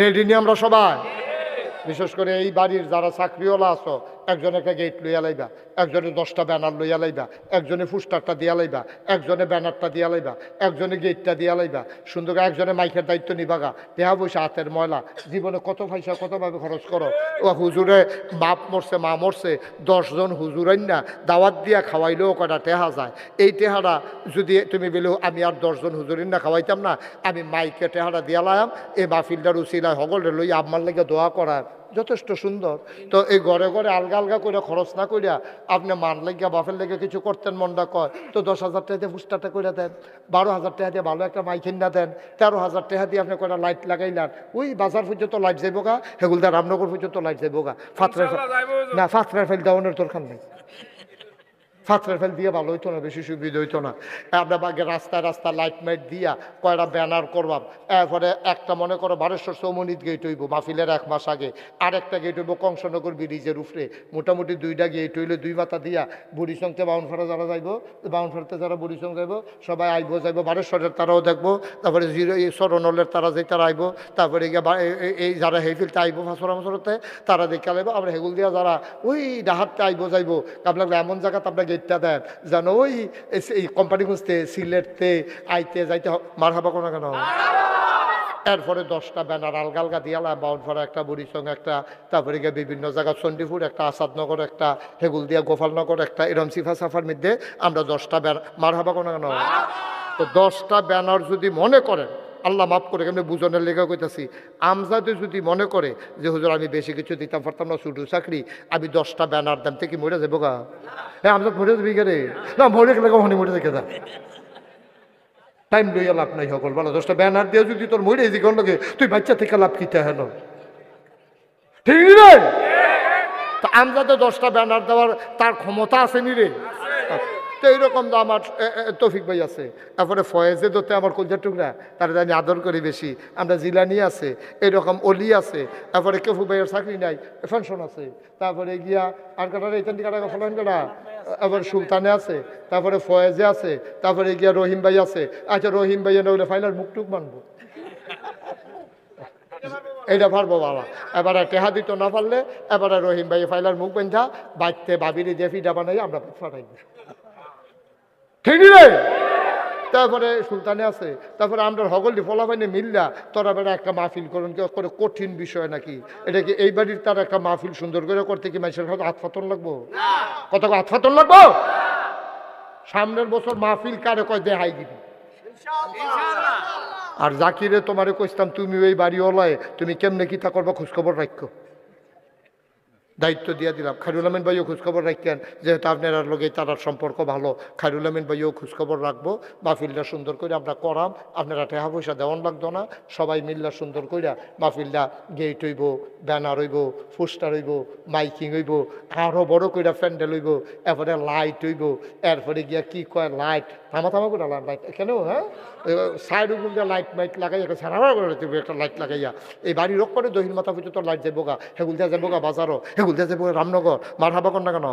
রেডি নি আমরা সবাই? বিশেষ করে এই বাড়ির যারা চাকরিওয়ালা আছো, একজনে একটা গেট লইয়া লাইবা, একজনে 10টা ব্যানার লইয়া লাইবা, একজনে ফুস্টারটা দিয়া লাইবা, একজনে ব্যানারটা দিয়া লাইবা, একজনে গেটটা দিয়া লাইবা, সুন্দর একজনে মাইকের দায়িত্ব নিবাগা, দেহা পয়সা হাতের ময়লা, জীবনে কত পয়সা কতভাবে খরচ করো, ও হুজুরে বাপ মরছে মা মরছে, 10 জন হুজুরাই না দাওয়াত দিয়া খাওয়াইলেও কটা টেহা যায়, এই টেহাটা যদি তুমি বলো আমি আর 10 জন হুজুরিন না খাওয়াইতাম না, আমি মাইকে টেহাটা দিয়া লাইম, এই মাহফিলটার উচিলায় হগলে লই আম্মার লেগে দোয়া করার, যথেষ্ট সুন্দর। তো এই ঘরে ঘরে আলগা আলগা করে খরচ না করিয়া আপনি মান লেগিয়া বাপের লেগে কিছু করতেন, মনটা কয় তো 10,000 টাকা দিয়ে ফুস্টারটা করে দেন, 12,000 টাকা দিয়ে ভালো একটা মাইকিন না দেন, 13,000 টাকা দিয়ে আপনি কয়টা লাইট লাগাইলেন, ওই বাজার পর্যন্ত লাইট যাইব গা, হেগুলদার রামনগর পর্যন্ত লাইট যাইব গা, ফাতরার ফেল দেওয়ানোর দরকার নেই, ফাতরের ফেল দিয়ে ভালো হইতো না, বেশি সুবিধা হইতো না। আমরা বাগে রাস্তায় রাস্তা লাইট মাইট দিয়া কয়টা ব্যানার করবাম। এরপরে একটা মনে করো বারেশ্বর চৌমনিত গেট হইব মাহফিলের 1 মাস আগে, আরেকটা গেট হইব কংসনগর ব্রিজের উপরে। মোটামুটি 2টা গেট হইলে 2 মাথা দিয়া বুড়িসংতে বাউনফাড়া যারা যাইব, বাউনফাড়াতে যারা বুড়িসং যাইব সবাই আইব যাইব, বারেশ্বরের তারাও দেখবো, তারপরে সরনলের তারা যে তারা আইব, তারপরে এই যারা হেফিলতে আইব ফাঁসরামসরতে তারা দেখে আইব। আমরা হেগুল দিয়া যারা ওই ডাহাততে আইব যাইব, আপনার এমন জায়গাতে আপনার গেটটা দেন যেন ওই এই কোম্পানি খুঁজতে সিলেটতে আইতে যাইতে মার হাবা কোনো কেন। এরপরে 10টা ব্যানার আলগা আলগা দিয়ালাম, বাউনফাড়া একটা, বুড়িসং একটা, তারপরে গিয়ে বিভিন্ন জায়গা চণ্ডীপুর একটা, আসাদনগর একটা, হেগুল দিয়া গোপালনগর একটা, এরম সিফা সাফার মধ্যে আমরা 10টা ব্যানার মার হাবা কোনো কেন। তো 10টা ব্যানার যদি মনে করেন, আল্লাহ মাফ করে কেমনি বুঝনের লেখা কইতাছি, আমজাদে যদি মনে করে যে হুজুর আমি বেশি কিছু দিতাম পারতাম না, ছুটু চাকরি, আমি 10টা ব্যানার দাম থেকে মরে যাবো গা। হ্যাঁ আমজাদ মরে যাবি কে রে? না মরে গেলে কখনই মরে দেখে যা, টাইম লইয়া লাভ নাই সকল বলো। 10টা ব্যানার দিয়ে যদি তোর মরে জীবন লাগে, তুই বাচ্চা থেকে লাভ কিতে হেন, ঠিক রে? তা আমজাদে 10টা ব্যানার দেওয়ার তার ক্ষমতা আছে নি রে? তো এইরকম তো আমার তৌফিক ভাই আছে, তারপরে ফয়েজে দোতে আমার কলজার টুকরা, তারা জানি আদর করি বেশি। আমরা জিলানি আছে, এইরকম অলি আছে, তারপরে কেফু ভাইয়ের চাকরি নাই, পেনশন আছে, তারপরে গিয়া আর কাটার এইখান কাটা ফলান কাটা, আবার সুলতানে আছে, তারপরে ফয়েজে আছে, তারপরে গিয়া রহিম ভাই আছে। আচ্ছা রহিম ভাইয়া নইলে ফাইলার মুখ টুক মানবো, এইটা পারবো বাবা। এবারে টেহা দিত না পারলে এবারে রহিম ভাই ফাইলার মুখ বেঁধা বাইতে বাবিরে দিয়ে ফিডা বানাই আমরা ফাটাইব, ঠিক রে? তারপরে সুলতানে আছে, তারপরে আমরা হগলি ফলাফাইনে মিল্লা তোরা বেড়া একটা মাহফিল করুন, করে কঠিন বিষয় নাকি এটা? কি এই বাড়ির তার একটা মাহফিল সুন্দর করে করতে কি মানুষের হয়তো হাতফাতন লাগবো? কত হাতফাতন লাগবো? সামনের বছর মাহফিল কারে কয় দেহাই দিবি। আর জাকিরে তোমারে কইতাম তুমি ওই বাড়ি ওলায় তুমি কেমনে কি তা করবো খোঁজখবর রাখো, দায়িত্ব দিয়ে দিলাম। খায়রুল আমিন ভাইও খোঁজখবর রাখতেন, যেহেতু আপনার লোকে তার সম্পর্ক ভালো, খায়রুল আমিন ভাইও খোঁজখবর রাখবো। মাহফিলটা সুন্দর করে আমরা করাম, আপনারা টাকা পয়সা দেওয়ান লাগতো না, সবাই মিল্লা সুন্দর করে মাহফিলটা গেট হইব, ব্যানার হইব, পোস্টার হইব, মাইকিং হইব, আরও বড় করে প্যান্ডেল হইব, এরপরে লাইট হইব, এরপরে গিয়া কি কয় লাইট থামা থামা করে লাইট কেন, হ্যাঁ সাইড উগুল দিয়ে লাইট মাইট লাগাই একটা সারা করে দেবো, একটা লাইট লাগাইয়া এই বাড়ির রোগ করে দহিন মাথা পুজো তোর লাইট যাবো গা, হেগুল দিয়ে যাবো গা বাজারও, হেগুল দিয়ে যাবো রামনগর, মার হাবা কর না কেন।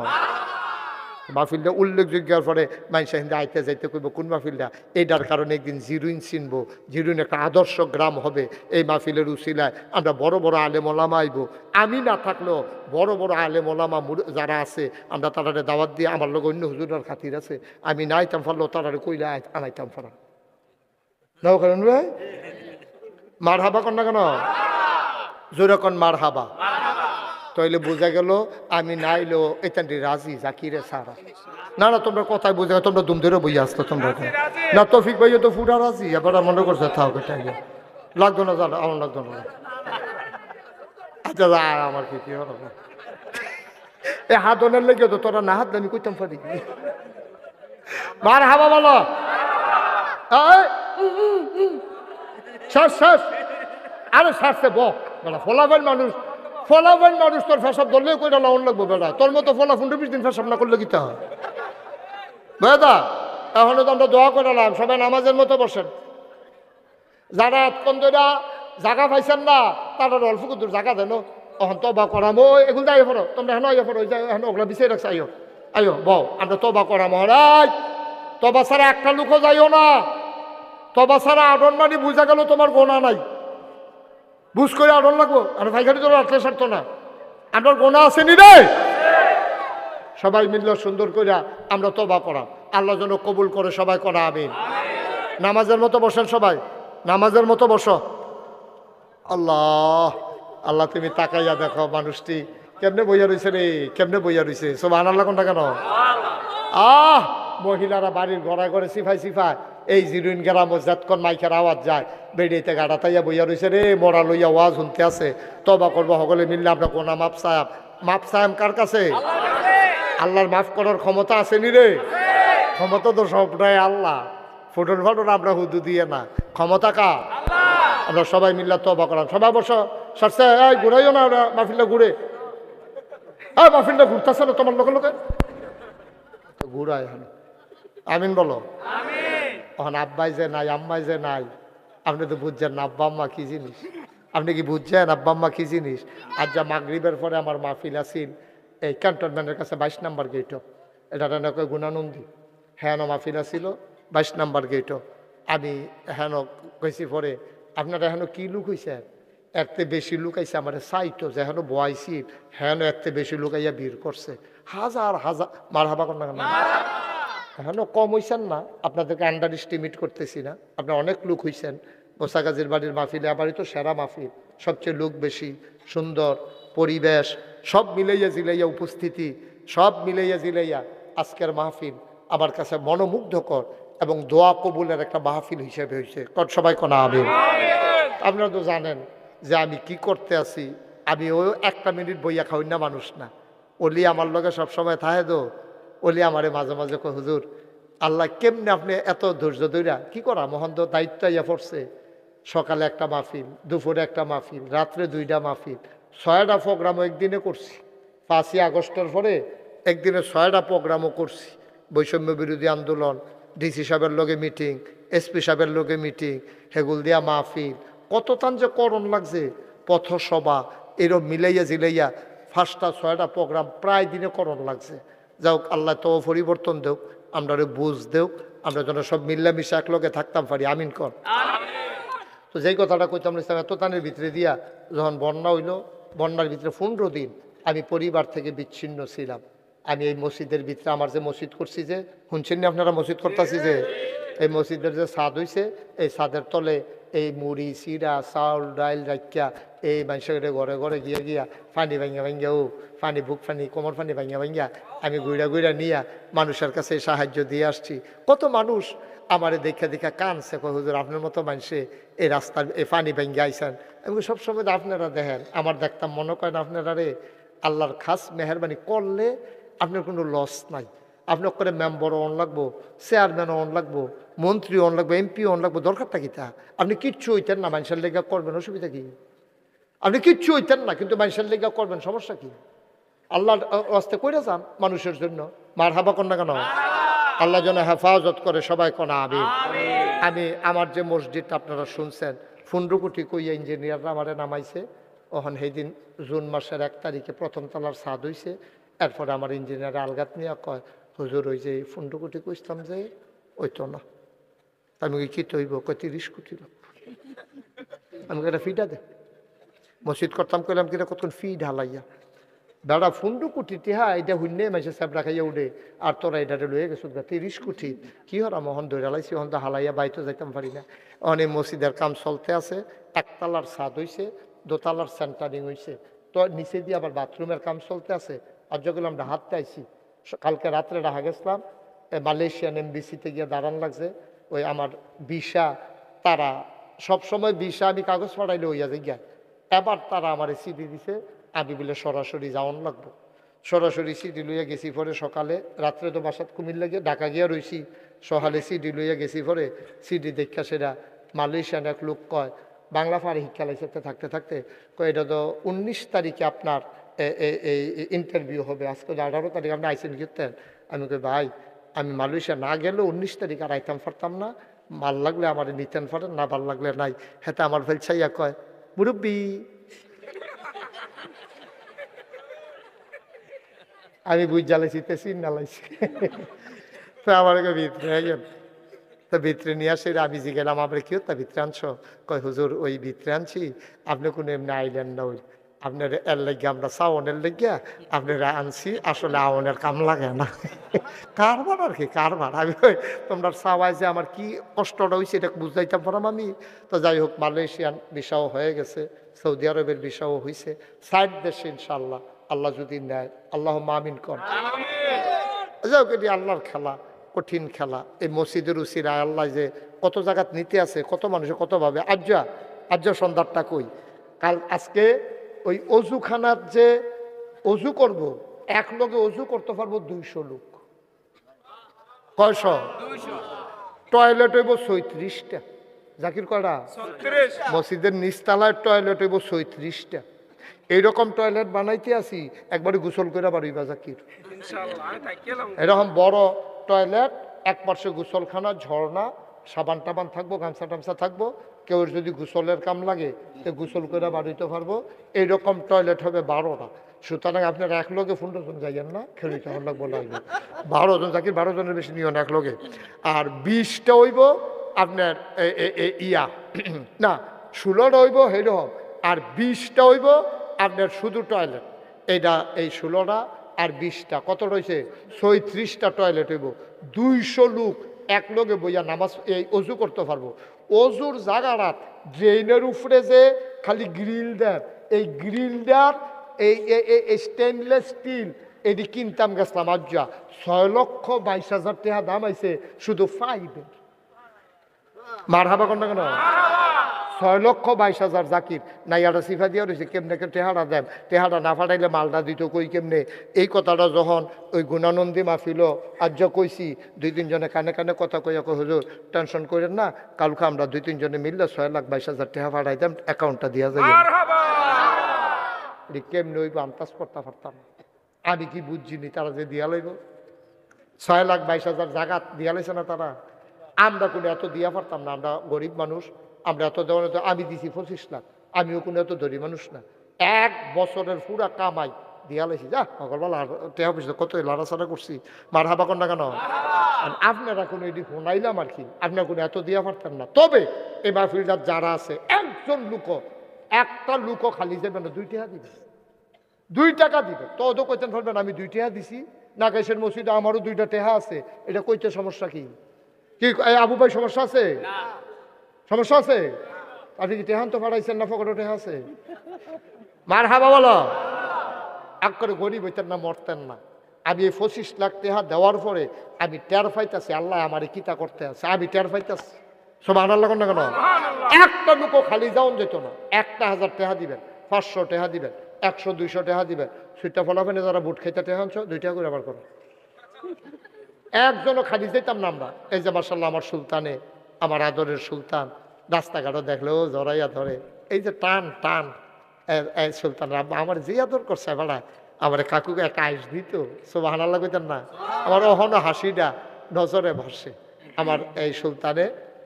মাহফিলটা উল্লেখযোগ্যের পরে মানুষের হিন্দে আইতে যাইতে কইব কোন মাহফিলটা, এইটার কারণে একদিন জিরুইন চিনবো, জিরুইন একটা আদর্শ গ্রাম হবে। এই মাহফিলের উসিলায় আমরা বড় বড় আলেম ওলামা আইব, আমি না থাকলেও বড় বড় আলেম ওলামা যারা আছে আমরা তারারে দাওয়াত দিয়ে, আমার লোক অন্য হুজুরার খাতির আছে, আমি না আইতাম পারলেও তারারে কইলে আনাইতাম পারা নাও কারণ ভাই। মার হাবা কর না কেন, জোরে কন মার হাবা। তাইলে বোঝা গেল আমি নাইলেও এটান্ডি রাজি জাকিরে সারা। না না তোমরা কথাই বোঝা, তোমরা দুম ধরে বই আসতো তোমরা না। তৌফিক ভাইও তো পুরা রাজি, এবার মনে করছে থাও এটা লাগতো না, জানো আমার লাগতো না। আচ্ছা আমার কি হলো এই হাতনের লেগে তো তোরা না হাত আমি কইতাম পারি। মার হাবা বলো, শ্বাস শ্বাস, আরে শ্বাসে বক বেড়া ফলাবেন মানুষ, ফলাবেন মানুষ তোর ফেসাব ধরলেও কইটা লাউন লাগবো বেড়া, তোর মতো ফলা 15-20 দিন ফেসাব না করলে কিতা হয় বেদা। এখনো তো আমরা দোয়া করালাম, সবাই নামাজের মতো বসেন। যারা এতক্ষণ ধরে জায়গা পাইছেন না তারা অল্প কুদুর জায়গা দেন, এখন তবা করাম, ও এগুলো যাই পড়ো তোমরা এখন আইয়া পড়ো, এখন ওগুলা বিছিয়ে রাখছে, আইও আইও বউ আমরা তবা করাম। মহারাজ তবা ছাড়া একটা লোকও যাইও না, তবা ছাড়া আডন মানি বুঝা গেল তোমার গোনা নাই, বুঝ করে আডন লাগবো, আর ভাইখানি তোর আটলে সারতো না, আমার গোনা আছে নি রে। সবাই মিললে সুন্দর করে আমরা তবা করাম, আল্লাহ যেন কবুল করে, সবাই করা আমিন। নামাজের মতো বসেন সবাই, নামাজের মতো বসো। আল্লাহ আল্লাহ তুমি তাকাইয়া দেখো মানুষটি কেমনে বইয়া রয়েছে রে, কেমনে বইয়া রয়েছে, সব আনাল্লা কোনটা কেন। মহিলারা বাড়ির ঘরে ঘরে সিফাই সিফাই, এই জিরুইন গ্রাম যতক্ষণ মাইকের আওয়াজ যায় বেড়িতে গাড়া তাইয়া বইয়া রয়েছে রে, মরা লইয়া ওয়াজ শুনতে আছে। তবা করবো সকলে মিললে আমরা কোনা মাপ সাহেব, মাপ সাহেব কার কাছে? আল্লাহর মাফ করার ক্ষমতা আছে নি রে? ক্ষমতা তো সবটাই আল্লাহ, ফুটন ফাটন আমরা হুদু দিয়ে না, ক্ষমতা কার? আমরা সবাই মিল্লা তবা করাম। সবাই বসো, সারছে এই ঘুরাইও না, মাহফিলটা ঘুরে, মাহফিলটা ঘুরতেছে না তোমার লোকে লোকে ঘুরায় হলো। আমিন বলো। এখন আব্বাই যে নাই, আম্মাই যে নাই, আপনি তো বুঝছেন না আব্বা আম্মা কি জিনিস। আপনি কি বুঝছেন আব্বা আম্মা কি জিনিস? আজ যা মাগরিবের পরে আমার মাহফিল আসিল এই ক্যান্টনমেন্টের কাছে 22 নাম্বার গেটও, এটা নাকি গুণানন্দী। হ্যাঁ মাহফিল আসিল 22 নাম্বার গেটও। আমি হেন কইছি পরে আপনারা এখন কি লুক হয়েছে, এরতে বেশি লুক আইসে আমার চাইতো যে এখন বয়াইছি, হ্যাঁ এরতে বেশি লুক আইয়া ভিড় করছে। হাজার হাজার মার হাবা কর না, এখনো কম হইছেন না, আপনাদেরকে আন্ডার এস্টিমেট করতেছি না। আপনার অনেক লোক হইছেন। মোসাগাজির বাড়ির মাহফিলে আবারই তো সেরা মাহফিল, সবচেয়ে লোক বেশি, সুন্দর পরিবেশ, সব মিলাইয়া জিলাইয়া উপস্থিতি, সব মিলাইয়া জিলাইয়া আজকের মাহফিল আমার কাছে মনোমুগ্ধকর এবং দোয়া কবুলের একটা মাহফিল হিসেবে হয়েছে। সবাই কোনা আমিন। আপনারা তো জানেন যে আমি কি করতে আছি, আমি ওই একটা মিনিট বইয়া খাওয়াই না মানুষ না। ওলি আমার লগে সবসময় থাকে তো, ওলি আমারে মাঝে মাঝে কয় হুজুর আল্লাহ কেমনে আপনি এত ধৈর্য ধৈর্যা কি করা, মহান তো দায়িত্ব ইয়া পড়ছে। সকালে একটা মাহফিল, দুপুরে একটা মাহফিল, রাত্রে 2টা মাহফিল, 6টা প্রোগ্রামও একদিনে করছি। 5ই আগস্টের পরে একদিনে 6টা প্রোগ্রামও করছি। বৈষম্য বিরোধী আন্দোলন, ডিসি সাহেবের লগে মিটিং, এসপি সাহেবের লগে মিটিং, হেগুল দিয়া মাহফিল, কত তান যে করণ লাগছে, পথসভা, এরম মিলাইয়া জিলাইয়া 5টা 6টা প্রোগ্রাম প্রায় দিনে করণ লাগছে। যাও আল্লাহ তো পরিবর্তন দেও, আমরা বুঝ দেও, আমরা যেন সব মিল্লামিশা একলগে থাকতাম পারি। আমিন কর। তো যেই কথাটা কইতাম ইসলাম এত তানের ভিতরে দিয়া যখন বন্যা হইল, বন্যার ভিতরে 15 দিন আমি পরিবার থেকে বিচ্ছিন্ন ছিলাম। আমি এই মসজিদের ভিতরে আমার যে মসজিদ করছি, যে শুনছেন না আপনারা মসজিদ করতেছি, যে এই মসজিদের যে ছাদ হইছে, এই ছাদের তলে এই মুড়ি চিরা চাউল ডাইল রাখিয়া এই মানুষের ঘরে ঘরে গিয়া গিয়া পানি ভাঙ্গা ভাঙ্গা, ও পানি বুক পানি কোমর পানি ভাঙ্গা ভাঙ্গা আমি গুইড়া গুইড়া নিয়া মানুষের কাছে সাহায্য দিয়ে আসছি। কত মানুষ আমারে দেখা দেখা কানছে, কয় হুজুর আপনার মতো মানুষে এই রাস্তার এই পানি ভাঙ্গা আইসেন। আমি সবসময় আপনারা দেখেন, আমার দেখতাম মনে করেন আপনারা রে আল্লাহর খাস মেহরবানি করলে আপনার কোনো লস নাই। আপনার করে মেম্বার অন লাগবো, চেয়ারম্যান অন লাগবো, মন্ত্রী অন লাগবো, এমপি অন লাগবো, দরকারটা কি তা? আপনি কিচ্ছু হইতেন না, মানুষের লেগা করবেন, অসুবিধা কি? আপনি কিচ্ছু হইতেন না কিন্তু মানুষের লেগা করবেন, সমস্যা কি? আল্লাহর রাস্তায় কইরা যান মানুষের জন্য। মার হাবা কর না কেন? আল্লাহ যেন হেফাজত করে, সবাই কোনা আমিন। আমি আমার যে মসজিদটা আপনারা শুনছেন, 15 কোটি কইয়া ইঞ্জিনিয়াররা আমারে নামাইছে। ওখান সেই দিন জুন মাসের 1 তারিখে প্রথম তলার ছাদ হইছে। এরপরে আমার ইঞ্জিনিয়ার আলগাত নিয়ে কয় হুজুর ওই যে 15 কোটি কইতাম যে ওই তো না। আমি কি তৈব? কয় 30 কোটি লোক। আমি এটা ফিটা দে মসজিদ করতাম, কইলাম কিনা কতক্ষণ ফি ঢালাইয়া বেড়া 15 কোটি টিহা এটা হুন্নে মাসে চাপড়া খাইয়া উঠে, আর তোরা এটা লয়ে গেছো 30 কোটি কি হরা মোহন ধরে লাইছি, হন তো হালাইয়া বাইতে যাইতাম পারি না। অনেক মসজিদের কাম চলতে আছে, 1 তালার ছাদ হইছে, 2 তালার সেন্টারিং হইছে, তো নিচে দিয়ে আবার বাথরুমের কাম চলতে আছে। আর যখন আমরা হাঁটতে আইছি, কালকে রাত্রে রাহা গেছিলাম, মালয়েশিয়ান এমবিসিতে গিয়ে দাঁড়ান লাগছে। ওই আমার ভিসা, তারা সবসময় ভিসা আমি কাগজ পাঠাইলে হইয়া যাই গিয়া, এবার তারা আমার সিডি দিছে, আমি বলে সরাসরি যাওয়ান লাগবো। সরাসরি সিডি লইয়া গেছি পরে সকালে, রাত্রে তো বাসাত কুমিল্লা গিয়ে ঢাকা গিয়া রইছি, সকালে সিডি লইয়া গেছি পরে সিডি দেখা সেটা মালয়েশিয়ান এক লোক কয় বাংলা পারে শিক্ষা লাইসেতে থাকতে থাকতে কয় এটা তো 19 তারিখে আপনার এই ইন্টারভিউ হবে, আজকে 18 তারিখ আপনি আইসেন গিয়েতেন। আমি কই ভাই আমি মালয়েশিয়া না গেলেও 19 তারিখ আর আইতাম পারতাম না, ভাল লাগলে আমার নিতেন পারেন, না ভাল লাগলে নাই। হেতে আমার ফেলছাইয়া কয় মুরব্বী। আমি বুঝ জ্বালাইছি তেসিন নালাইছি। তো আমার ভিতরে গেল, তো ভিতরে নিয়ে আসে, আমি গেলাম আমরা কি তা ভিতরে আনছো? কয় হুজুর ওই ভিতরে আনছি, আপনি কোনো এমনি আইলেন না, ওই আপনার এর লেগে আমরা চাওনের লেগিয়া আপনারা আনছি, আসলে আওনের কাম লাগে না। কারবার আর কি কারবার। আমি তোমরা চাওয়াই যে আমার কি কষ্টটা হয়েছে এটা বুঝাইতাম পারাম আমি। তো যাই হোক, মালয়েশিয়ান ভিসাও হয়ে গেছে, সৌদি আরবের ভিসাও হয়েছে, 60 দেশে ইনশাল্লাহ আল্লাহ যদি নেয়, আল্লাহ মামিন কর। যাই হোক, এটি আল্লাহর খেলা, কঠিন খেলা। এই মসজিদের উসিরা আল্লাহ যে কত জায়গাত নিতে আছে, কত মানুষে কতভাবে। আজ্জা সন্ধ্যারটা কই, কাল আজকে ওই অজুখানার যে অজু করব, এক লোকে অজু করতে পারবো 200 লোক। কয়শো? টয়লেট হইব 36টা। জাকির কয়টা? মসজিদের নিচতলায় টয়লেট হইব 36টা। এইরকম টয়লেট বানাইতে আসি একবারে গোসল করে বাড়িবা জাকির। এরকম বড় টয়লেট, এক পাশে গোসলখানা, ঝর্ণা, সাবান টাবান থাকবো, গামছা টামছা থাকবো, কেউ যদি গোসলের কাম লাগে তো গোসল করে বাড়িতে পারবো। এইরকম টয়লেট হবে 12টা। সুতরাং আপনারা এক লগে 15 জন যাইয়েন না, খেলি তখন লাগবো লাগবে 12 জন, জাকির 12 জনের বেশি নিও না এক লগে। আর 20টা হইব আপনার ইয়া না 16টা হইব সেইরকম, আর 20টা হইব আপনার শুধু টয়লেট। এইটা এই 16টা আর 20টা কত রয়েছে 36টা টয়লেট হইব। 200 লোক এক লগে বইয়া নামাজ এই অজু করতে পারবো। অজুর জায়গাটা ড্রেনের উপরে যে খালি গ্রিল দেন, এই গ্রিল দেওয়ার এই স্টেনলেস স্টিল এটি কিনতাম গেছিলাম আজ 6,22,000 টাকা দাম আইছে শুধু ফাইভের। মার হাবা কন্যা কেন 6,22,000 জাকির না ইয়াটা সিফা দিয়া রয়েছে কেমনে টেহারা দেন, টেহারা না ফাটাইলে মালটা দিত কই কেমনে। এই কথাটা যখন ওই গুণানন্দী মাহফিল আজ কইছি, 2-3 জনে কানে কানে কথা কইয়া কই হুজুর টেনশন করেন না, কালকে আমরা 2-3 জনে মিললে 6,22,000 টাকা ফাটাই দেন, অ্যাকাউন্টটা দিয়া যাই। কেমনে ওই আন্দাজ করতে পারতাম আমি, কি বুঝছিনি তারা যে দিয়া লইব 6,22,000 জায়গা দিয়া লাইছে না তারা। আমরা কোনো এত দিয়া পারতাম না, আমরা গরিব মানুষ, আমরা এত দেওয়া। আমি দিছি 25 লাখ, আমিও কোনো এত ধরি মানুষ না। 1 বছরের পুরা কামাই দিয়া লাইছি, যা সকালবেলা টেহা পয়সা কত লাড়াচাড়া করছি। মার হাবা কন্যা কেন আপনারা কোনো এটি শোনাইলাম আর কি, আপনারা কোনো এত দিয়া পারতেন না। তবে এই মাহফিলটার যারা আছে একজন লোক, একটা লোকও খালি যাবে না, 2 টাকা দিবে, 2 টাকা দিবে। তো ওদের কইতেন পারবেন আমি 2 টাকা দিছি, নাগাইশের মসজিদে আমারও 2টা টেহা আছে, এটা কইতে সমস্যা কি? কি আবু ভাই সমস্যা আছে? সমস্যা আছে? আপনি কি টেহান তো পাঠাইছেন না, ফকটে টেহা আছে? মার হাবা বলো। এক করে গরিব হইতেন না, মরতেন না। আমি এই 25 লাখ টাকা দেওয়ার পরে আমি টের পাইতেছি আল্লাহ আমারে কিতা করতে আছে, আমি টের পাইতেছি। সুবহানাল্লাহ না কেন? একটা লোকও খালি যাওন যেত না। 1,000 টাকা দিবেন, 500 টাকা দিবেন, 100-200 টাকা দিবেন। সুইটা ফলাফেনে যারা বুট খাইতে টাকা আনছো 2 টাকা করে আবার করো। একজনও খালি যেতাম না আমরা। এই যে মাশাআল্লাহ আমার সুলতানে, আমার আদরের সুলতান, রাস্তাঘাটও দেখলেও জড়াইয়া ধরে, এই যে টান টান এই সুলতান আমার যে আদর করছে ভাড়া, আমার কাকুকে একটা আইস দিত। সুবহানাল্লাহ কইতেন না? আমার অহনো হাসিটা নজরে ভাসে। আমার এই সুলতানে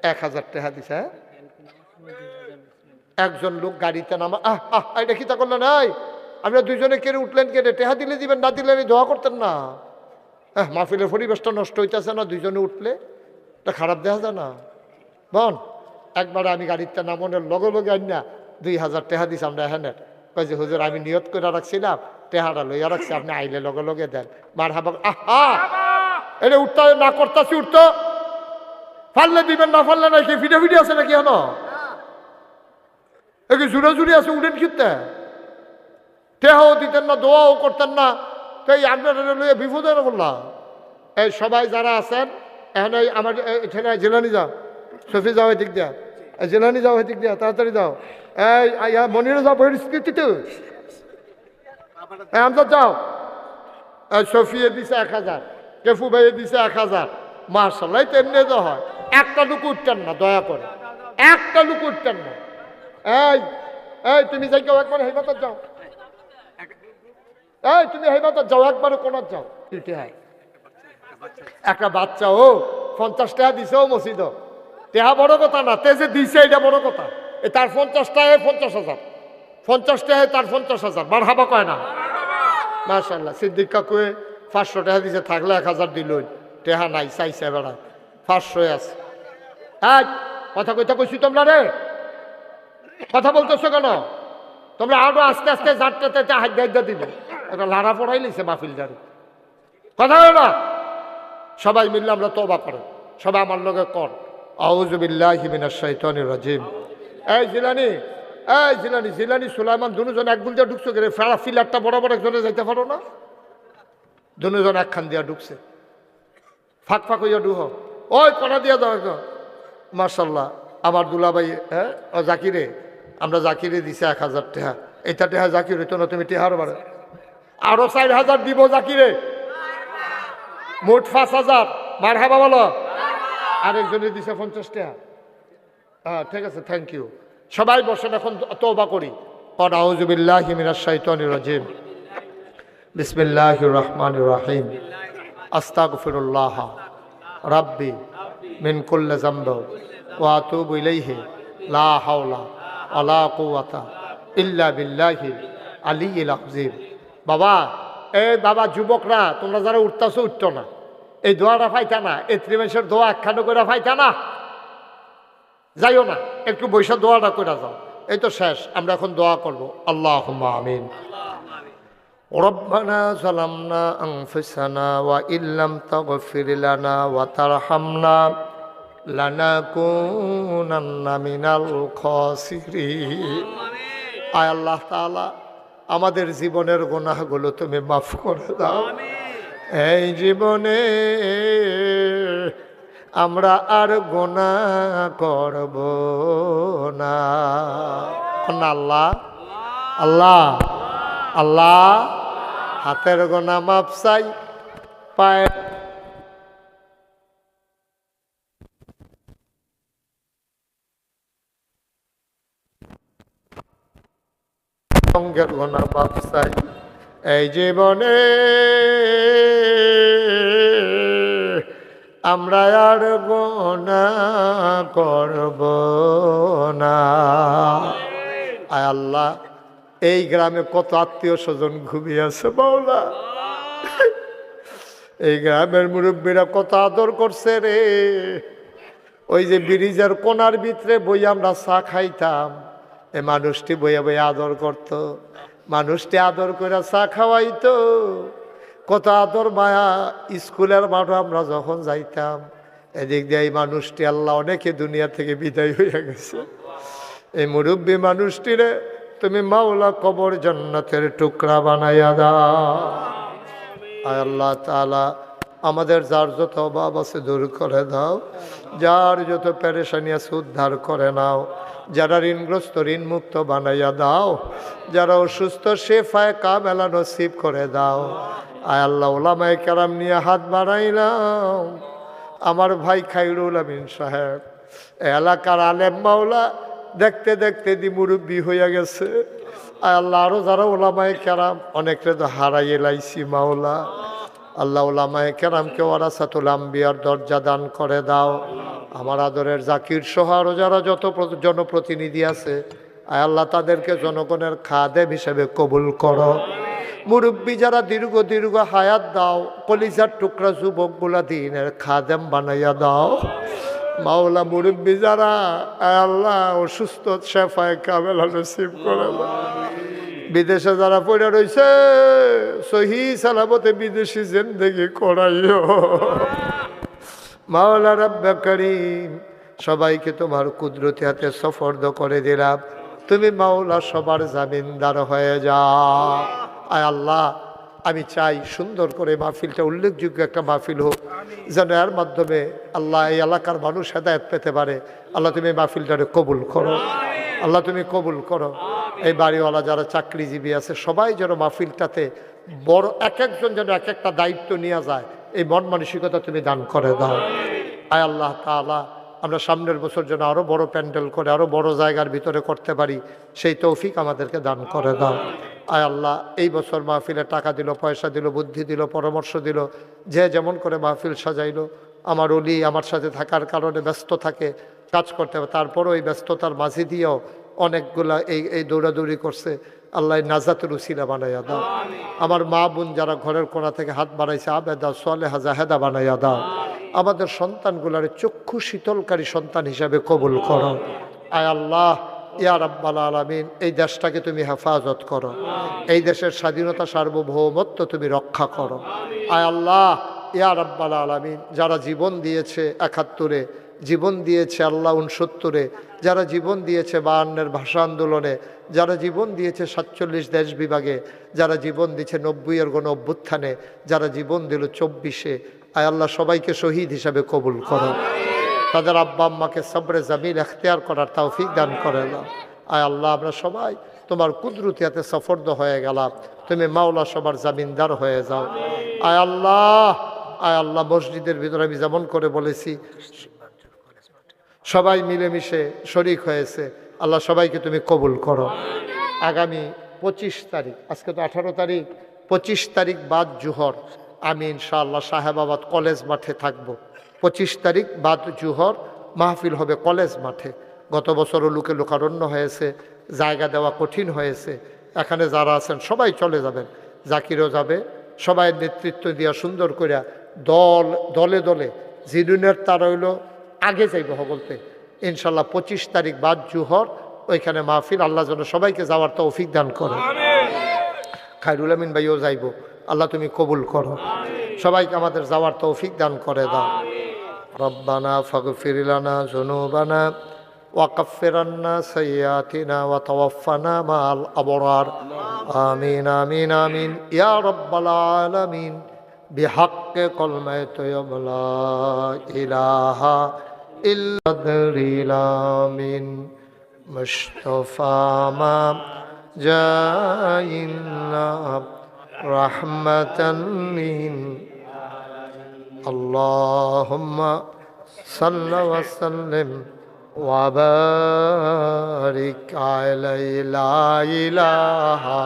1,000 টাকা দিছে। একজন লোক গাড়িতে নামা, এটা কি তা করলেন? আপনারা 2 জনে কেড়ে উঠলেন, কেড়ে টেহা দিলে দিবেন, না দিলে দোয়া করতেন না। মাহফিলের পরিবেশটা নষ্ট হইতেছে না, 2 জনে উঠলে এটা খারাপ দেখা যায় না বোন। একবারে আমি গাড়িতে নামনের লগে লগে আইনা 2,000 টাকা দিছি আমরা এখানে। কই যে হুজুর আমি নিয়ত করে রাখছিলাম, টেহাটা লইয়া রাখছি, আপনি আইলে লগে লগে দেন। মার হাবা। এটা উঠতে না করতেছি, উঠতো ফাললে দিবেন, না ফাললে নাই। কি ফিটে ফিটে আছে নাকি? হন কি জুড়ে জুড়ে আছে, উঠেন খেতে টেহাও দিতেন না, দোয়াও করতেন না। তো এই আপনারা লইয়া বিপদে বললাম। এই সবাই যারা আছেন এখন আমার ছেলে জেলানি যাও, সফি যাও এদিক দিয়া, জেলানি যাও এদিক দিয়া, তাড়াতাড়ি যাও। এই মনিরে যাও পরিস্থিতি তো আমজাদ যাও। সফিয়ে দিছে 1,000, কেফু ভাইয়ে দিছে 1,000। মাশাআল্লাহ তেমনি তো হয়। একটা লুক উঠতেন না, দয়া করে একটা লুক উঠতেন না। এই তুমি যাই কেউ একবার হেবাতত যাও, তুমি হেবাতত যাও, একবারে কোনাত যাও। একটা বাচ্চা ও 50 টাকা দিছে ও মসজিদ, টেহা বড় কথা না, তেজে দিছে এটা বড় কথা। তার 50 টাকায় 50,000, 50 টাকায় তার 50,000। মার হাবা কয় না? মাশাআল্লাহ। সিদ্দিক কাকুয়ে 500 টাকা দিছে, থাকলে 1,000 দিল। টেহা নাই, চাইছে বেড়া 500 আছে। কথা কইতা কইছি তোমরা রে, কথা বলতেছো কেন তোমরা? আরো আস্তে আস্তে যারটাতে হাইদা দিবে, একটা লাড়া পড়াই লিছে মাহফিলদারি। কথা হয় না? সবাই মিললে আমরা তওবা করেন, সবাই আমার লগে কর আউযু বিল্লাহি মিনাশ শাইতানির রাজিম। এই জিলানি জিলানি সুলাইমান দুজন এক গুল দিয়ে ঢুকছো, গেলে ফেরা ফিলারটা বরাবর একজনে যাইতে পারো না? দুজন একখান দিয়া ঢুকছে, ফাঁক ফাঁক হইয়া ঢুহ, ওই কড়া দিয়া দাও একজন। মাশাআল্লাহ আমার দুলাভাই জাকিরে, আমরা জাকিরে দিছে 1,000 টাকা। এটা টেহা জাকির হইতো না, তুমি টেহার বাড়ে আরো 4,000 দিব জাকিরে, মোট 5,000। মার হাবা বলো। আরেকজনে দিছে 50 টাকা। ঠিক আছে, থ্যাংক ইউ। সবাই বসেন, এখন তওবা করি। قل أعوذ بالله من الشيطان الرجيم بسم الله الرحمن الرحيم أستغفر الله ربي من كل ذنب وأتوب إليه لا حول ولا قوة إلا بالله العلي العظيم বাবা এই বাবা যুবকরা তোমরা যারা উঠতেছো উঠতো না এই দোয়াটা পাইতা না এই ত্রিমেশের দোয়া একখানো করে পাইতা না যাইও না একটু বৈশা দোয়াটা করে যাও এই তো শেষ আমরা এখন দোয়া করবো আল্লাহুম্মা আমিন ربنا ظلمنا أنفسنا وإن لم تغفر لنا وترحمنا لنكونن من الخاسرين আয় আল্লাহ তাআলা আমাদের জীবনের গুনাহগুলো তুমি মাফ করে দাও এই জীবনে আমরা আর গুনাহ করব না আল্লাহ আল্লাহ আল্লাহ হাতের গুনাহ মাফ চাই পায় অঙ্গের গুনাহ মাফ চাই এই জীবনে আমরা আর গুনাহ করব না আয় আল্লাহ এই গ্রামে কত আত্মীয় স্বজন ঘুমিয়ে আছে মাওলা এই গ্রামের মুরব্বীরা কত আদর করছে রে ওই যে ব্রিজের কোনার ভিতরে বই আমরা চা খাইতাম এই মানুষটি বইয়া বইয়া আদর করত মানুষটি আদর করে চা খাওয়াইতো কত আদর মায়া স্কুলের মাঠে আমরা যখন যাইতাম এদিক দিয়ে এই মানুষটি আল্লাহ অনেকে দুনিয়া থেকে বিদায় হয়ে গেছে এই মুরব্বী মানুষটিরে তুমি মাওলা কবর জান্নাতের টুকরা বানাইয়া দাও আয় আল্লাহ তাআলা আমাদের যার যত অভাব আছে দূর করে দাও যার যত পেরেশানি আছে উদ্ধার করে নাও যারা ঋণগ্রস্ত ঋণ মুক্ত বানাইয়া দাও যারা অসুস্থ শেফায়ে কামেলা নসিব করে দাও আয় আল্লাহ উলামায়ে কেরাম নিয়ে হাত বাড়াইলাম আমার ভাই খায়রুল আমিন সাহেব এলাকার আলেম মাওলা দেখতে দেখতে দি মুরব্বী হইয়া গেছে আয় আল্লাহ আরো যারা উলামায়ে কেরাম অনেকটা তো হারাইয়ে লাইছি মাওলা আল্লাহ উলামায়ে কেরামকে ওয়ারাসাতুল আম্বিয়ার দরজা দান করে দাও আমার আদরের জাকির সহ আরো যারা যত জনপ্রতিনিধি আছে আয় আল্লাহ তাদেরকে জনগণের খাদেম হিসেবে কবুল করো মুরব্বী যারা দীর্ঘ দীর্ঘ হায়াত দাও কলিজার টুকরা যুবকগুলা দিনের খাদেম বানাইয়া দাও মাওলা মুরব্বী যারা আয় আল্লাহ অসুস্থ শেফায়ে কামেলা নসিব করে দাও বিদেশে যারা পড়ে রয়েছে সহি সালামতে বিদেশি জিন্দেগি করাইও মাওলা রাব্বে করিম সবাইকে তোমার কুদরতি হাতে সফর্দ করে দিলাম তুমি মাওলা সবার জামিনদার হয়ে যাও আয় আল্লাহ আমি চাই সুন্দর করে মাহফিলটা উল্লেখযোগ্য একটা মাহফিল হোক যেন এর মাধ্যমে আল্লাহ এই এলাকার মানুষ হেদায়েত পেতে পারে আল্লাহ তুমি মাহফিলটারে কবুল করো আল্লাহ তুমি কবুল করো এই বাড়িওয়ালা যারা চাকরিজীবী আছে সবাই যেন মাহফিলটাতে বড় এক একজন যেন এক একটা দায়িত্ব নিয়ে যায় এই মন মানসিকতা তুমি দান করে দাও আয় আল্লাহ তাআলা আমরা সামনের বছর যেন আরও বড় প্যান্ডেল করে আরও বড় জায়গার ভিতরে করতে পারি সেই তৌফিক আমাদেরকে দান করে দাও আয় আল্লাহ এই বছর মাহফিলে টাকা দিল পয়সা দিল বুদ্ধি দিল পরামর্শ দিল যে যেমন করে মাহফিল সাজাইলো আমার ওলি আমার সাথে থাকার কারণে ব্যস্ত থাকে কাজ করতে হবে তারপরও এই ব্যস্ততার মাঝে দিয়েও অনেকগুলা এই দৌড়াদৌড়ি করছে আল্লাহ নাজাতের উসিলা বানাইয়া দাও আমার মা বোন যারা ঘরের কোণা থেকে হাত বাড়াইছে আবেদা সালেহা জাহেদা বানাইয়া দাও আমাদের সন্তানগুলার চক্ষু শীতলকারী সন্তান হিসাবে কবুল করো আয় আল্লাহ ইয়া রাব্বাল আলামিন এই দেশটাকে তুমি হেফাজত করো এই দেশের স্বাধীনতা সার্বভৌমত্ব তুমি রক্ষা করো আয় আল্লাহ ইয়া রাব্বাল আলামিন যারা জীবন দিয়েছে ৭১-এ জীবন দিয়েছে আল্লাহ ৬৯-এ যারা জীবন দিয়েছে ৫২-এর ভাষা আন্দোলনে যারা জীবন দিয়েছে ৪৭ দেশ বিভাগে যারা জীবন দিয়েছে ৯০-এর গণ অভ্যুত্থানে যারা জীবন দিল ২৪-এ আয় আল্লাহ সবাইকে শহীদ হিসাবে কবুল করো তাদের আব্বা আম্মাকে সবরে জামিল এখতিয়ার করার তৌফিক দান করে দাও আয় আল্লাহ আমরা সবাই তোমার কুদরতিয়াতে সফর্দ হয়ে গেলাম তুমি মাওলা সবার জামিনদার হয়ে যাও আয় আল্লাহ মসজিদের ভিতরে আমি যেমন করে বলেছি সবাই মিলেমিশে শরীক হয়েছে আল্লাহ সবাইকে তুমি কবুল করো আগামী 25 তারিখ, আজকে তো 18 তারিখ, 25 তারিখ বাদ জুহর আমি ইনশাআল্লাহ সাহেবাবাদ কলেজ মাঠে থাকব। 25 তারিখ বাদ জুহর মাহফিল হবে কলেজ মাঠে। গত বছরও লোকে লোকারণ্য হয়েছে, জায়গা দেওয়া কঠিন হয়েছে। এখানে যারা আছেন সবাই চলে যাবেন, জাকিরও যাবে, সবাই নেতৃত্ব দিয়া সুন্দর করে দলে দলে জিরুনের তার হইল আগে যাইব বলতে ইনশাল্লাহ 25 তারিখ বাদ জুহর ওইখানে মাহফিল। আল্লাহ যেন সবাইকে যাওয়ার তৌফিক দান করে। খায়রুল আমিন ভাইও যাইব, আল্লাহ তুমি কবুল করো, সবাইকে আমাদের যাওয়ার তৌফিক দান করে দাও। রব্বানা ফাগফির লানা যুনুবানা ওয়াকাফির আন্না সাইয়্যাতিনা ওয়া তাওয়াফানা মাআল আবরার। আমিন আমিন আমিন ইয়া রাব্বাল আলামিন বিহাক্কি কালিমাতি তাইয়্যিবা লা ইলাহা ইল্লা আমিন মুস্তাফা মা জাইনা রাহমাতান লিল আল্লাহুম্মা সাল্লি ওয়া সাল্লিম ওয়া বারিক আলাইহি লা ইলাহা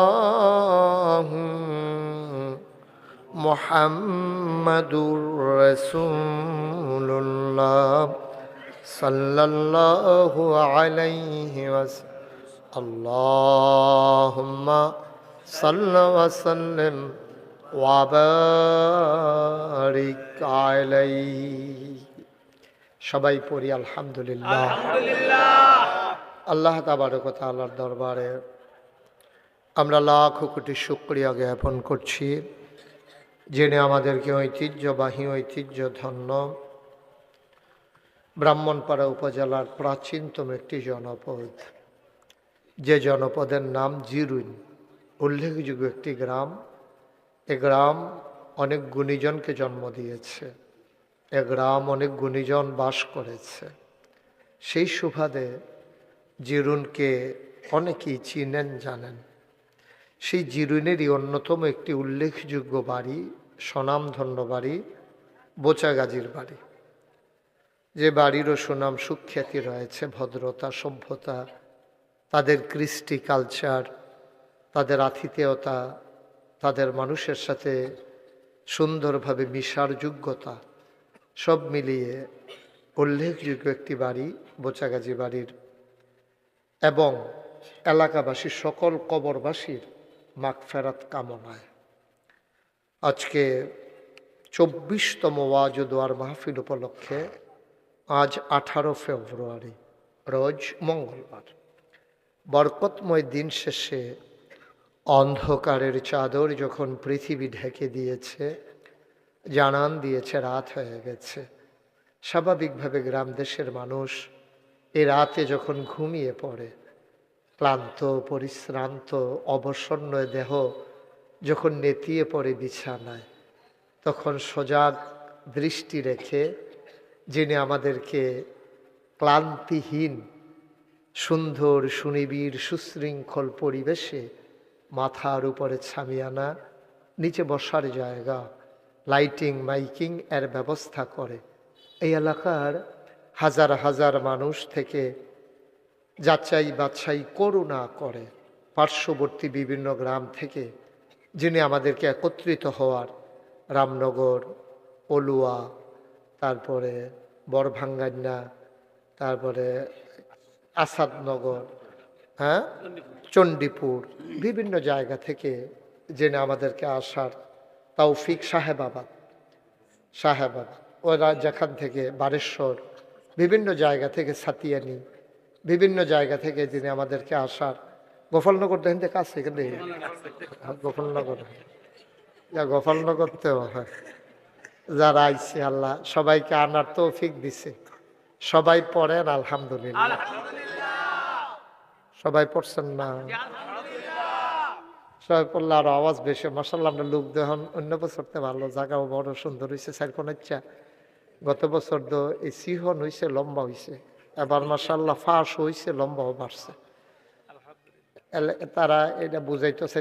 ইল্লাল্লাহু মুহাম্মাদুর রাসূলুল্লাহ সাল্লাল্লাহু আলাইহি ওয়াসাল্লাম। আল্লাহুম্মা সাল্লি ওয়া সাল্লিম ওয়া বারিক আলাইহি। সবাই পড়ি আলহামদুলিল্লাহ। আল্লাহ তাবারক ওয়া তাআলার দরবারে আমরা লাখ কোটি শুকরিয়া জ্ঞাপন করছি, যিনি আমাদেরকে ঐতিহ্যবাহী ঐতিহ্যধন্য ব্রাহ্মণপাড়া উপজেলার প্রাচীনতম একটি জনপদ, যে জনপদের নাম জিরুন, উল্লেখযোগ্য একটি গ্রাম। এ গ্রাম অনেক গুণীজনকে জন্ম দিয়েছে, এ গ্রাম অনেক গুণীজন বাস করেছে। সেই সুবাদে জিরুনকে অনেকেই চিনেন জানেন। সেই জিরুনেরই অন্যতম একটি উল্লেখযোগ্য বাড়ি, স্বনামধন্য বাড়ি বোচাগাজীর বাড়ি, যে বাড়িরও সুনাম সুখ্যাতি রয়েছে, ভদ্রতা সভ্যতা, তাদের কৃষ্টি কালচার, তাদের আতিথেয়তা, তাদের মানুষের সাথে সুন্দরভাবে মিশার যোগ্যতা, সব মিলিয়ে উল্লেখযোগ্য একটি বাড়ি বোচাগাজী বাড়ির। এবং এলাকাবাসীর সকল কবরবাসীর মাগফিরাত কামনায় আজকে 24তম ওয়াজ ও দোয়ার মাহফিল উপলক্ষে আজ 18 ফেব্রুয়ারি রোজ মঙ্গলবার বরকতময় দিন শেষে অন্ধকারের চাদর যখন পৃথিবী ঢেকে দিয়েছে, জানান দিয়েছে রাত হয়ে গেছে, স্বাভাবিকভাবে গ্রাম দেশের মানুষ এ রাতে যখন ঘুমিয়ে পড়ে, ক্লান্ত পরিশ্রান্ত অবসন্ন দেহ যখন নেতিয়ে পড়ে বিছানায়, তখন সজাগ দৃষ্টি রেখে যিনি আমাদেরকে ক্লান্তিহীন সুন্দর সুনিবিড় সুশৃঙ্খল পরিবেশে মাথার উপরে ছামিয়ানা, নিচে বসার জায়গা, লাইটিং মাইকিং এর ব্যবস্থা করে এই এলাকার হাজার হাজার মানুষ থেকে যাচাই বাছাই করুণা করে পার্শ্ববর্তী বিভিন্ন গ্রাম থেকে যিনি আমাদেরকে একত্রিত হওয়ার, রামনগর, অলুয়া, তারপরে বড়ভাঙ্গান্না, তারপরে আসাদনগর, হ্যাঁ চণ্ডীপুর, বিভিন্ন জায়গা থেকে যিনি আমাদেরকে আসার তৌফিক, সাহেবাবাদ ওরা যেখান থেকে বারেশ্বর, বিভিন্ন জায়গা থেকে সাতিয়ানি, বিভিন্ন জায়গা থেকে যিনি আমাদেরকে আসার, গোপালনগর দেখেন থেকে কাছে এখানে গোপালনগর, গোপালনগরতেও হয়, যারা আইছে আল্লাহ সবাইকে আনার তৌফিক দিছে। সবাই পড়েন আলহামদুলিল্লাহ। সবাই পড়ছেন না? সবাই পড়লে আরো আওয়াজ বেশি। মাসাল্লাহ আমরা লোক দেখুন অন্য বছর তো ভালো, জায়গাও বড় সুন্দর হয়েছে। সাইরকোন ইচ্ছা গত বছর তো এই সিহন হয়েছে, লম্বা হয়েছে। এবার মাসাল্লাহ ফাঁস হয়েছে, লম্বাও বাড়ছে। তারা এটা বুঝাইতেছে